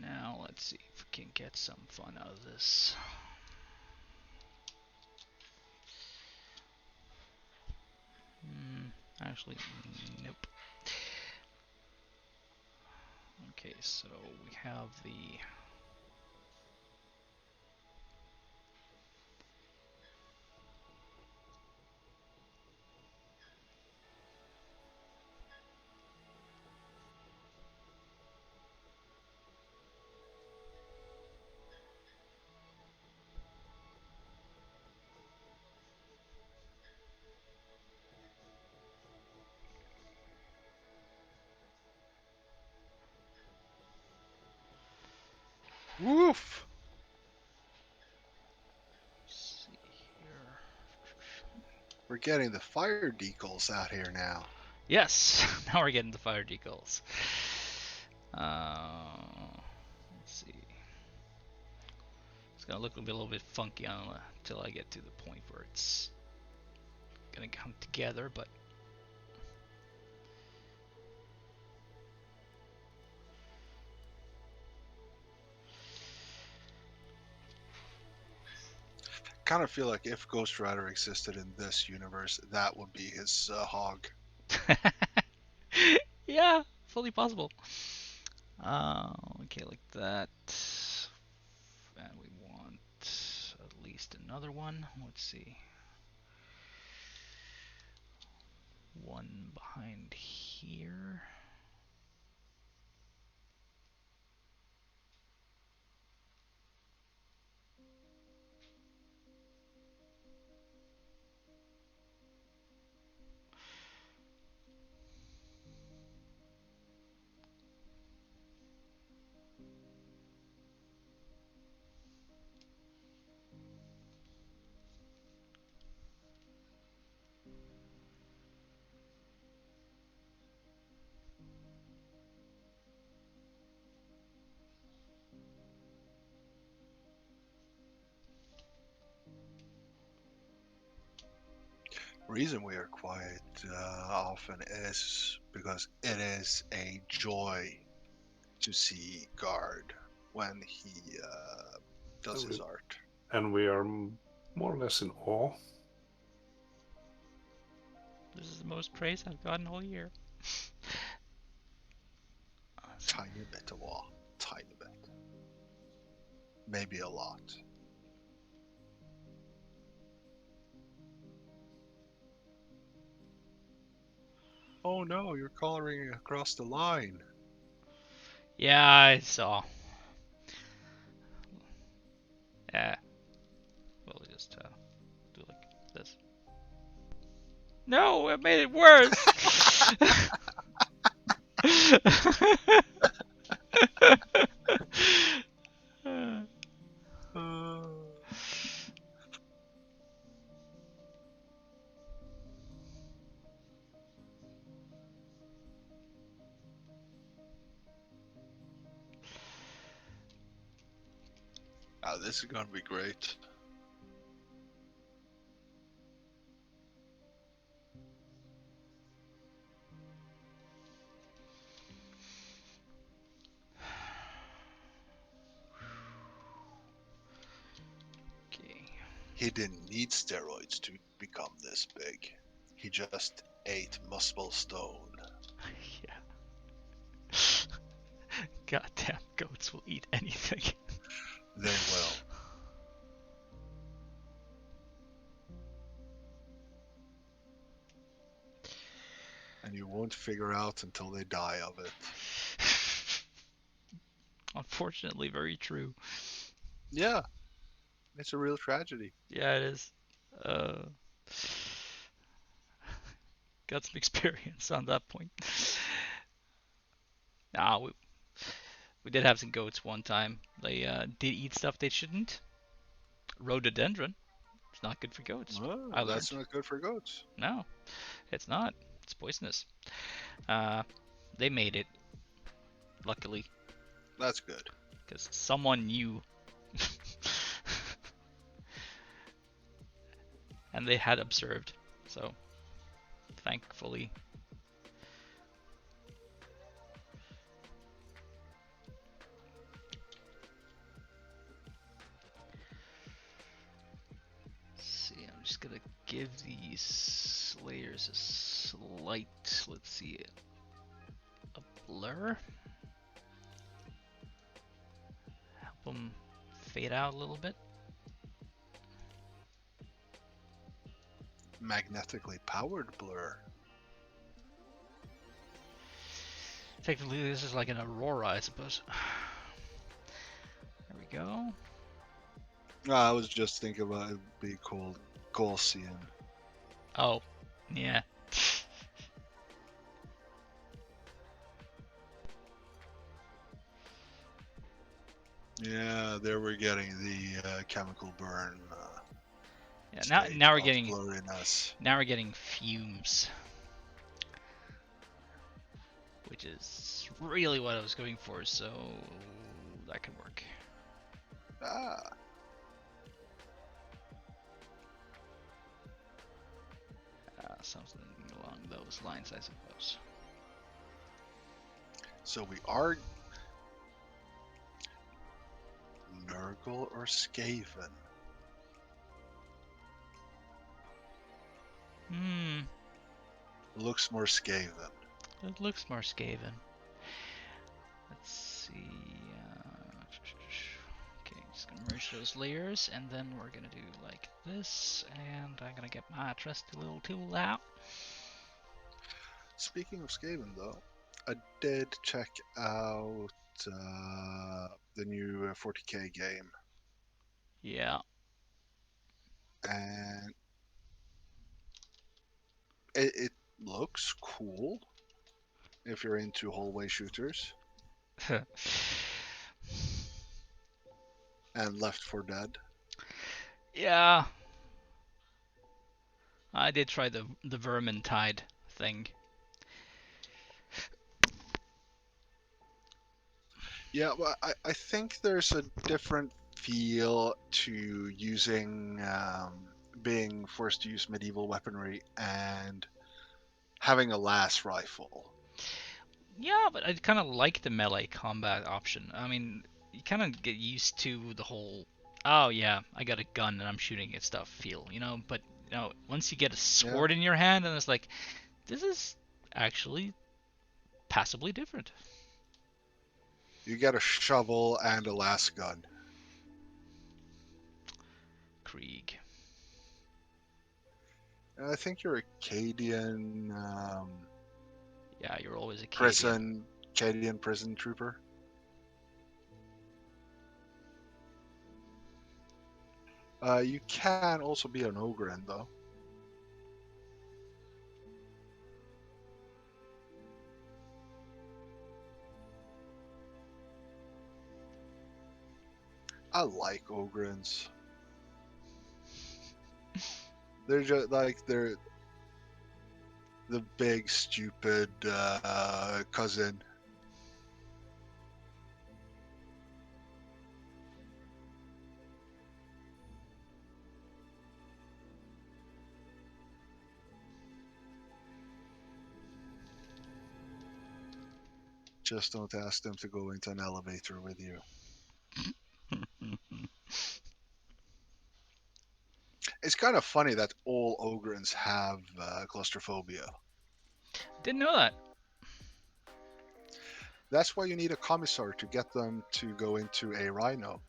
Now let's see if we can get some fun out of this. Actually, nope. Okay, so we have the Woof! let's see here. We're getting the fire decals out here now. Yes, now we're getting the fire decals. Let's see. It's gonna look a little bit funky until I get to the point where it's gonna come together, but Kind of feel like if Ghost Rider existed in this universe, that would be his hog. yeah, fully possible. Okay, like that. And we want at least another one. Let's see. One behind here. reason we are quiet often is because it is a joy to see Gard when he does his art. And we are more or less in awe. This is the most praise I've gotten all year. Tiny bit of awe. Tiny bit. Maybe a lot. Oh no, you're coloring across the line. Yeah, I saw. Yeah. We'll just do like this. No, it made it worse. Oh, this is gonna be great. Okay. He didn't need steroids to become this big. He just ate muspel stone. Yeah. Goddamn goats will eat anything. They will. And you won't figure out until they die of it. Unfortunately, very true. Yeah. It's a real tragedy. Yeah, it is. Got some experience on that point. Nah, we did have some goats one time. They did eat stuff they shouldn't. Rhododendron. It's not good for goats. Oh, I that's learned. not good for goats. No, it's not. It's poisonous. They made it, luckily, That's good. because someone knew. And they had observed, so thankfully. Let's see, I'm just gonna give these layers a slight, let's see, a blur. Help them fade out a little bit. Magnetically powered blur. Technically, this is like an aurora, I suppose. There we go. I was just thinking about it would be called Gaussian. Oh, yeah. Yeah, there we're getting the chemical burn. Yeah, now we're getting blurriness. now we're getting fumes, which is really what I was going for. So that can work. Ah. Something along those lines, I suppose. So we are Nurgle or Skaven? Looks more Skaven. It looks more Skaven. Let's see. Okay, just gonna merge those layers, and then we're gonna do like this, and I'm gonna get my trusty little tool out. Speaking of Skaven, though, I did check out the new 40k game, Yeah. and it looks cool if you're into hallway shooters and Left 4 Dead. Yeah. I did try the Vermintide thing. Yeah, well, I think there's a different feel to using being forced to use medieval weaponry and having a las rifle. Yeah, but I kind of like the melee combat option. I mean, you kind of get used to the whole, oh yeah, I got a gun and I'm shooting at stuff feel, you know? But, you know, once you get a Yeah, sword in your hand and it's like, this is actually passably different. you get a shovel and a las gun. Krieg. And I think your Acadian Yeah, you're always a Canadian. Acadian prison trooper. You can also be an Ogren, though. I like Ogrens. They're just like they're the big stupid cousin. Just don't ask them to go into an elevator with you. It's kind of funny that all Ogrens have claustrophobia. Didn't know that. That's why you need a commissar to get them to go into a rhino.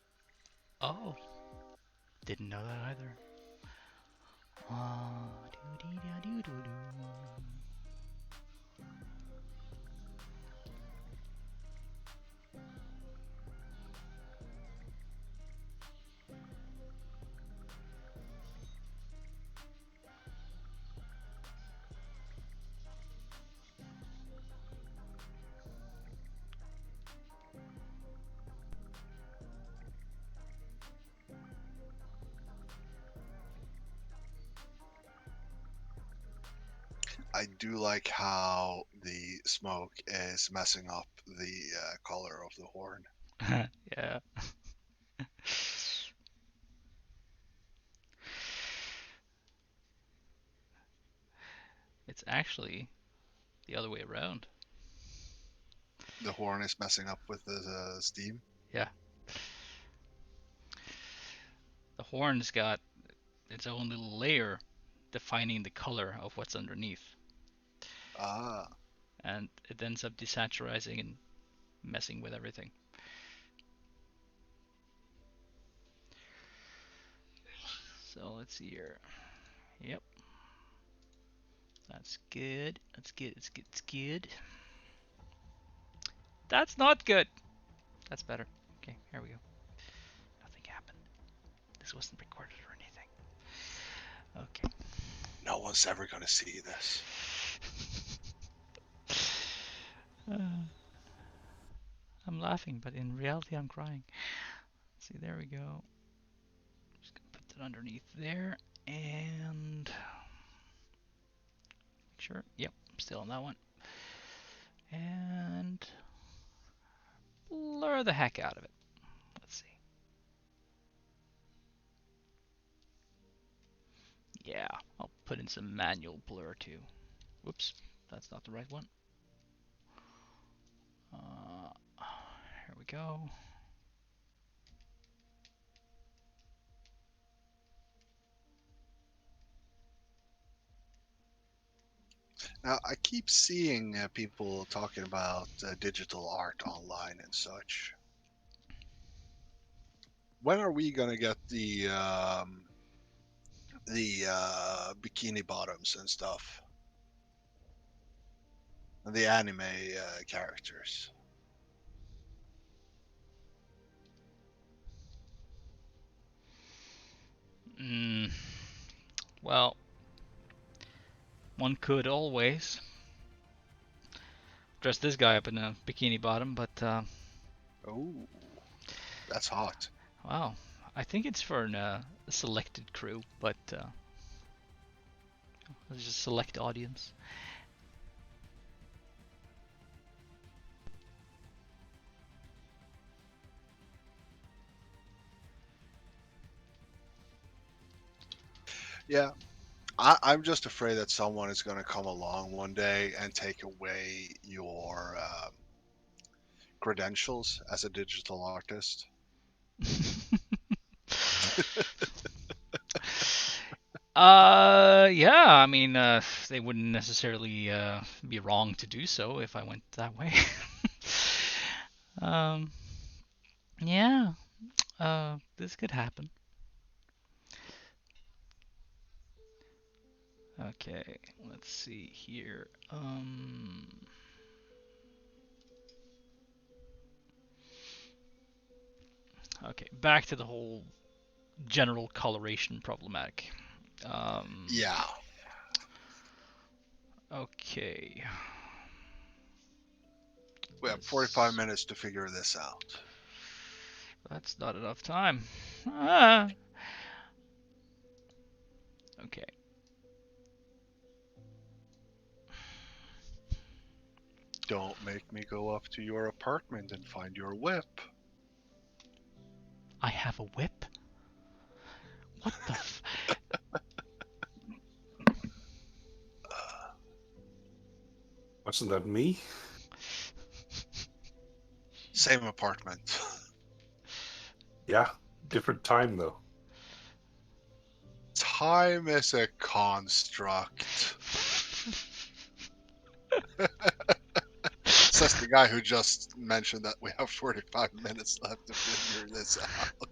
Oh, didn't know that either. Doo-dee-da-doo-doo-doo. I do like how the smoke is messing up the color of the horn. Yeah. It's actually the other way around. The horn is messing up with the steam. Yeah. The horn's got its own little layer defining the color of what's underneath. Ah, And it ends up desaturizing and messing with everything. So let's see here. Yep. That's good. That's good. It's good. It's good. That's not good. That's better. Okay, here we go. Nothing happened. This wasn't recorded or anything. Okay. no one's ever gonna see this. I'm laughing, but in reality, I'm crying. Let's see, there we go. Just gonna put that underneath there, and sure. Yep, I'm still on that one. And blur the heck out of it. Let's see. Yeah, I'll put in some manual blur too. Whoops, that's not the right one. Here we go. Now, I keep seeing people talking about digital art online and such. When are we gonna get the bikini bottoms and stuff, and the anime characters? Well, one could always dress this guy up in a bikini bottom, but Oh, that's hot. wow, I think it's for a selected crew, but it's just select audience. Yeah, I'm just afraid that someone is going to come along one day and take away your credentials as a digital artist. Yeah, I mean, they wouldn't necessarily be wrong to do so if I went that way. um, yeah, this could happen. Okay, let's see here. Okay, back to the whole general coloration problematic. Yeah, Okay. we have 45 This, minutes to figure this out. that's not enough time. Ah. Okay. Don't make me go up to your apartment and find your whip. I have a whip? What the f... Wasn't that me? Same apartment. Yeah, different time though. Time is a construct. Says the guy who just mentioned that we have 45 minutes left to figure this out.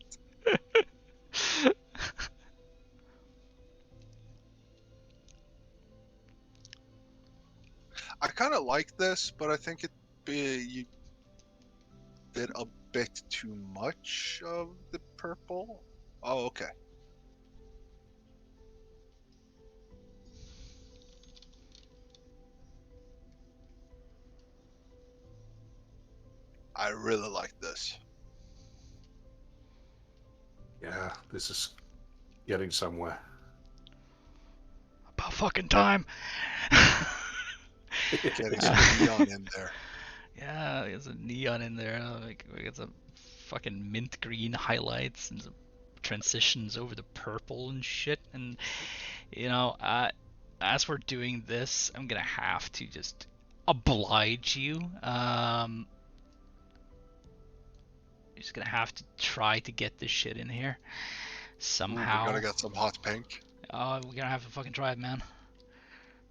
I kind of like this, but I think you did a bit too much of the purple. Oh, okay. I really like this. Yeah, this is getting somewhere. About fucking time. Getting some neon in there. Yeah, there's a neon in there. Like, we got some fucking mint green highlights and some transitions over the purple and shit. And you know, as we're doing this, I'm gonna have to just oblige you. Just gonna have to try to get this shit in here Ooh, somehow. we gotta get some hot pink. Oh, we're gonna have to fucking try it, man.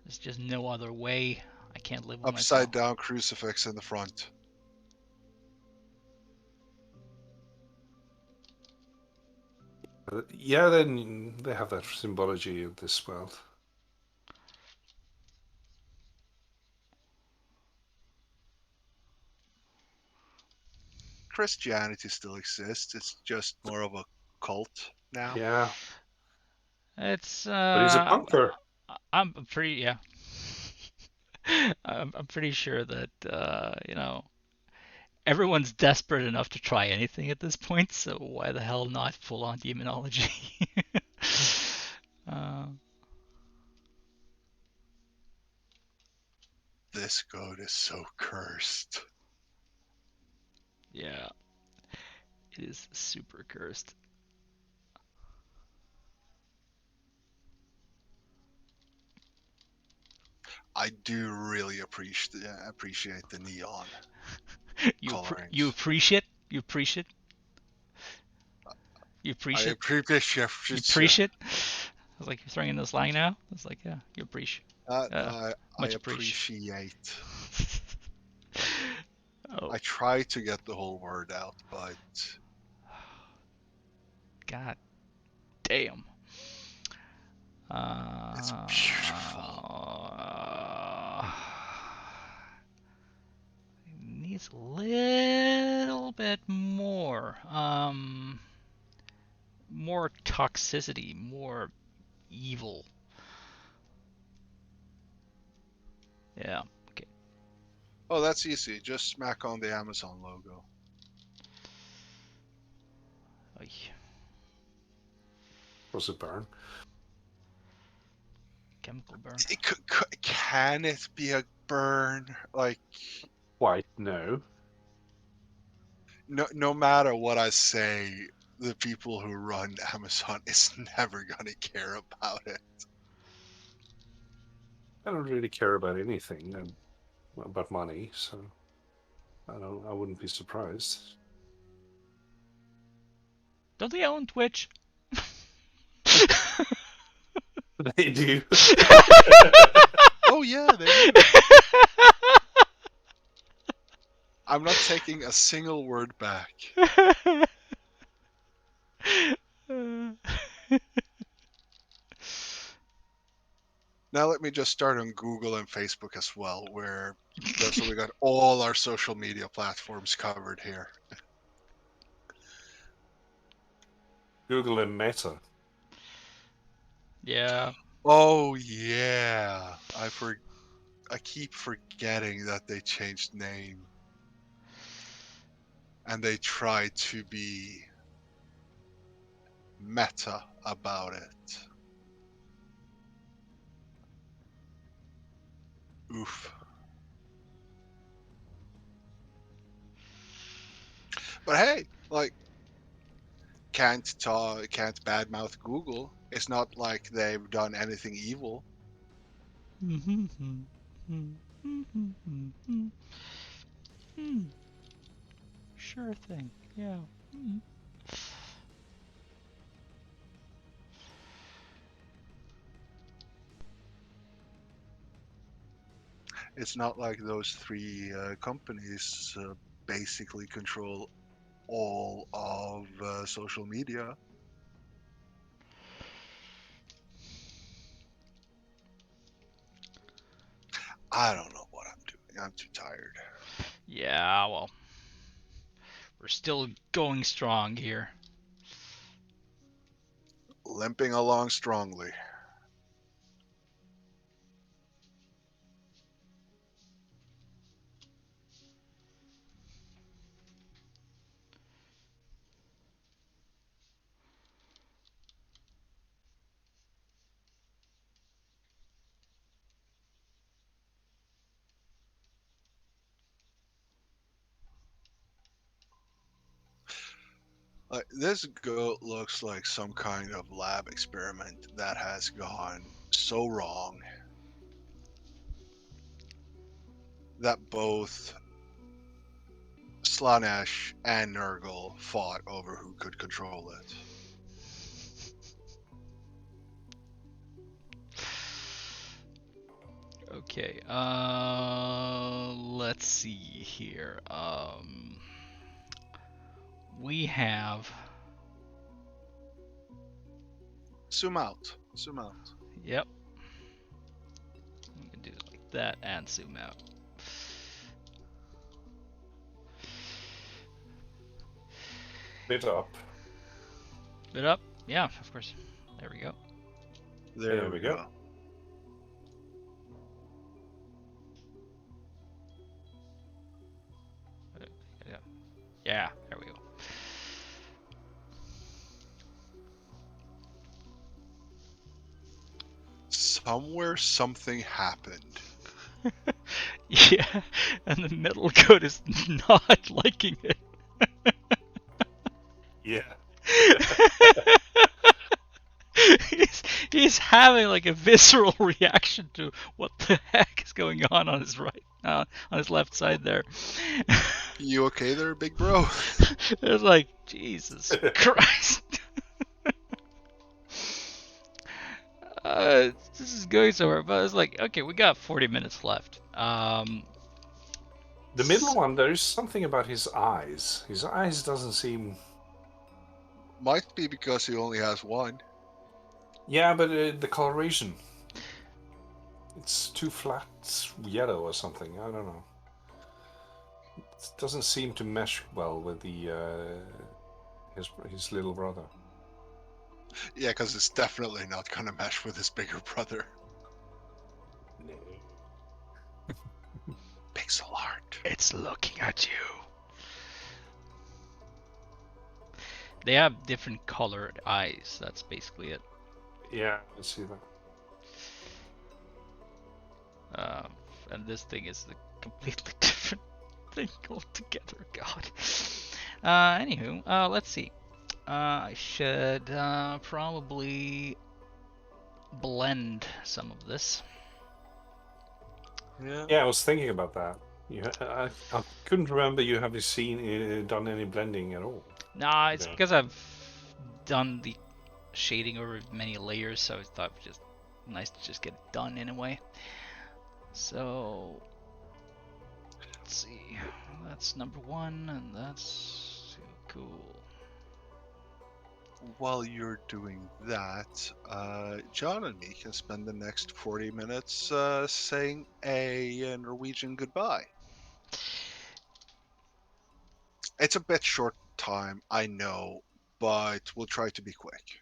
There's just no other way. I can't live with myself. Upside down crucifix in the front. Yeah, then they have that symbology of this world. Christianity still exists. It's just more of a cult now. Yeah, It's but he's a punker. I'm pretty yeah. I'm pretty sure that you know, everyone's desperate enough to try anything at this point, so why the hell not full on demonology? uh, This goat is so cursed. yeah, it is super cursed. I do really appreciate the neon You colorings. you appreciate you appreciate you I appreciate appreciate you appreciate. I was like, you're throwing in the slang now. I was like, yeah, you appreciate. I Much appreciate. Oh I try to get the whole word out, but god damn. it's beautiful. Needs a little bit more. More toxicity, more evil. Yeah. Okay. Oh, that's easy. Just smack on the Amazon logo. Oy. Was a burn. Chemical burn. Can it be a burn? Like, White, no. no matter what I say, the people who run Amazon is never gonna care about it. I don't really care about anything about money, so I wouldn't be surprised. Don't they own Twitch? They do. Oh yeah, they do. I'm not taking a single word back. Now let me just start on Google and Facebook as well, so we got all our social media platforms covered here. Google and Meta. Yeah. Oh yeah, I keep forgetting that they changed name, and they tried to be meta about it. Oof. But hey, like, can't badmouth Google. It's not like they've done anything evil. Sure thing. Yeah. It's not like those three companies basically control all of social media. I don't know what I'm doing. I'm too tired. Yeah, well, we're still going strong here. Limping along strongly. This goat looks like some kind of lab experiment that has gone so wrong that both Slanesh and Nurgle fought over who could control it. Okay, let's see here. We have... Zoom out. Zoom out. Yep. I'm gonna do it like that and zoom out. Bit up. Bit up? Yeah, of course. There we go. There we go. Yeah, there we go. Somewhere something happened. Yeah, and the middle goat is not liking it. Yeah. he's having like a visceral reaction to what the heck is going on his right, on his left side there. You okay there, big bro? It's like, Jesus Christ. This is going somewhere, but it's like, okay, we got 40 minutes left. The middle one, there is something about his eyes. His eyes doesn't seem... Might be because he only has one. Yeah, but the coloration. It's too flat yellow or something. I don't know. It doesn't seem to mesh well with the his little brother. Yeah, because it's definitely not gonna mesh with his bigger brother. No. Pixel art. It's looking at you. They have different colored eyes. That's basically it. Yeah, I see that. And this thing is a completely different thing altogether. God. Anywho, let's see. I should probably blend some of this. Yeah. Yeah, I was thinking about that. I couldn't remember you having done any blending at all. Nah, it's Okay. because I've done the shading over many layers, so I thought it was just nice to just get it done anyway. So let's see, that's number 1, and that's cool. While you're doing that, John and me can spend the next 40 minutes saying a Norwegian goodbye. It's a bit short time, I know, but we'll try to be quick.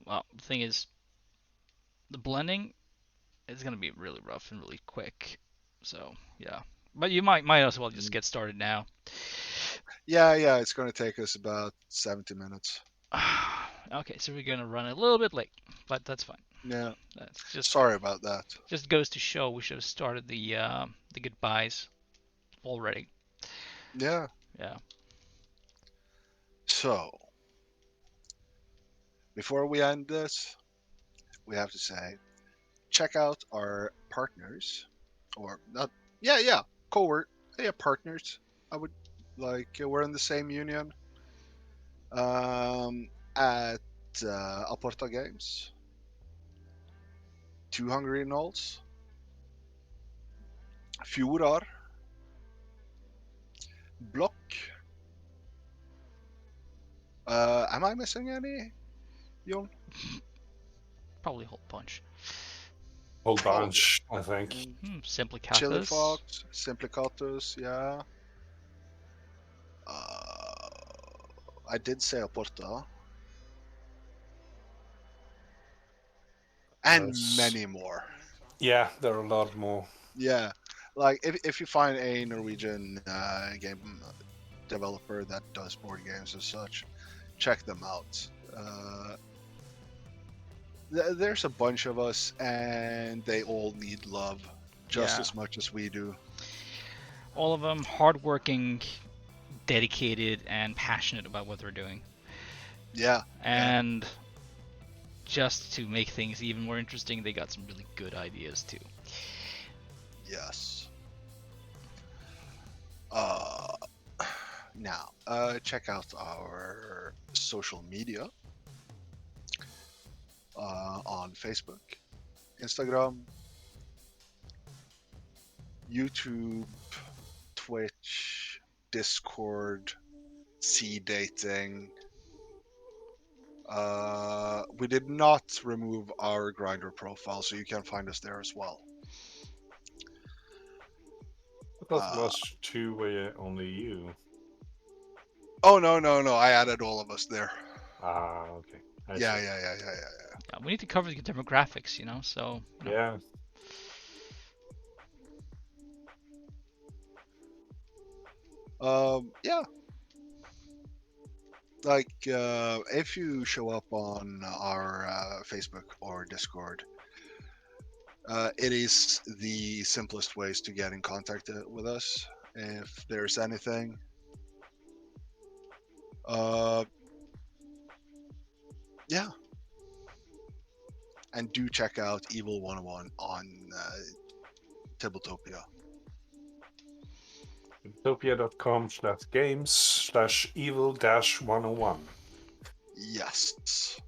Well, the thing is, the blending is gonna be really rough and really quick. So yeah, but you might as well just get started now. Yeah, it's going to take us about 70 minutes. Okay, so we're gonna run a little bit late, but that's fine. Yeah, That's just sorry about that. just goes to show we should have started the goodbyes already. Yeah, Yeah. so before we end this, we have to say check out our partners, or not. Yeah, co-work. Yeah, partners. I would like we're in the same union. At Aporta Games, Two Hungry Knolls, Fjorar, Block. Am I missing any, Jon? Probably a whole bunch. Whole bunch, I think. Simply Chili Cathos. Fox, Simplicatus, yeah. I did say Aporta. And many more. Yeah, there are a lot more. Yeah, like if you find a Norwegian game developer that does board games and such, check them out. There's a bunch of us, and they all need love just as much as we do. All of them hardworking, dedicated, and passionate about what they're doing. Yeah. And just to make things even more interesting, they got some really good ideas too. Yes. Now, check out our social media on Facebook, Instagram, YouTube, Twitch, Discord, Sea Dating. We did not remove our Grinder profile, so you can find us there as well. I thought it was two-way only you. Oh no! I added all of us there. Ah, okay. Yeah. Yeah, we need to cover the demographics, so. Yeah. Yeah. Like, if you show up on our Facebook or Discord, it is the simplest ways to get in contact with us. If there's anything, yeah. And do check out Evil 101 on Tabletopia. Tabletopia.com/games/evil-101. Yes.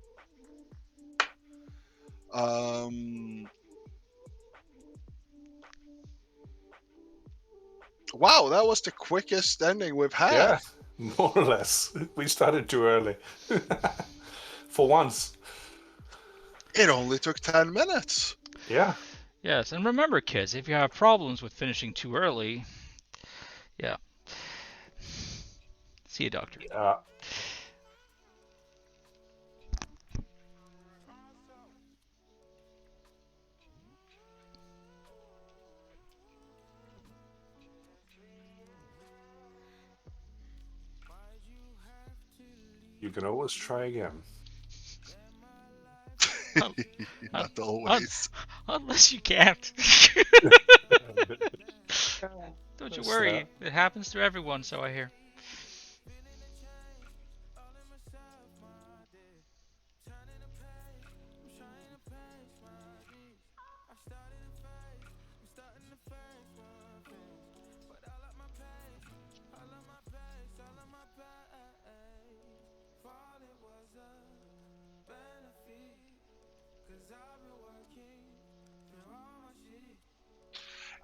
Wow, that was the quickest ending we've had. Yeah, more or less. We started too early. For once. It only took 10 minutes. Yeah. Yes, and remember, kids, if you have problems with finishing too early, yeah, see a doctor. Yeah. You can always try again. Not always. Unless you can't. Don't you worry. It happens to everyone, so I hear.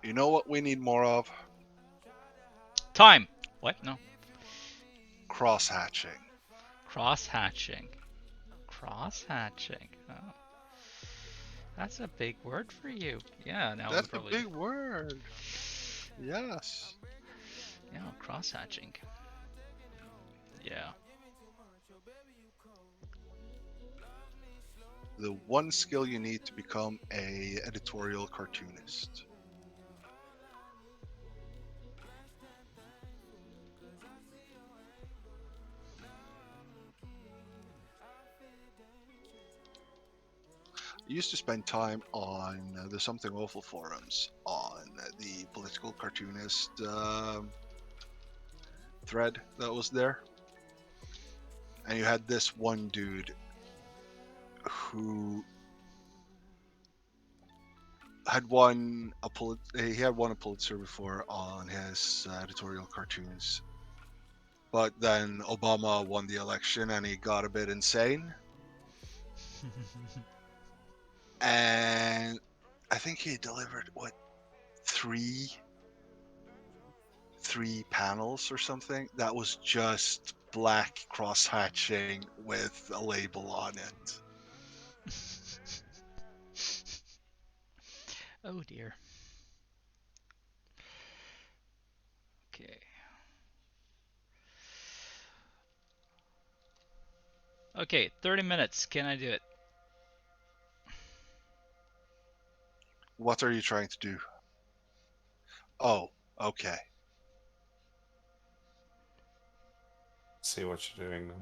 You know what we need more of? Time. What? No. Cross hatching. Cross hatching. Cross hatching. Oh. That's a big word for you. Yeah, now we That's a probably. big word. Yes. Yeah, cross hatching. Yeah. The one skill you need to become a editorial cartoonist. I used to spend time on the Something Awful forums on the political cartoonist thread that was there. And you had this one dude who had won a Pulitzer before on his editorial cartoons. But then Obama won the election and he got a bit insane. And I think he delivered three panels or something that was just black cross hatching with a label on it. Oh dear. Okay. Okay, 30 minutes. Can I do it? What are you trying to do? Oh, okay. See what you're doing now.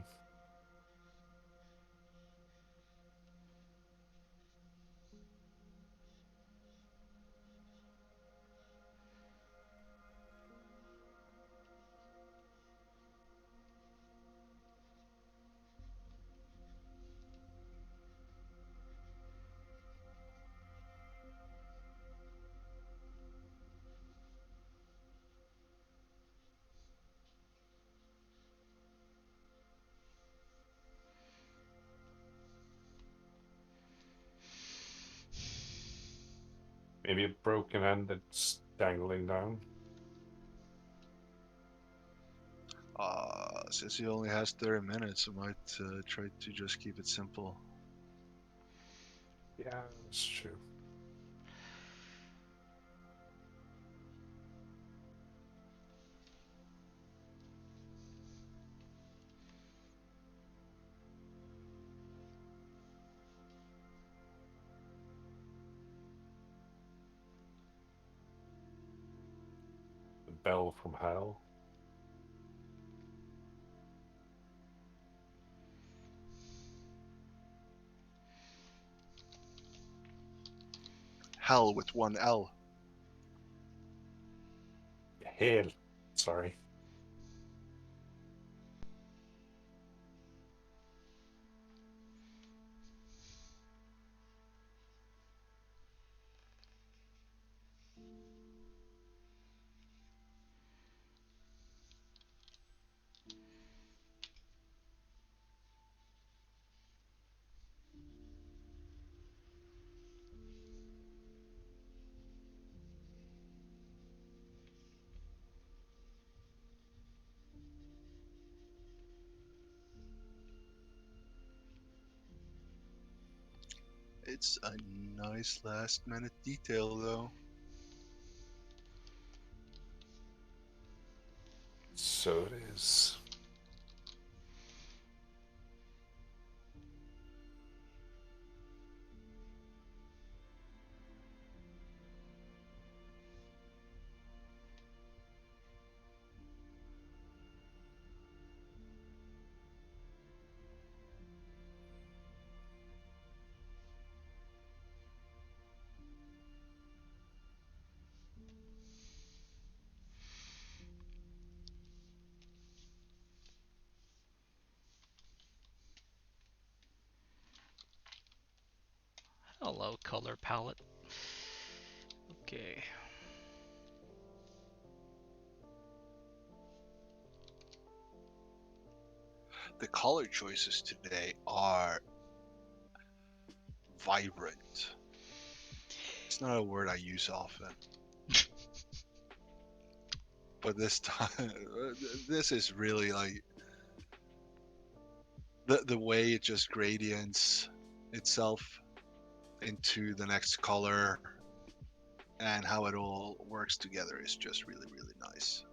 Maybe a broken end that's dangling down. Since he only has 30 minutes, I might try to just keep it simple. Yeah, that's true. The bell from hell. Hell with one L. Hell. Sorry. It's a nice last minute detail though. So it is. Hello, color palette. Okay. The color choices today are vibrant. It's not a word I use often. But this time, this is really like the way it just gradients itself into the next color and how it all works together is just really, really nice.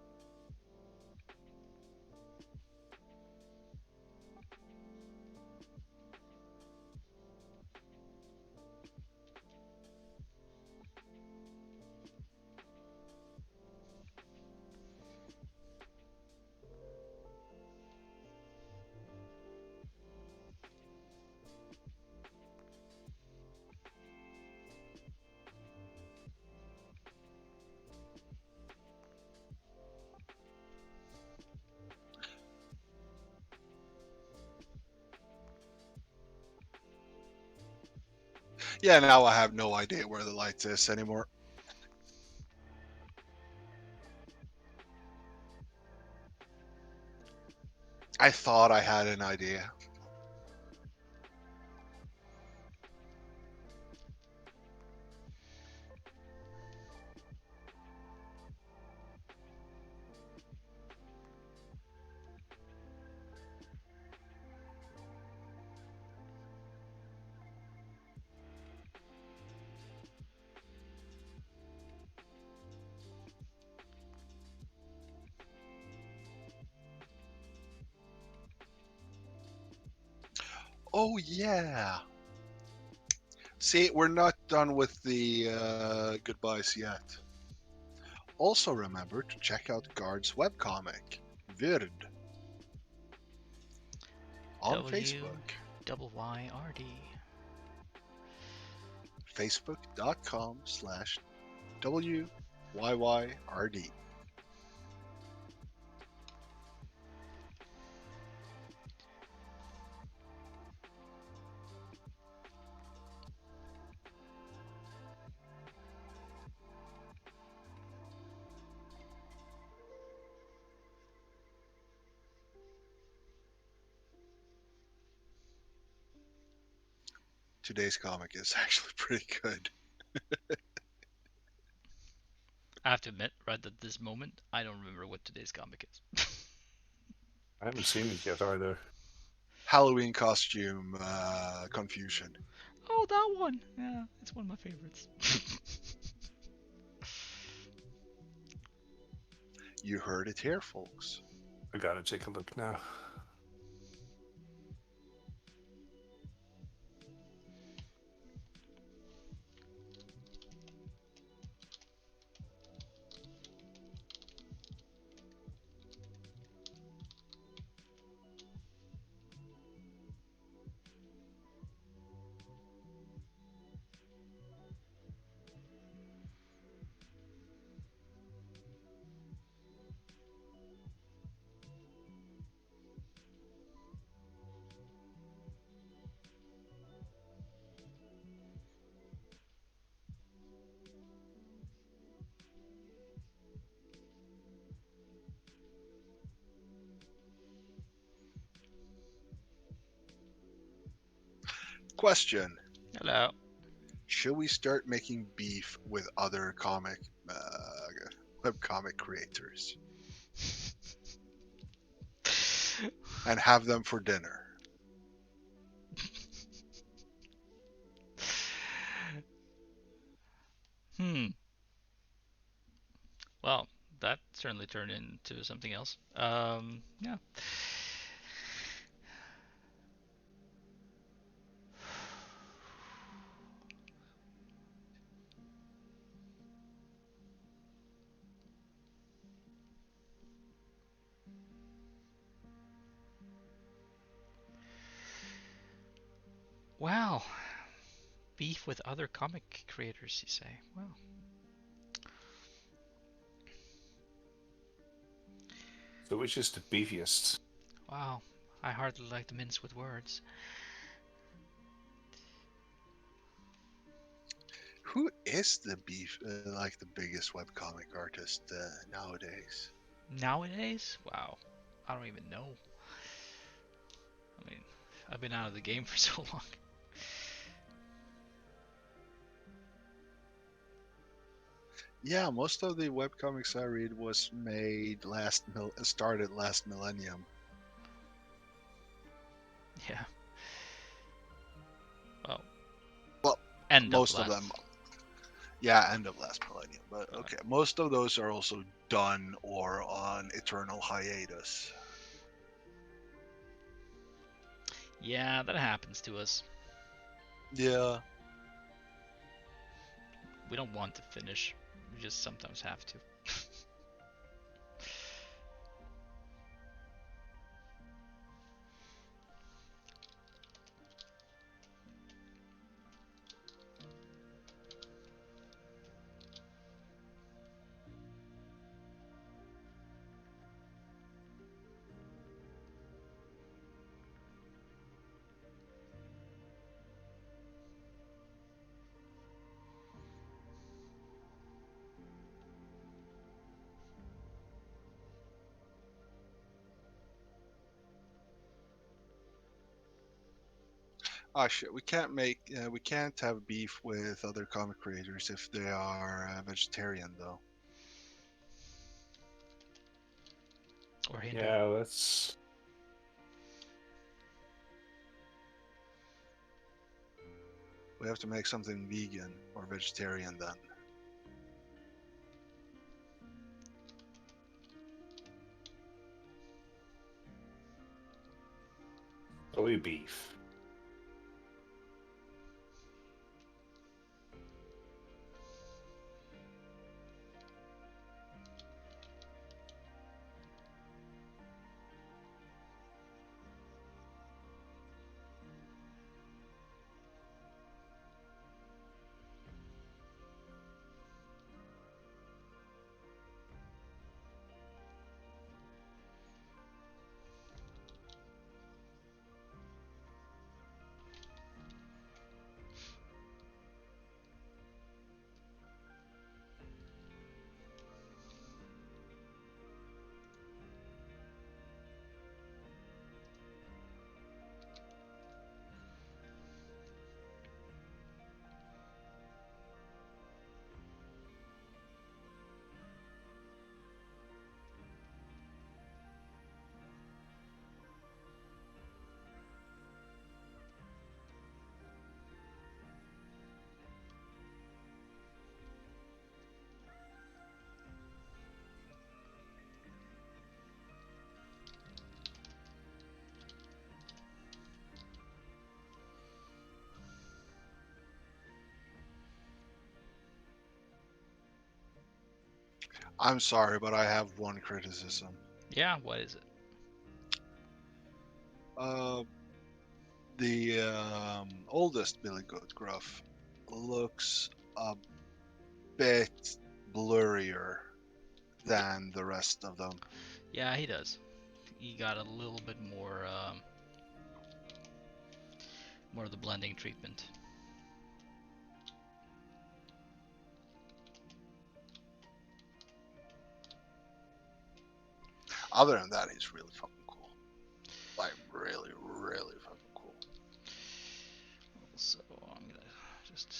Yeah, now I have no idea where the light is anymore. I thought I had an idea. Oh, yeah. See, we're not done with the goodbyes yet. Also remember to check out Gard's webcomic, VoD, on Facebook. WYRD. Facebook.com/WYYRD. Today's comic is actually pretty good. I have to admit, right at this moment, I don't remember what today's comic is. I haven't seen it yet either. Halloween costume confusion. Oh, that one! Yeah, it's one of my favorites. You heard it here, folks. I gotta take a look now. Question. Hello. Should we start making beef with other webcomic creators and have them for dinner? Well, that certainly turned into something else. Yeah. Well, beef with other comic creators, you say? Well, So which is the beefiest? wow. I hardly like to mince with words. Who is the beef like the biggest webcomic artist nowadays? Nowadays? Wow. I don't even know. I mean, I've been out of the game for so long. Yeah, most of the webcomics I read was made started last millennium. Yeah. Well, Well, end of most of last. them, yeah, end of last millennium. But Uh, okay, most of those are also done or on eternal hiatus. Yeah, that happens to us. Yeah. We don't want to finish. We just sometimes have to. Ah, shit. We can't have beef with other comic creators if they are vegetarian, though. Or Hindu. Yeah, that's We have to make something vegan or vegetarian then. soy beef. I'm sorry, but I have one criticism. Yeah, what is it? Uh, the oldest Billy Goat Gruff looks a bit blurrier than the rest of them. Yeah, he does. He got a little bit more of the blending treatment. Other than that, he's really fucking cool. Like, really, really fucking cool. So I'm gonna just.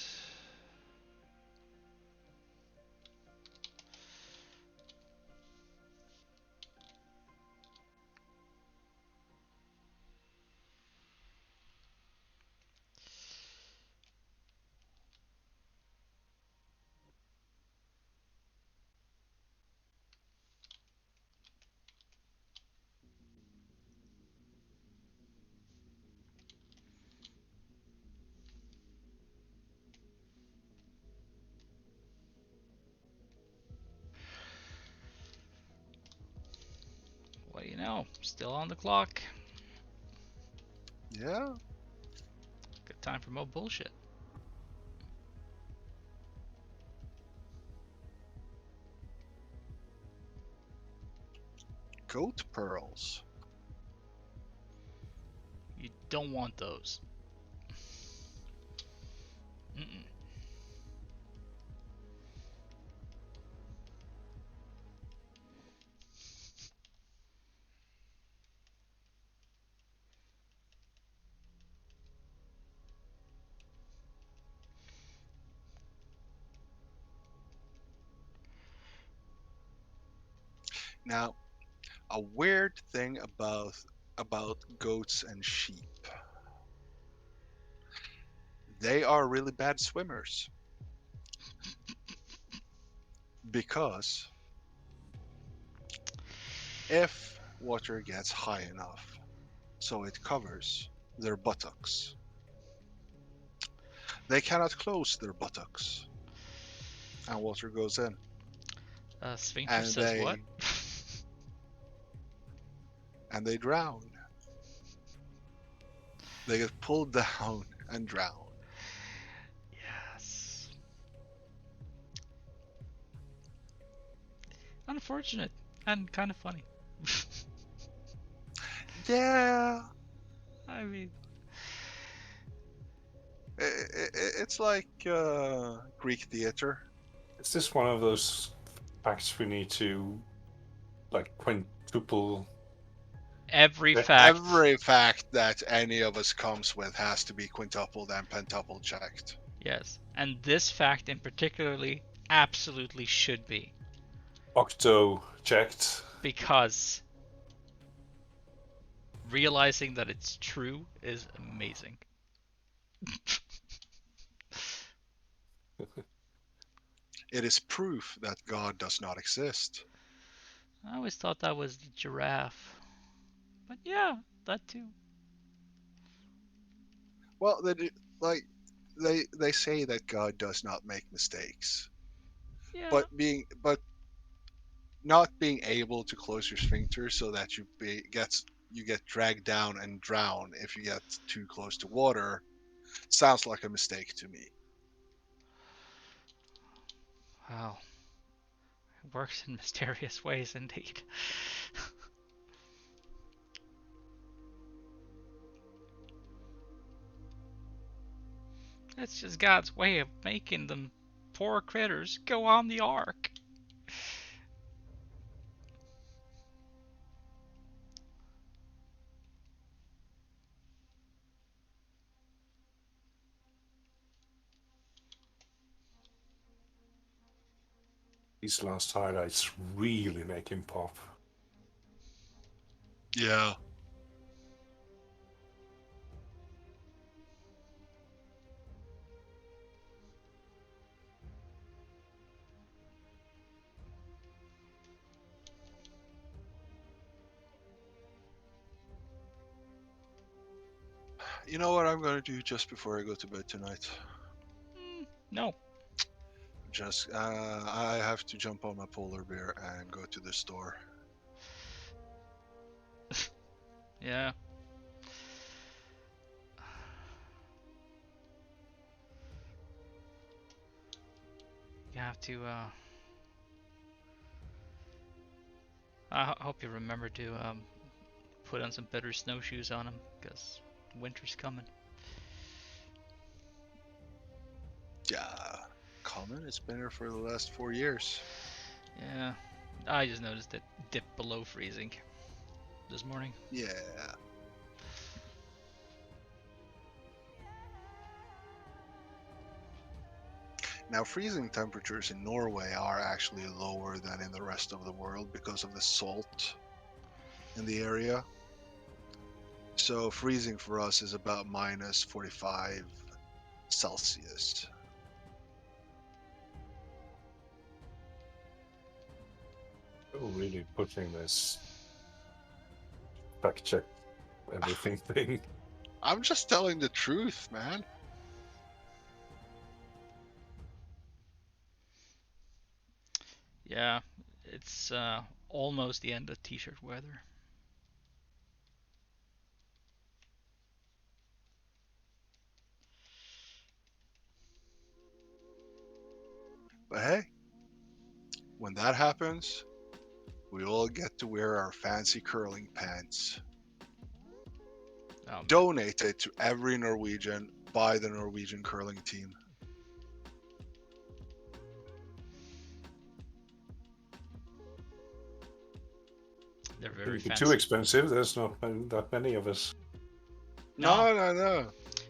What do you know? Still on the clock. Yeah. Good time for more bullshit. Goat pearls. You don't want those. Mm-mm. Now, a weird thing about goats and sheep. They are really bad swimmers because if water gets high enough so it covers their buttocks, they cannot close their buttocks and water goes in Sphincter and says what? they drown. They get pulled down and drown. Yes. Unfortunate and kind of funny. Yeah, I mean, it's like Greek theater. Is this one of those facts we need to like quintuple? every Yeah, fact. Every fact that any of us comes with has to be quintupled and pentuple checked. Yes, and this fact in particularly absolutely should be, octo checked. because realizing that it's true is amazing. It is proof that God does not exist. I always thought that was the giraffe. But yeah, that too. Well, like they say that God does not make mistakes, Yeah. but not being able to close your sphincter so that you get dragged down and drown if you get too close to water sounds like a mistake to me. Wow. It works in mysterious ways indeed. It's just God's way of making them poor critters go on the ark. These last highlights really make him pop. Yeah. You know what I'm gonna do just before I go to bed tonight? No. Just I have to jump on my polar bear and go to the store. Yeah. You have to, I hope you remember to, put on some better snowshoes on him, because winter's coming. Yeah, common. It's been here for the last 4 years. Yeah. I just noticed it dipped below freezing this morning. Yeah. Now, freezing temperatures in Norway are actually lower than in the rest of the world because of the salt in the area. So, freezing for us is about minus 45 Celsius. Oh, really pushing this fact check everything thing. I'm just telling the truth, man. Yeah, it's almost the end of t-shirt weather. But hey, when that happens, we all get to wear our fancy curling pants. Donated to every Norwegian by the Norwegian curling team. They're very It'd be fancy. too expensive. There's not that many of us. No.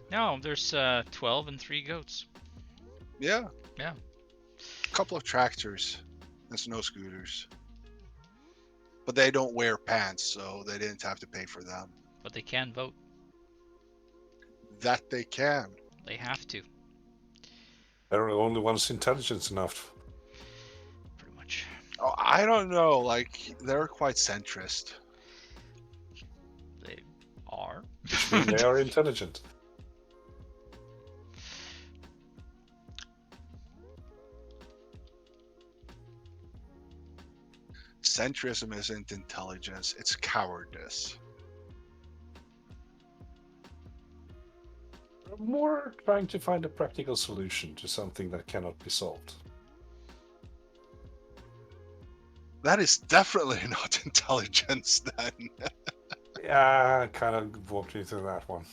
No, there's 12 and 3 goats. Yeah. Yeah. A couple of tractors and snow scooters. But they don't wear pants, so they didn't have to pay for them. But they can vote. That they can. They have to. They're the only ones intelligent enough. Pretty much. Oh, I don't know. Like, they're quite centrist. They are. Which means they are intelligent. Centrism isn't intelligence, it's cowardice. We're more trying to find a practical solution to something that cannot be solved. That is definitely not intelligence, then. Yeah, I kind of walked you through that one.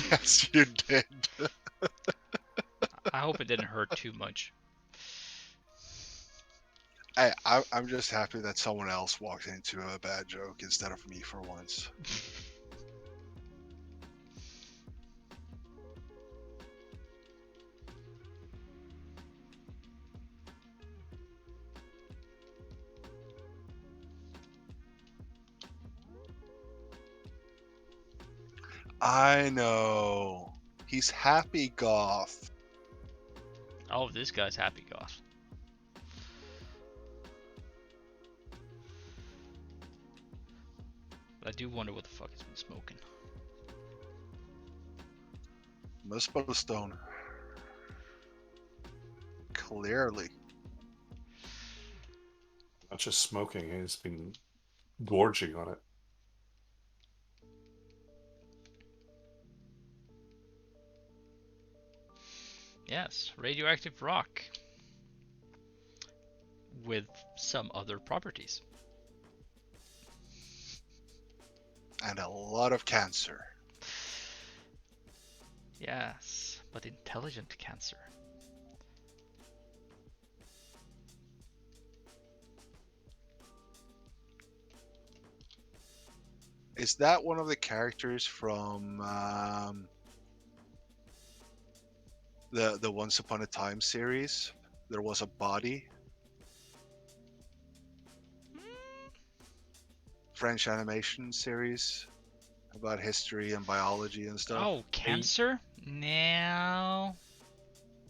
Yes, you did. I hope it didn't hurt too much. I'm just happy that someone else walked into a bad joke instead of me for once. I know. He's happy goth. Oh, this guy's happy goth. But I do wonder what the fuck he's been smoking. Must put a stone. Clearly. Not just smoking, he's been gorging on it. Yes, radioactive rock. With some other properties. And a lot of cancer. Yes, but intelligent cancer. Is that one of the characters from the Once Upon a Time series? There was a body. French animation series about history and biology and stuff. Oh, cancer? No.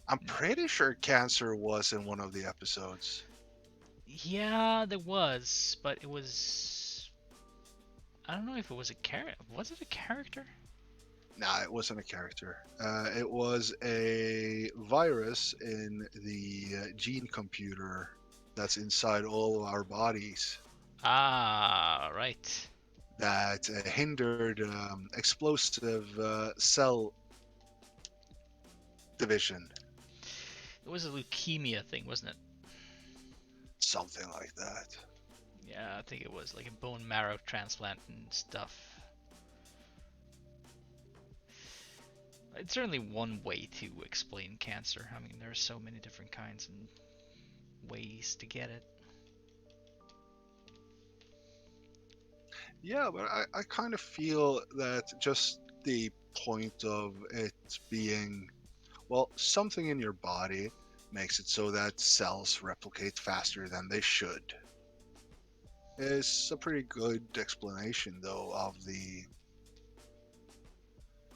I'm pretty sure cancer was in one of the episodes. Yeah, there was, but it was... I don't know if it was a character. Was it a character? Nah, it wasn't a character. It was a virus in the gene computer that's inside all of our bodies Ah, right. that hindered explosive cell division. It was a leukemia thing, wasn't it? Something like that. Yeah, I think it was like a bone marrow transplant and stuff. It's certainly one way to explain cancer. I mean, there are so many different kinds and ways to get it. Yeah, but I kind of feel that just the point of it being, well, something in your body makes it so that cells replicate faster than they should. Is a pretty good explanation, though, of the,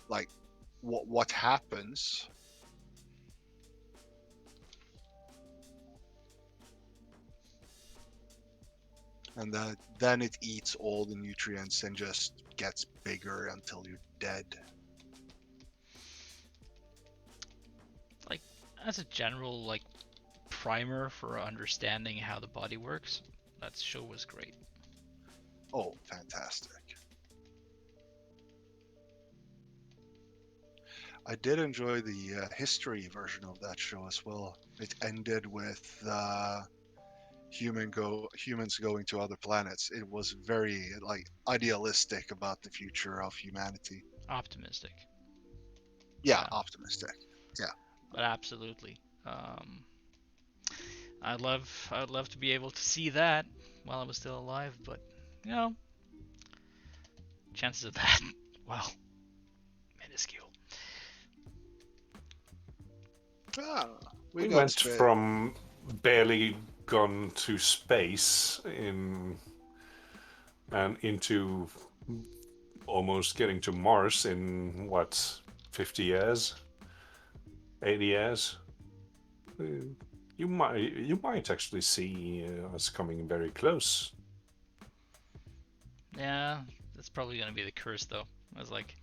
like, what happens. And that then it eats all the nutrients and just gets bigger until you're dead. Like, as a general, like, primer for understanding how the body works, that show was great. Oh, fantastic. I did enjoy the history version of that show as well. It ended with humans going to other planets. It was very like idealistic about the future of humanity. Optimistic. Yeah, Yeah. optimistic. Yeah. But absolutely. I'd love to be able to see that while I was still alive, but you know, chances of that, well, minuscule. Ah, We got went space. from barely gone to space in and into almost getting to Mars in what, 50 years, 80 years. You might actually see us coming very close. Yeah, that's probably gonna be the curse though. I was like,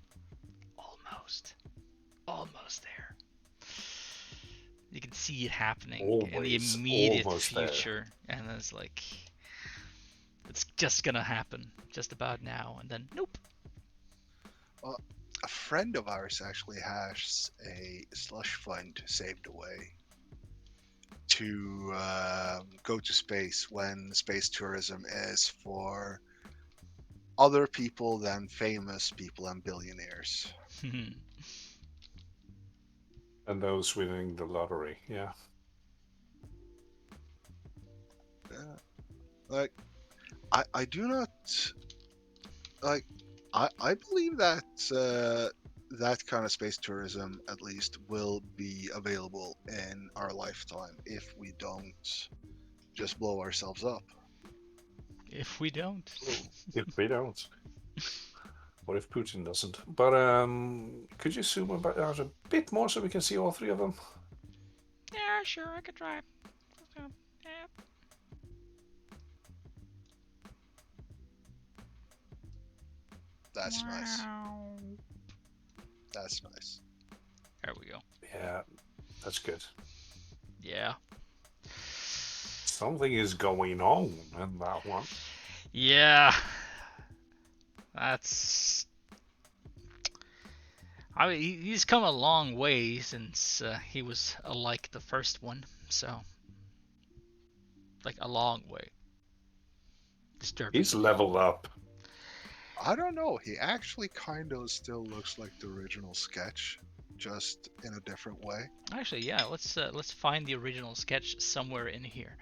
almost there. You can see it happening in the Always, immediate almost there. future, and it's like, it's just gonna happen just about now, and then nope. Well, a friend of ours actually has a slush fund saved away to go to space when space tourism is for other people than famous people and billionaires. And those winning the lottery, yeah. Yeah. Like, I do not like. I believe that that kind of space tourism at least will be available in our lifetime if we don't just blow ourselves up. If we don't. If we don't. What if Putin doesn't? But could you zoom out a bit more so we can see all three of them? Yeah, sure, I could try. Yeah. That's nice. That's nice. There we go. Yeah, that's good. Yeah. Something is going on in that one. Yeah. That's. I mean, he's come a long way since he was like the first one, so. Like, a long way. Disturbing. He's leveled up. I don't know. He actually kind of still looks like the original sketch, just in a different way. Actually, yeah, let's find the original sketch somewhere in here.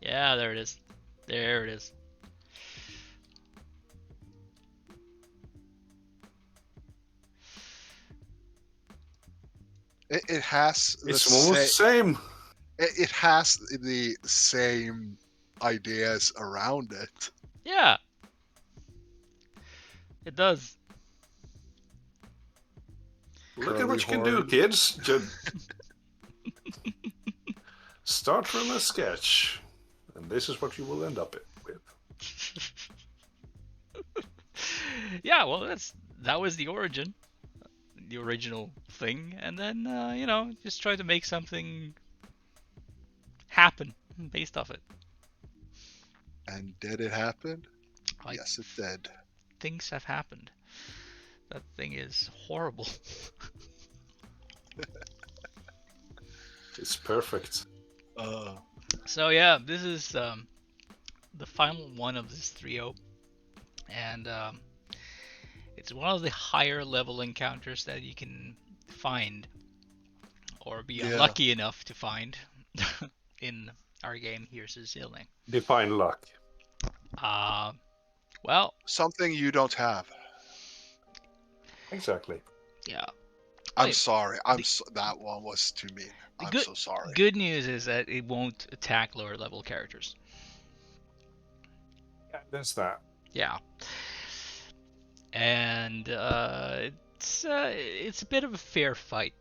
Yeah, there it is. There it is. It has the It's almost the same. It has the same ideas around it. Yeah. It does. Look at what you can do, kids. Just start from a sketch, and this is what you will end up with. Yeah, well, that was the origin, the original thing, and then just try to make something happen based off it. And did it happen? Like, Yes, it did. Things have happened. That thing is horrible. It's perfect. So yeah, this is the final one of this trio, and it's one of the higher level encounters that you can find, or be unlucky enough to find, in our game Here's a Sealening. Define luck. Well, something you don't have. Exactly. Yeah. I'm sorry. That one was too mean. I'm so sorry. Good news is that it won't attack lower level characters. Yeah, there's that. Yeah. And it's a bit of a fair fight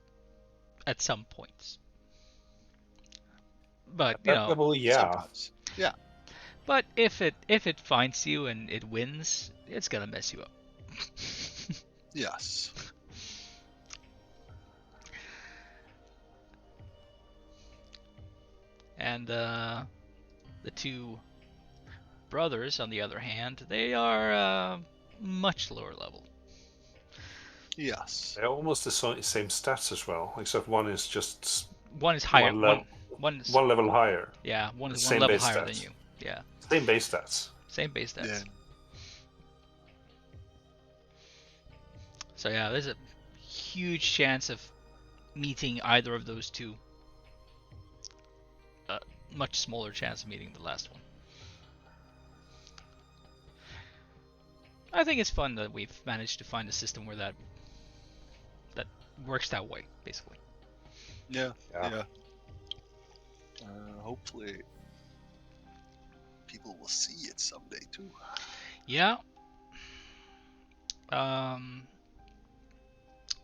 at some points. But level, yeah. Sometimes. Yeah. But if it finds you and it wins, it's gonna mess you up. Yes. And the two brothers, on the other hand, they are much lower level. Yes. They're almost the same stats as well, except one is just one is higher. One level higher. Yeah, one is one level higher than you. Yeah. Same base stats. Same base stats. Yeah. So yeah, there's a huge chance of meeting either of those two. Much smaller chance of meeting the last one. I think it's fun that we've managed to find a system where that works that way, basically. Yeah. Hopefully, people will see it someday too. Yeah. Um,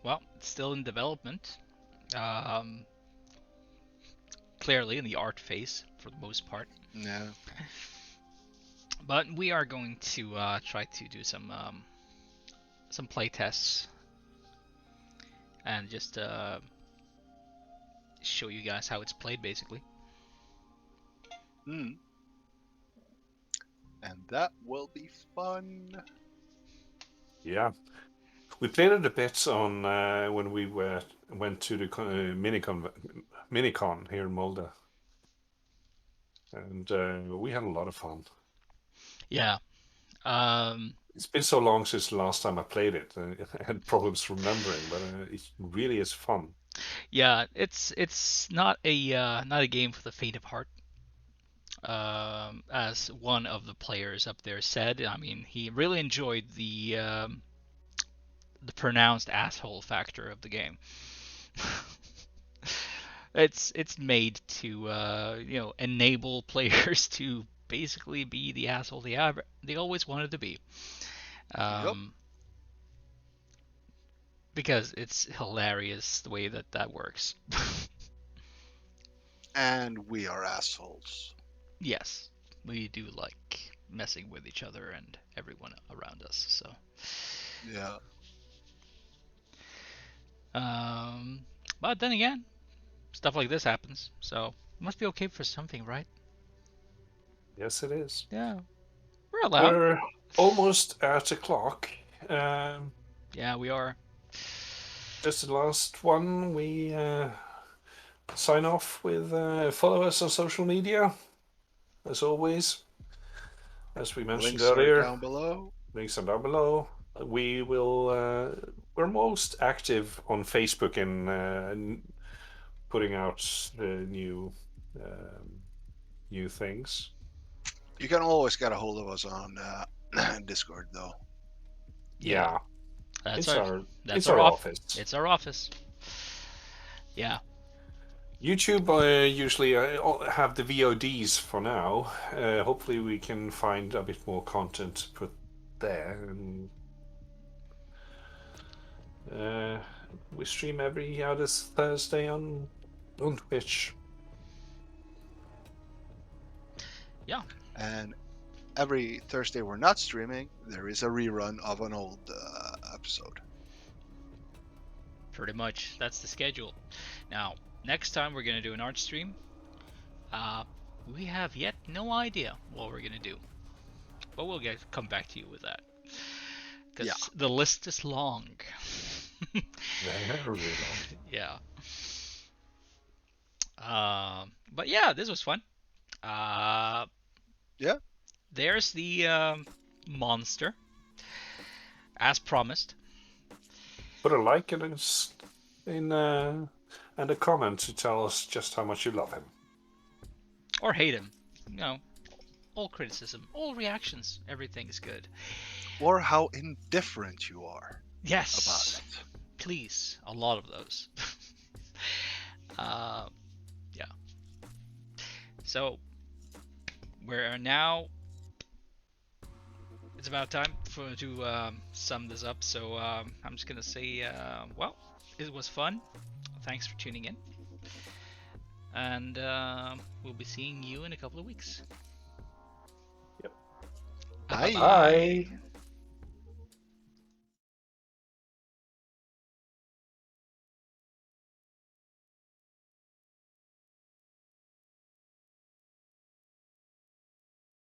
well, it's still in development. Um, clearly in the art phase for the most part. Yeah. But we are going to try to do some play tests and just show you guys how it's played, basically. And that will be fun. Yeah. We played it a bit on when we went to the Minicon here in Molde. And we had a lot of fun. Yeah. It's been so long since the last time I played it. I had problems remembering, but it really is fun. Yeah, it's not a game for the faint of heart. As one of the players up there said, I mean, he really enjoyed the pronounced asshole factor of the game. It's made to enable players to basically be the asshole they always wanted to be. Yep. Because it's hilarious the way that works. And we are assholes. Yes, we do like messing with each other and everyone around us. So. Yeah. But then again, stuff like this happens, so it must be okay for something, right? Yes, it is. Yeah, we're allowed. We're almost at the clock. Yeah, we are. Just the last one. We sign off with follow us on social media, as always. As we mentioned Links earlier, are down below. links are down below. We will. We're most active on Facebook and putting out new things. You can always get a hold of us on Discord, though. Yeah. That's It's our office. It's our office. Yeah. YouTube usually have the VODs for now. Hopefully we can find a bit more content to put there. And we stream every other Thursday on Twitch. Yeah. And every Thursday we're not streaming, there is a rerun of an old episode. Pretty much. That's the schedule. Now, next time we're going to do an art stream. We have yet no idea what we're going to do. But we'll come back to you with that. Because the list is long. Very long. Yeah. But yeah, this was fun. Yeah. There's the monster. As promised. Put a like and a comment to tell us just how much you love him. Or hate him. You know, all criticism, all reactions, everything is good. Or how indifferent you are. Yes. About it. Please, a lot of those. Yeah. So we're now. It's about time to sum this up. So I'm just gonna say, well, it was fun. Thanks for tuning in, and we'll be seeing you in a couple of weeks. Yep. Bye. Bye.